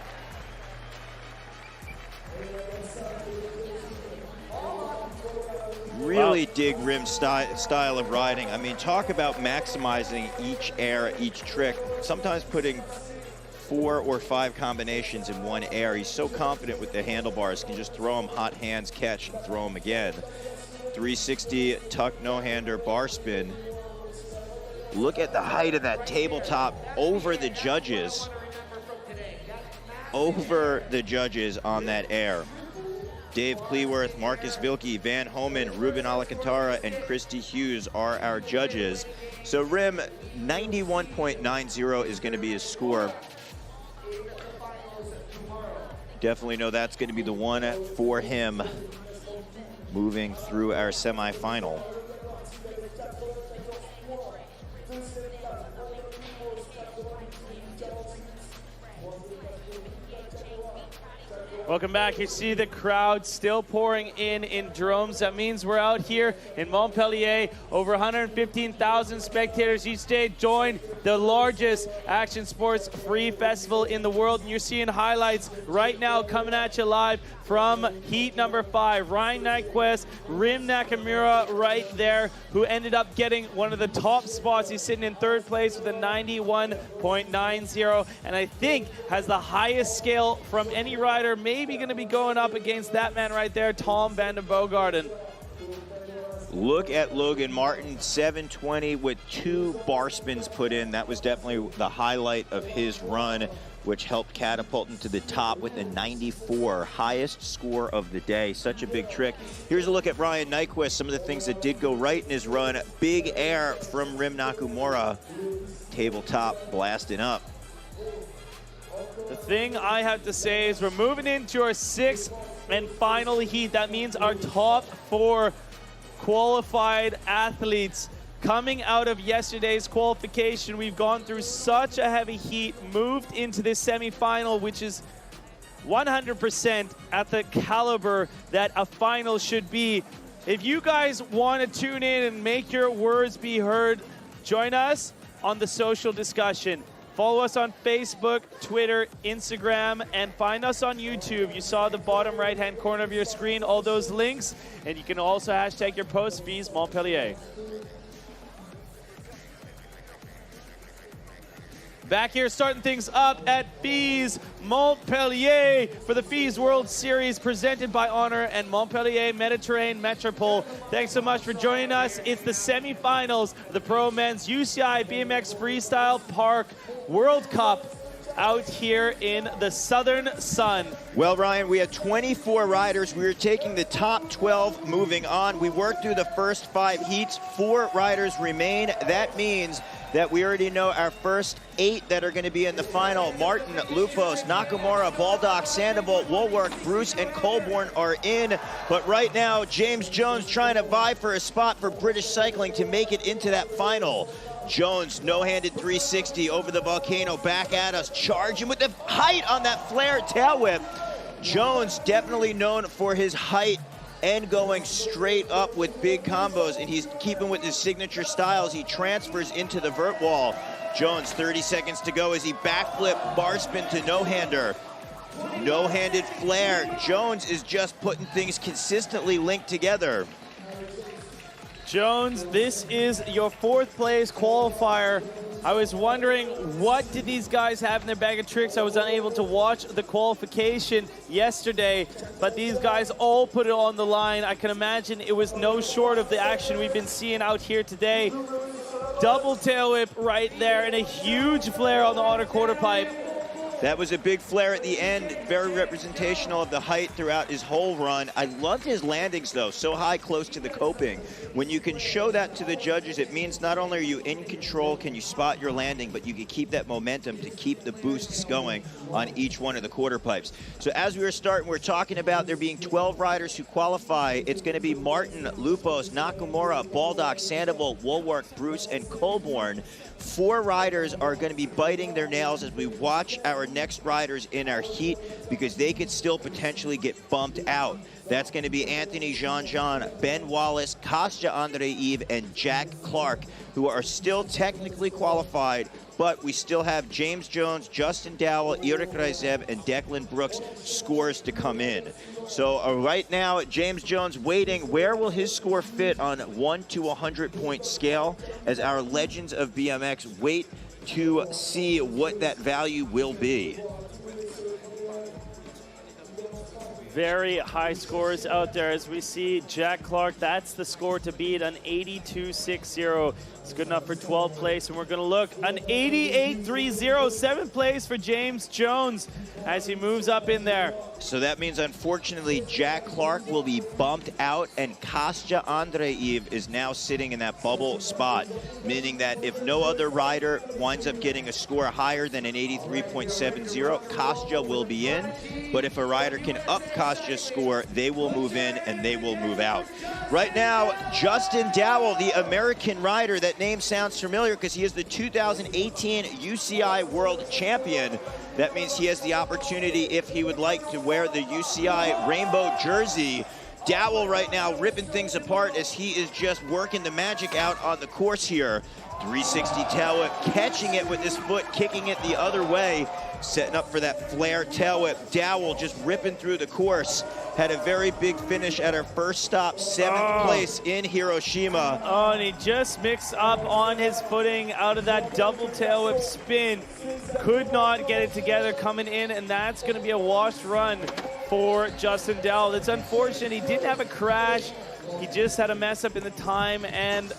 Really dig Rym's style of riding. I mean, talk about maximizing each air, each trick, sometimes putting 4 or 5 combinations in one air. He's so confident with the handlebars, can just throw them hot hands, catch, and throw them again. 360 tuck no-hander bar spin. Look at the height of that tabletop over the judges. Over the judges on that air. Dave Cleworth, Marcus Vilke, Van Homan, Ruben Alcantara, and Christy Hughes are our judges. So Rym, 91.90 is going to be his score. Definitely know that's going to be the one for him moving through our semifinal. Welcome back. You see the crowd still pouring in droves. That means we're out here in Montpellier. Over 115,000 spectators each day join the largest action sports free festival in the world. And you're seeing highlights right now coming at you live from heat number 5. Ryan Nyquist, Rym Nakamura right there, who ended up getting one of the top spots. He's sitting in third place with a 91.90, and I think has the highest scale from any rider, maybe going to be going up against that man right there, Tom van den Boogaarden. Look at Logan Martin, 720 with 2 bar spins put in. That was definitely the highlight of his run, which helped catapult him to the top with a 94, highest score of the day. Such a big trick. Here's a look at Ryan Nyquist, some of the things that did go right in his run. Big air from Rym Nakamura. Tabletop blasting up. The thing I have to say is we're moving into our 6th and final heat. That means our top 4 qualified athletes coming out of yesterday's qualification. We've gone through such a heavy heat, moved into this semifinal, which is 100% at the caliber that a final should be. If you guys want to tune in and make your words be heard, join us on the social discussion. Follow us on Facebook, Twitter, Instagram, and find us on YouTube. You saw the bottom right-hand corner of your screen, all those links, and you can also hashtag your post, FWS Montpellier. Back here starting things up at FWS Montpellier for the FWS World Series presented by Honor and Montpellier Mediterranean Metropole. Thanks so much for joining us. It's the semifinals of the Pro Men's UCI BMX Freestyle Park World Cup out here in the southern sun. Well, Ryan, we had 24 riders. We were taking the top 12 moving on. We worked through the first 5 heats. 4 riders remain. That means that we already know our first 8 that are going to be in the final. Martin, Lupos, Nakamura, Baldock, Sandable, Woolwork, Bruce, and Colborne are in. But right now, James Jones trying to vie for a spot for British Cycling to make it into that final. Jones, no-handed 360 over the volcano, back at us, charging with the height on that flare tail whip. Jones definitely known for his height and going straight up with big combos, and he's keeping with his signature styles. He transfers into the vert wall. Jones, 30 seconds to go as he backflip, bar spin to no-hander. No-handed flare. Jones is just putting things consistently linked together. Jones, this is your 4th place qualifier. I was wondering, what did these guys have in their bag of tricks? I was unable to watch the qualification yesterday, but these guys all put it on the line. I can imagine it was no short of the action we've been seeing out here today. Double tail whip right there and a huge flare on the outer quarter pipe. That was a big flare at the end, very representational of the height throughout his whole run. I loved his landings, though, so high, close to the coping. When you can show that to the judges, it means not only are you in control, can you spot your landing, but you can keep that momentum to keep the boosts going on each one of the quarter pipes. So as we were starting, we're talking about there being 12 riders who qualify. It's going to be Martin, Lupos, Nakamura, Baldock, Sandable, Woolwork, Bruce, and Colborne. 4 riders are going to be biting their nails as we watch our next riders in our heat, because they could still potentially get bumped out. That's going to be Anthony Jean-Jean, Ben Wallace, Kostya Andrei-Yves, and Jack Clark, who are still technically qualified, but we still have James Jones, Justin Dowell, Eric Reisev, and Declan Brooks scores to come in. So right now, James Jones waiting. Where will his score fit on 1 to 100 point scale as our legends of BMX wait to see what that value will be? Very high scores out there as we see Jack Clark. That's the score to beat, an 82.60. It's good enough for 12th place, and we're going to look an 88.30, 7th place for James Jones as he moves up in there. So that means, unfortunately, Jack Clark will be bumped out, and Kostya Andrei-Yves is now sitting in that bubble spot, meaning that if no other rider winds up getting a score higher than an 83.70, Kostya will be in. But if a rider can up Kostya's score, they will move in and they will move out. Right now, Justin Dowell, the American rider, that name sounds familiar because he is the 2018 UCI World Champion. That means he has the opportunity, if he would like, to wear the UCI rainbow jersey. Dowell right now ripping things apart as he is just working the magic out on the course here. 360 tail whip, catching it with his foot, kicking it the other way, setting up for that flare tail whip. Dowell just ripping through the course. Had a very big finish at our first stop, 7th place in Hiroshima. Oh, and he just mixed up on his footing out of that double tail whip spin. Could not get it together coming in, and that's going to be a washed run for Justin Dowell. It's unfortunate. He didn't have a crash. He just had a mess up in the time, and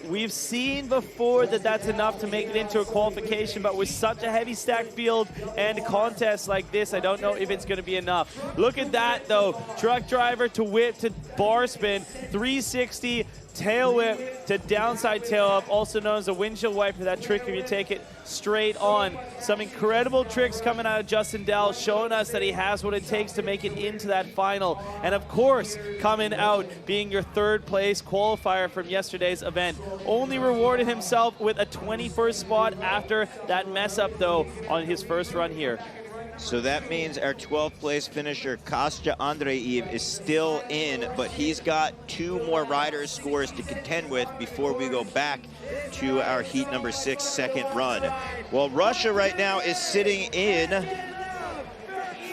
we've seen before that that's enough to make it into a qualification, but with such a heavy stacked field and contests like this, I don't know if it's going to be enough. Look at that, though. Truck driver to whip to bar spin, 360 tail whip to downside tail up, also known as a windshield wiper. That trick if you take it straight on. Some incredible tricks coming out of Justin Dowell, showing us that he has what it takes to make it into that final. And of course, coming out being your 3rd place qualifier from yesterday's event. Only rewarded himself with a 21st spot after that mess up, though, on his first run here. So that means our 12th place finisher, Kostya Andrei-Yves, is still in, but he's got 2 more riders' scores to contend with before we go back to our heat number 6 second run. Well, Russia right now is sitting in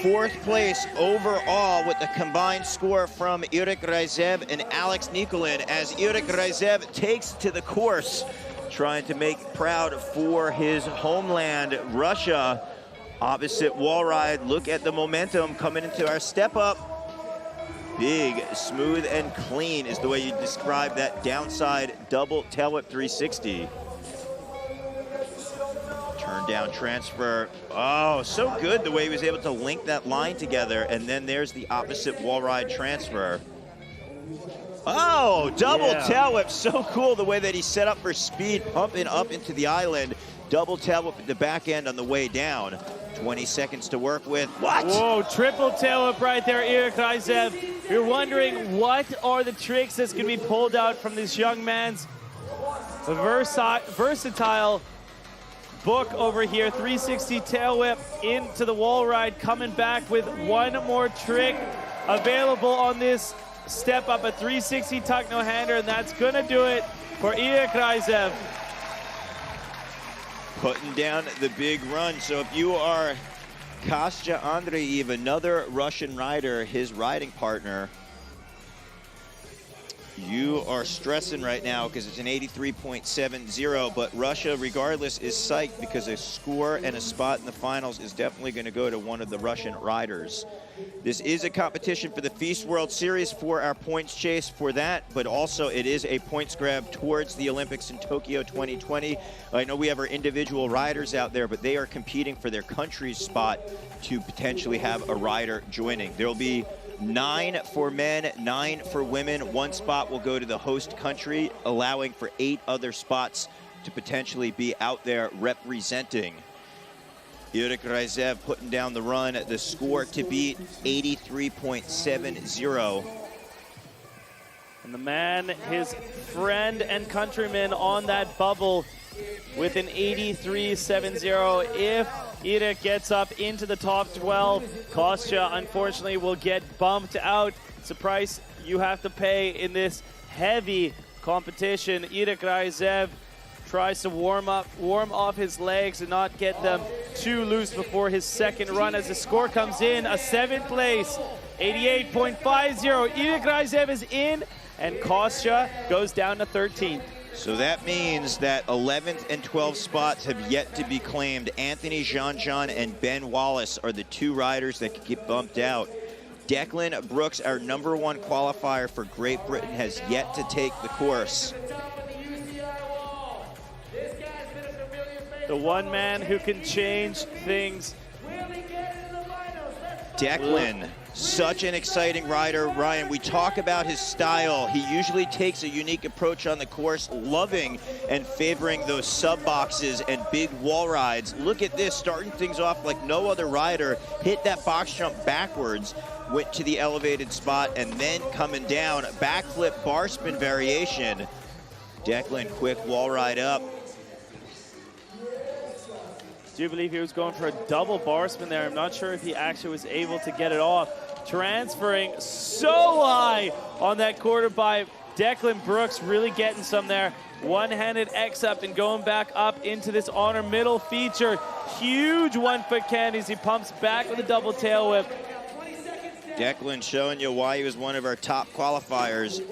4th place overall with the combined score from Eric Reisev and Alex Nikolin, as Eric Reisev takes to the course, trying to make proud for his homeland, Russia. Opposite wall ride, look at the momentum coming into our step up. Big, smooth, and clean is the way you describe that downside double tail whip 360. Turn down transfer. Oh, so good the way he was able to link that line together. And then there's the opposite wall ride transfer. Oh, double tail whip. So cool the way that he set up for speed, pumping up into the island. Double tail whip at the back end on the way down. 20 seconds to work with. What? Whoa, triple tail whip right there, Eric Reisev. You're wondering what are the tricks that's going to be pulled out from this young man's versatile book over here. 360 tail whip into the wall ride, coming back with one more trick available on this step up, a 360 tuck no hander, and that's going to do it for Eric Reisev. Putting down the big run. So if you are Kostya Andreev, another Russian rider, his riding partner, you are stressing right now because it's an 83.70, but Russia, regardless, is psyched because a score and a spot in the finals is definitely going to go to one of the Russian riders. This is a competition for the Feast World Series for our points chase for that, but also it is a points grab towards the Olympics in Tokyo 2020. I know we have our individual riders out there, but they are competing for their country's spot to potentially have a rider joining. There will be 9 for men, 9 for women. 1 spot will go to the host country, allowing for 8 other spots to potentially be out there representing. Yurik Ryzev putting down the run. The score to beat, 83.70. And the man, his friend and countryman on that bubble with an 83.70. If Ida gets up into the top 12, Kostya, unfortunately, will get bumped out. It's a price you have to pay in this heavy competition. Ida Ryzev tries to warm off his legs and not get them too loose before his second run. As the score comes in, a 7th place, 88.50. Ida Ryzev is in, and Kostya goes down to 13th. So that means that 11th and 12th spots have yet to be claimed. Anthony Jean-Jean and Ben Wallace are the 2 riders that could get bumped out. Declan Brooks, our #1 qualifier for Great Britain, has yet to take the course. The one man who can change things. Declan, such an exciting rider. Ryan, we talk about his style. He usually takes a unique approach on the course, loving and favoring those sub boxes and big wall rides. Look at this, starting things off like no other rider. Hit that box jump backwards, went to the elevated spot, and then coming down, backflip bar spin variation. Declan, quick wall ride up. I do believe he was going for a double bar spin there. I'm not sure if he actually was able to get it off. Transferring so high on that quarter by Declan Brooks, really getting some there. One-handed X up and going back up into this honor middle feature. Huge 1-foot can as he pumps back with a double tail whip. Declan showing you why he was one of our top qualifiers.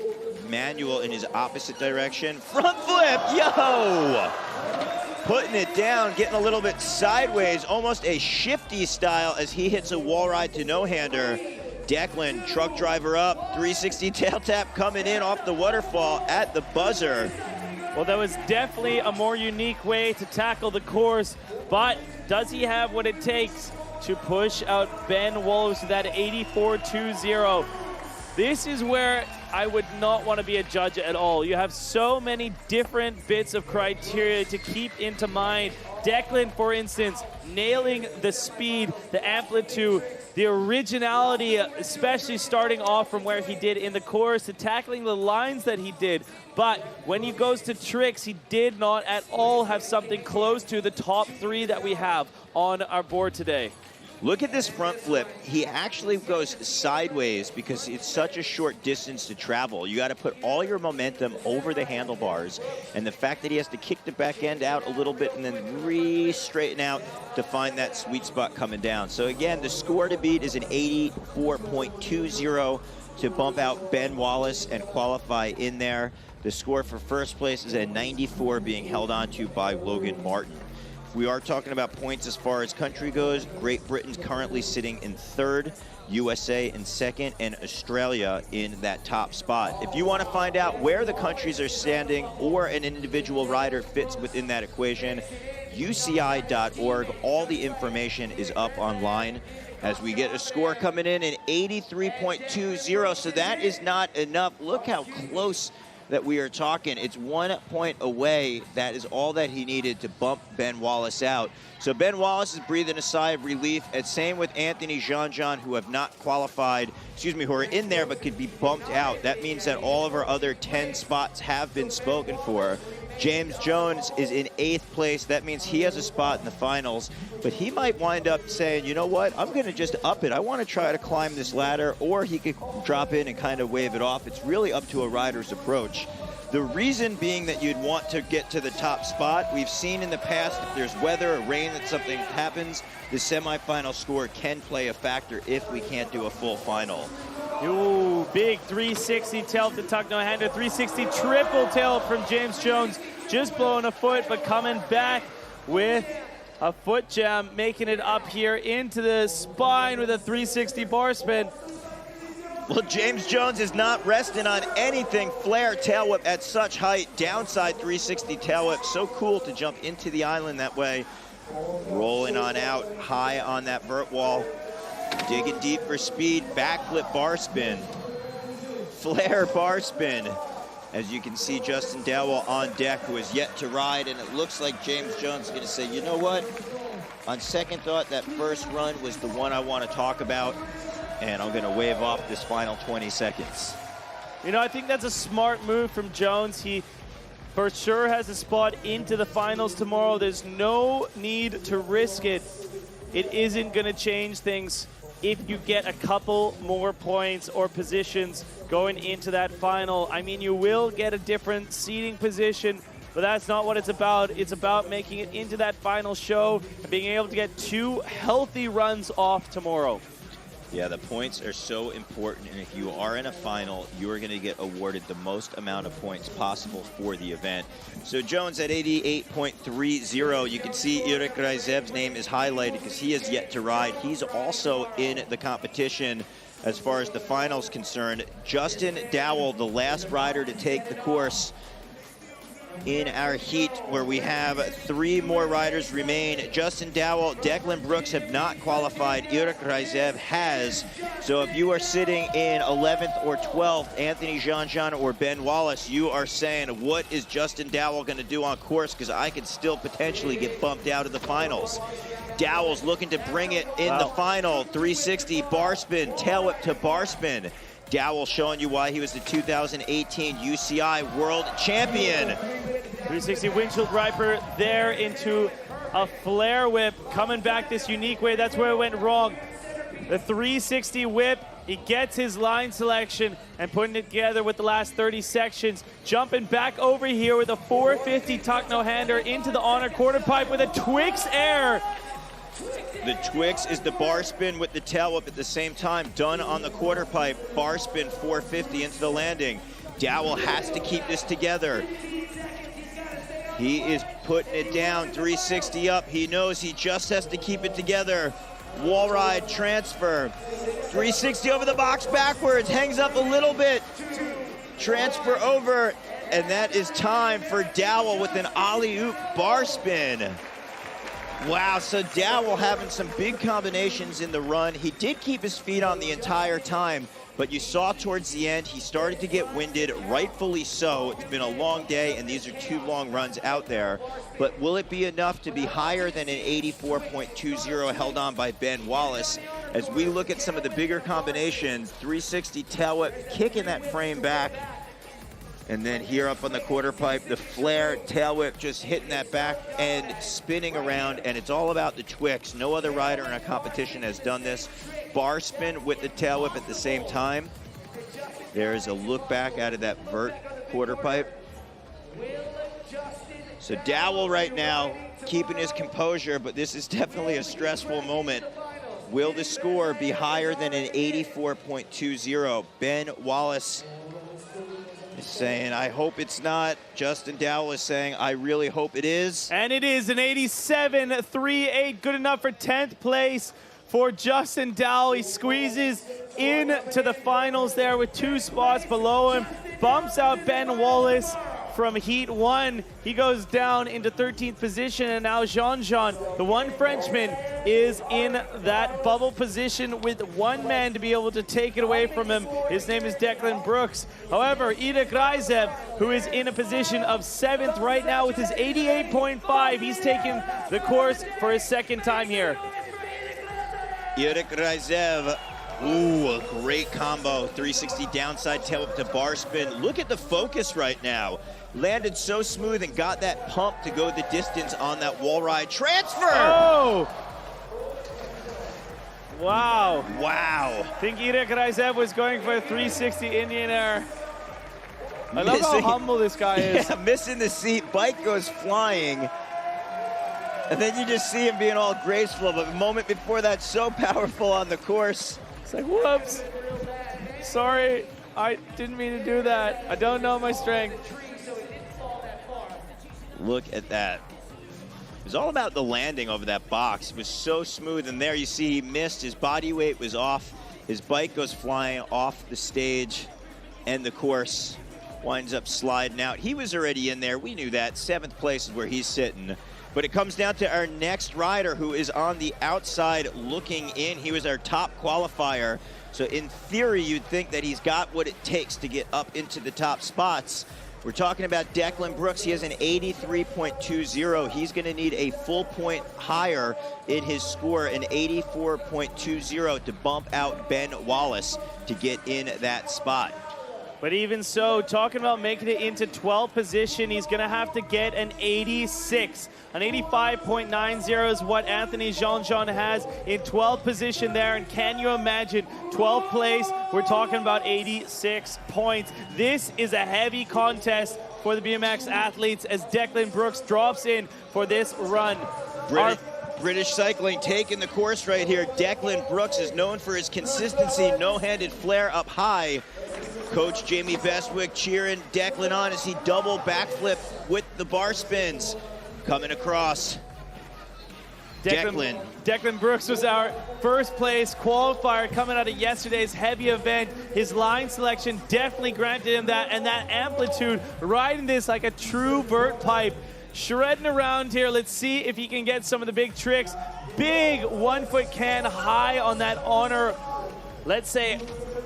Manual in his opposite direction. Front flip, yo! Putting it down, getting a little bit sideways, almost a shifty style as he hits a wall ride to no-hander. Declan, truck driver up, 360 tail tap coming in off the waterfall at the buzzer. Well, that was definitely a more unique way to tackle the course, but does he have what it takes to push out Ben Wallace to that 84.20? This is where I would not want to be a judge at all. You have so many different bits of criteria to keep into mind. Declan, for instance, nailing the speed, the amplitude, the originality, especially starting off from where he did in the course to tackling the lines that he did. But when he goes to tricks, he did not at all have something close to the top 3 that we have on our board today. Look at this front flip. He actually goes sideways because it's such a short distance to travel. You got to put all your momentum over the handlebars. And the fact that he has to kick the back end out a little bit and then re-straighten out to find that sweet spot coming down. So again, the score to beat is an 84.20 to bump out Ben Wallace and qualify in there. The score for first place is a 94 being held on to by Logan Martin. We are talking about points as far as country goes. Great Britain's currently sitting in 3rd, USA in 2nd, and Australia in that top spot. If you want to find out where the countries are standing or an individual rider fits within that equation, UCI.org. All the information is up online. As we get a score coming in at 83.20, so that is not enough. Look how close that we are talking. It's 1 point away. That is all that he needed to bump Ben Wallace out. So Ben Wallace is breathing a sigh of relief, and same with Anthony Jean-Jean, who have not qualified, who are in there but could be bumped out. That means that all of our other 10 spots have been spoken for. James Jones is in 8th place. That means he has a spot in the finals, but he might wind up saying, you know what, I'm going to just up it. I want to try to climb this ladder, or he could drop in and kind of wave it off. It's really up to a rider's approach. The reason being that you'd want to get to the top spot, we've seen in the past if there's weather or rain that something happens, the semifinal score can play a factor if we can't do a full final. Ooh, big 360 tail to tuck no hander, 360 triple tail from James Jones, just blowing a foot, but coming back with a foot jam, making it up here into the spine with a 360 bar spin. Well, James Jones is not resting on anything. Flare tail whip at such height, downside 360 tail whip. So cool to jump into the island that way. Rolling on out, high on that vert wall. Digging deep for speed, backflip bar spin. Flare bar spin. As you can see, Justin Dowell on deck, who is yet to ride, and it looks like James Jones is going to say, you know what? On second thought, that first run was the one I want to talk about, and I'm going to wave off this final 20 seconds. You know, I think that's a smart move from Jones. He for sure has a spot into the finals tomorrow. There's no need to risk it. It isn't going to change things if you get a couple more points or positions going into that final. I mean, you will get a different seating position, but that's not what it's about. It's about making it into that final show and being able to get 2 healthy runs off tomorrow. Yeah, the points are so important, and if you are in a final, you are going to get awarded the most amount of points possible for the event. So Jones at 88.30, you can see Irek Ryzev's name is highlighted because he has yet to ride. He's also in the competition as far as the finals concerned. Justin Dowell, the last rider to take the course in our heat, where we have 3 more riders remain. Justin Dowell, Declan Brooks have not qualified. Irek Ryzev has. So if you are sitting in 11th or 12th, Anthony Jean-Jean or Ben Wallace, you are saying, what is Justin Dowell going to do on course? Because I could still potentially get bumped out of the finals. Dowell's looking to bring it in the final. 360 bar spin, tail whip to bar spin. Dowell showing you why he was the 2018 UCI World Champion. 360 windshield wiper there into a flare whip. Coming back this unique way, that's where it went wrong. The 360 whip, he gets his line selection and putting it together with the last 30 sections. Jumping back over here with a 450 tuck no hander into the honor quarter pipe with a Twix air. The Twix is the bar spin with the tail whip at the same time, done on the quarter pipe. Bar spin 450 into the landing. Dowell has to keep this together. He is putting it down, 360 up. He knows he just has to keep it together. Wall ride transfer. 360 over the box backwards, hangs up a little bit. Transfer over, and that is time for Dowell with an alley-oop bar spin. Wow, so Dowell having some big combinations in the run. He did keep his feet on the entire time, but you saw towards the end, he started to get winded, rightfully so. It's been a long day, and these are 2 long runs out there. But will it be enough to be higher than an 84.20 held on by Ben Wallace? As we look at some of the bigger combinations, 360 tail whip, kicking that frame back. And then here up on the quarter pipe, the flare tail whip just hitting that back and spinning around, and it's all about the Twix. No other rider in our competition has done this. Bar spin with the tail whip at the same time. There's a look back out of that vert quarter pipe. So Dowell right now keeping his composure, but this is definitely a stressful moment. Will the score be higher than an 84.20? Ben Wallace is saying, I hope it's not. Justin Dowell is saying, I really hope it is. And it is an 87.38, good enough for 10th place for Justin Dowell. He squeezes into the finals there with 2 spots below him, bumps out Ben Wallace from Heat 1. He goes down into 13th position, and now Jean-Jean, the one Frenchman, is in that bubble position with 1 man to be able to take it away from him. His name is Declan Brooks. However, Irek Ryzev, who is in a position of 7th right now with his 88.5, he's taking the course for his 2nd time here. Irek Ryzev, ooh, a great combo. 360 downside tail up to bar spin. Look at the focus right now. Landed so smooth and got that pump to go the distance on that wall ride transfer. Oh! Wow. Wow. I think Irek Ryzev was going for a 360 Indian air. I love how humble this guy is. Yeah, missing the seat, bike goes flying. And then you just see him being all graceful, but a moment before that, so powerful on the course. It's like, whoops. Sorry, I didn't mean to do that. I don't know my strength. Look at that. It was all about the landing over that box. It was so smooth, and there you see he missed. His body weight was off. His bike goes flying off the stage, and the course winds up sliding out. He was already in there. We knew that. 7th place is where he's sitting. But it comes down to our next rider, who is on the outside looking in. He was our top qualifier. So in theory, you'd think that he's got what it takes to get up into the top spots. We're talking about Declan Brooks. He has an 83.20. He's going to need a full point higher in his score, an 84.20, to bump out Ben Wallace to get in that spot. But even so, talking about making it into 12th position, he's going to have to get an 86. An 85.90 is what Anthony Jean-Jean has in 12th position there. And can you imagine 12th place? We're talking about 86 points. This is a heavy contest for the BMX athletes as Declan Brooks drops in for this run. British cycling taking the course right here. Declan Brooks is known for his consistency, no-handed flare up high. Coach Jamie Bestwick cheering Declan on as he double backflip with the bar spins. Coming across, Declan Brooks was our first place qualifier coming out of yesterday's heavy event. His line selection definitely granted him that, and that amplitude, riding this like a true vert pipe. Shredding around here. Let's see if he can get some of the big tricks. Big 1 foot can high on that honor, let's say,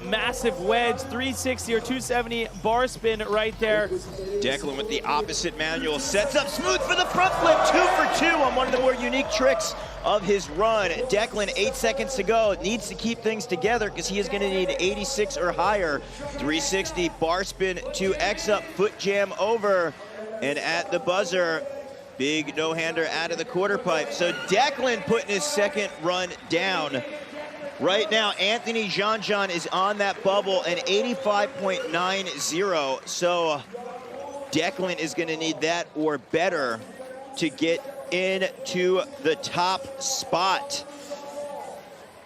massive wedge, 360 or 270 bar spin right there. Declan with the opposite manual sets up smooth for the front flip, 2 for 2 on one of the more unique tricks of his run. Declan, 8 seconds to go, needs to keep things together because he is going to need 86 or higher. 360 bar spin, 2X up, foot jam over, and at the buzzer, big no-hander out of the quarter pipe. So Declan putting his second run down. Right now, Anthony Jean-Jean is on that bubble, an 85.90. So Declan is going to need that or better to get into the top spot.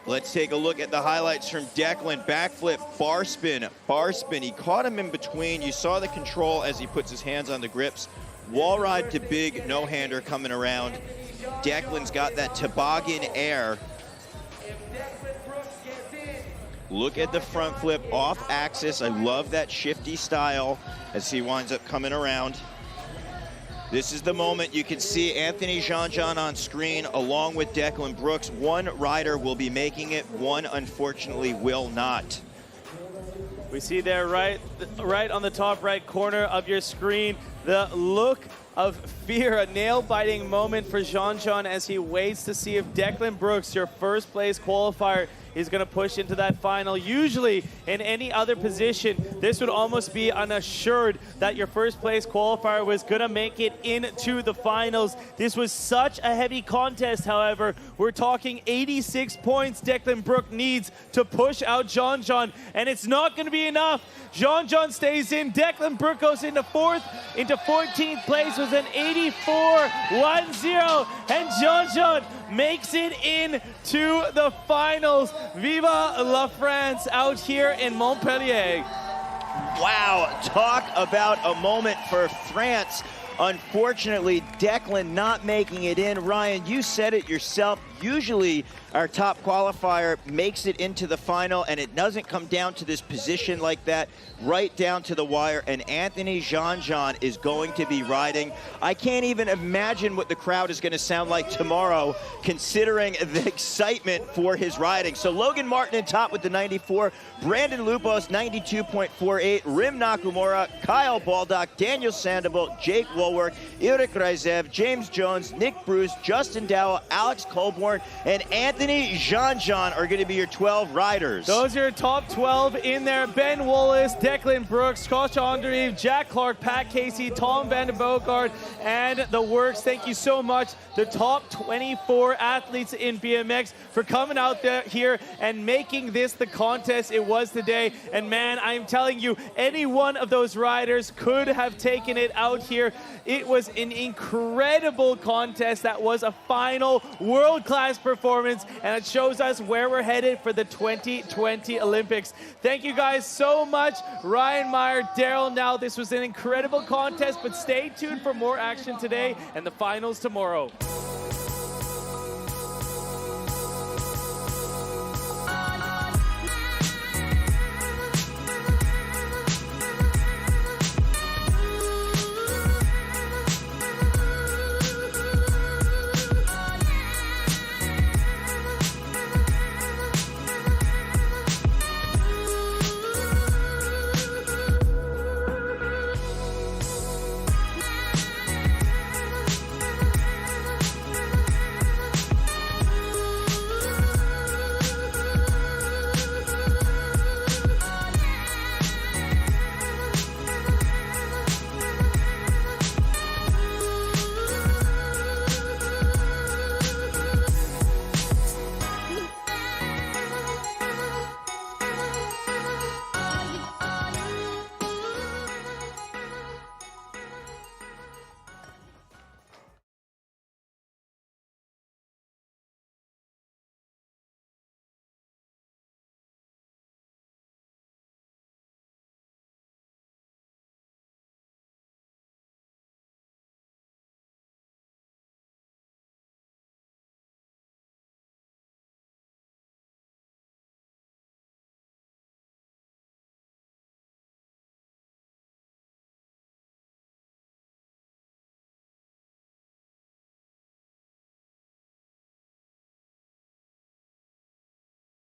Let's take a look at the highlights from Declan. Backflip, bar spin, bar spin. He caught him in between. You saw the control as he puts his hands on the grips. Wall ride to big no-hander coming around. Declan's got that toboggan air. Look at the front flip off axis. I love that shifty style as he winds up coming around. This is the moment you can see Anthony Jean-Jean on screen along with Declan Brooks. One rider will be making it, one unfortunately will not. We see there right on the top right corner of your screen, the look of fear, a nail-biting moment for Jean-Jean as he waits to see if Declan Brooks, your first place qualifier, is going to push into that final. Usually in any other position, this would almost be an assured that your first place qualifier was going to make it into the finals. This was such a heavy contest, however. We're talking 86 points Declan Brooks needs to push out Jean-Jean, and it's not going to be enough. Jean-Jean stays in. Declan Brooks goes into 14th place with an 84.10, and Jean-Jean makes it into the finals. Viva la France out here in Montpellier. Wow, talk about a moment for France. Unfortunately, Declan not making it in. Ryan, you said it yourself. Usually our top qualifier makes it into the final, and it doesn't come down to this position like that, right down to the wire, and Anthony Jean-Jean is going to be riding. I can't even imagine what the crowd is going to sound like tomorrow, considering the excitement for his riding. So Logan Martin in top with the 94, Brandon Lupos 92.48, Rym Nakamura, Kyle Baldock, Daniel Sandable, Jake Woolwork, Eric Reisev, James Jones, Nick Bruce, Justin Dowell, Alex Colborn, unicorn, and Anthony Jean-Jean are going to be your 12 riders. Those are your top 12 in there. Ben Wallace, Declan Brooks, Josh Andre, Jack Clark, Pat Casey, Tom Van de Bogart, and the works. Thank you so much, the top 24 athletes in BMX, for coming out there here and making this the contest it was today. And man, I'm telling you, any one of those riders could have taken it out here. It was an incredible contest. That was a final world-class performance, and it shows us where we're headed for the 2020 Olympics. Thank you guys so much. Ryan Meyer, Daryl, now this was an incredible contest, but stay tuned for more action today and the finals tomorrow.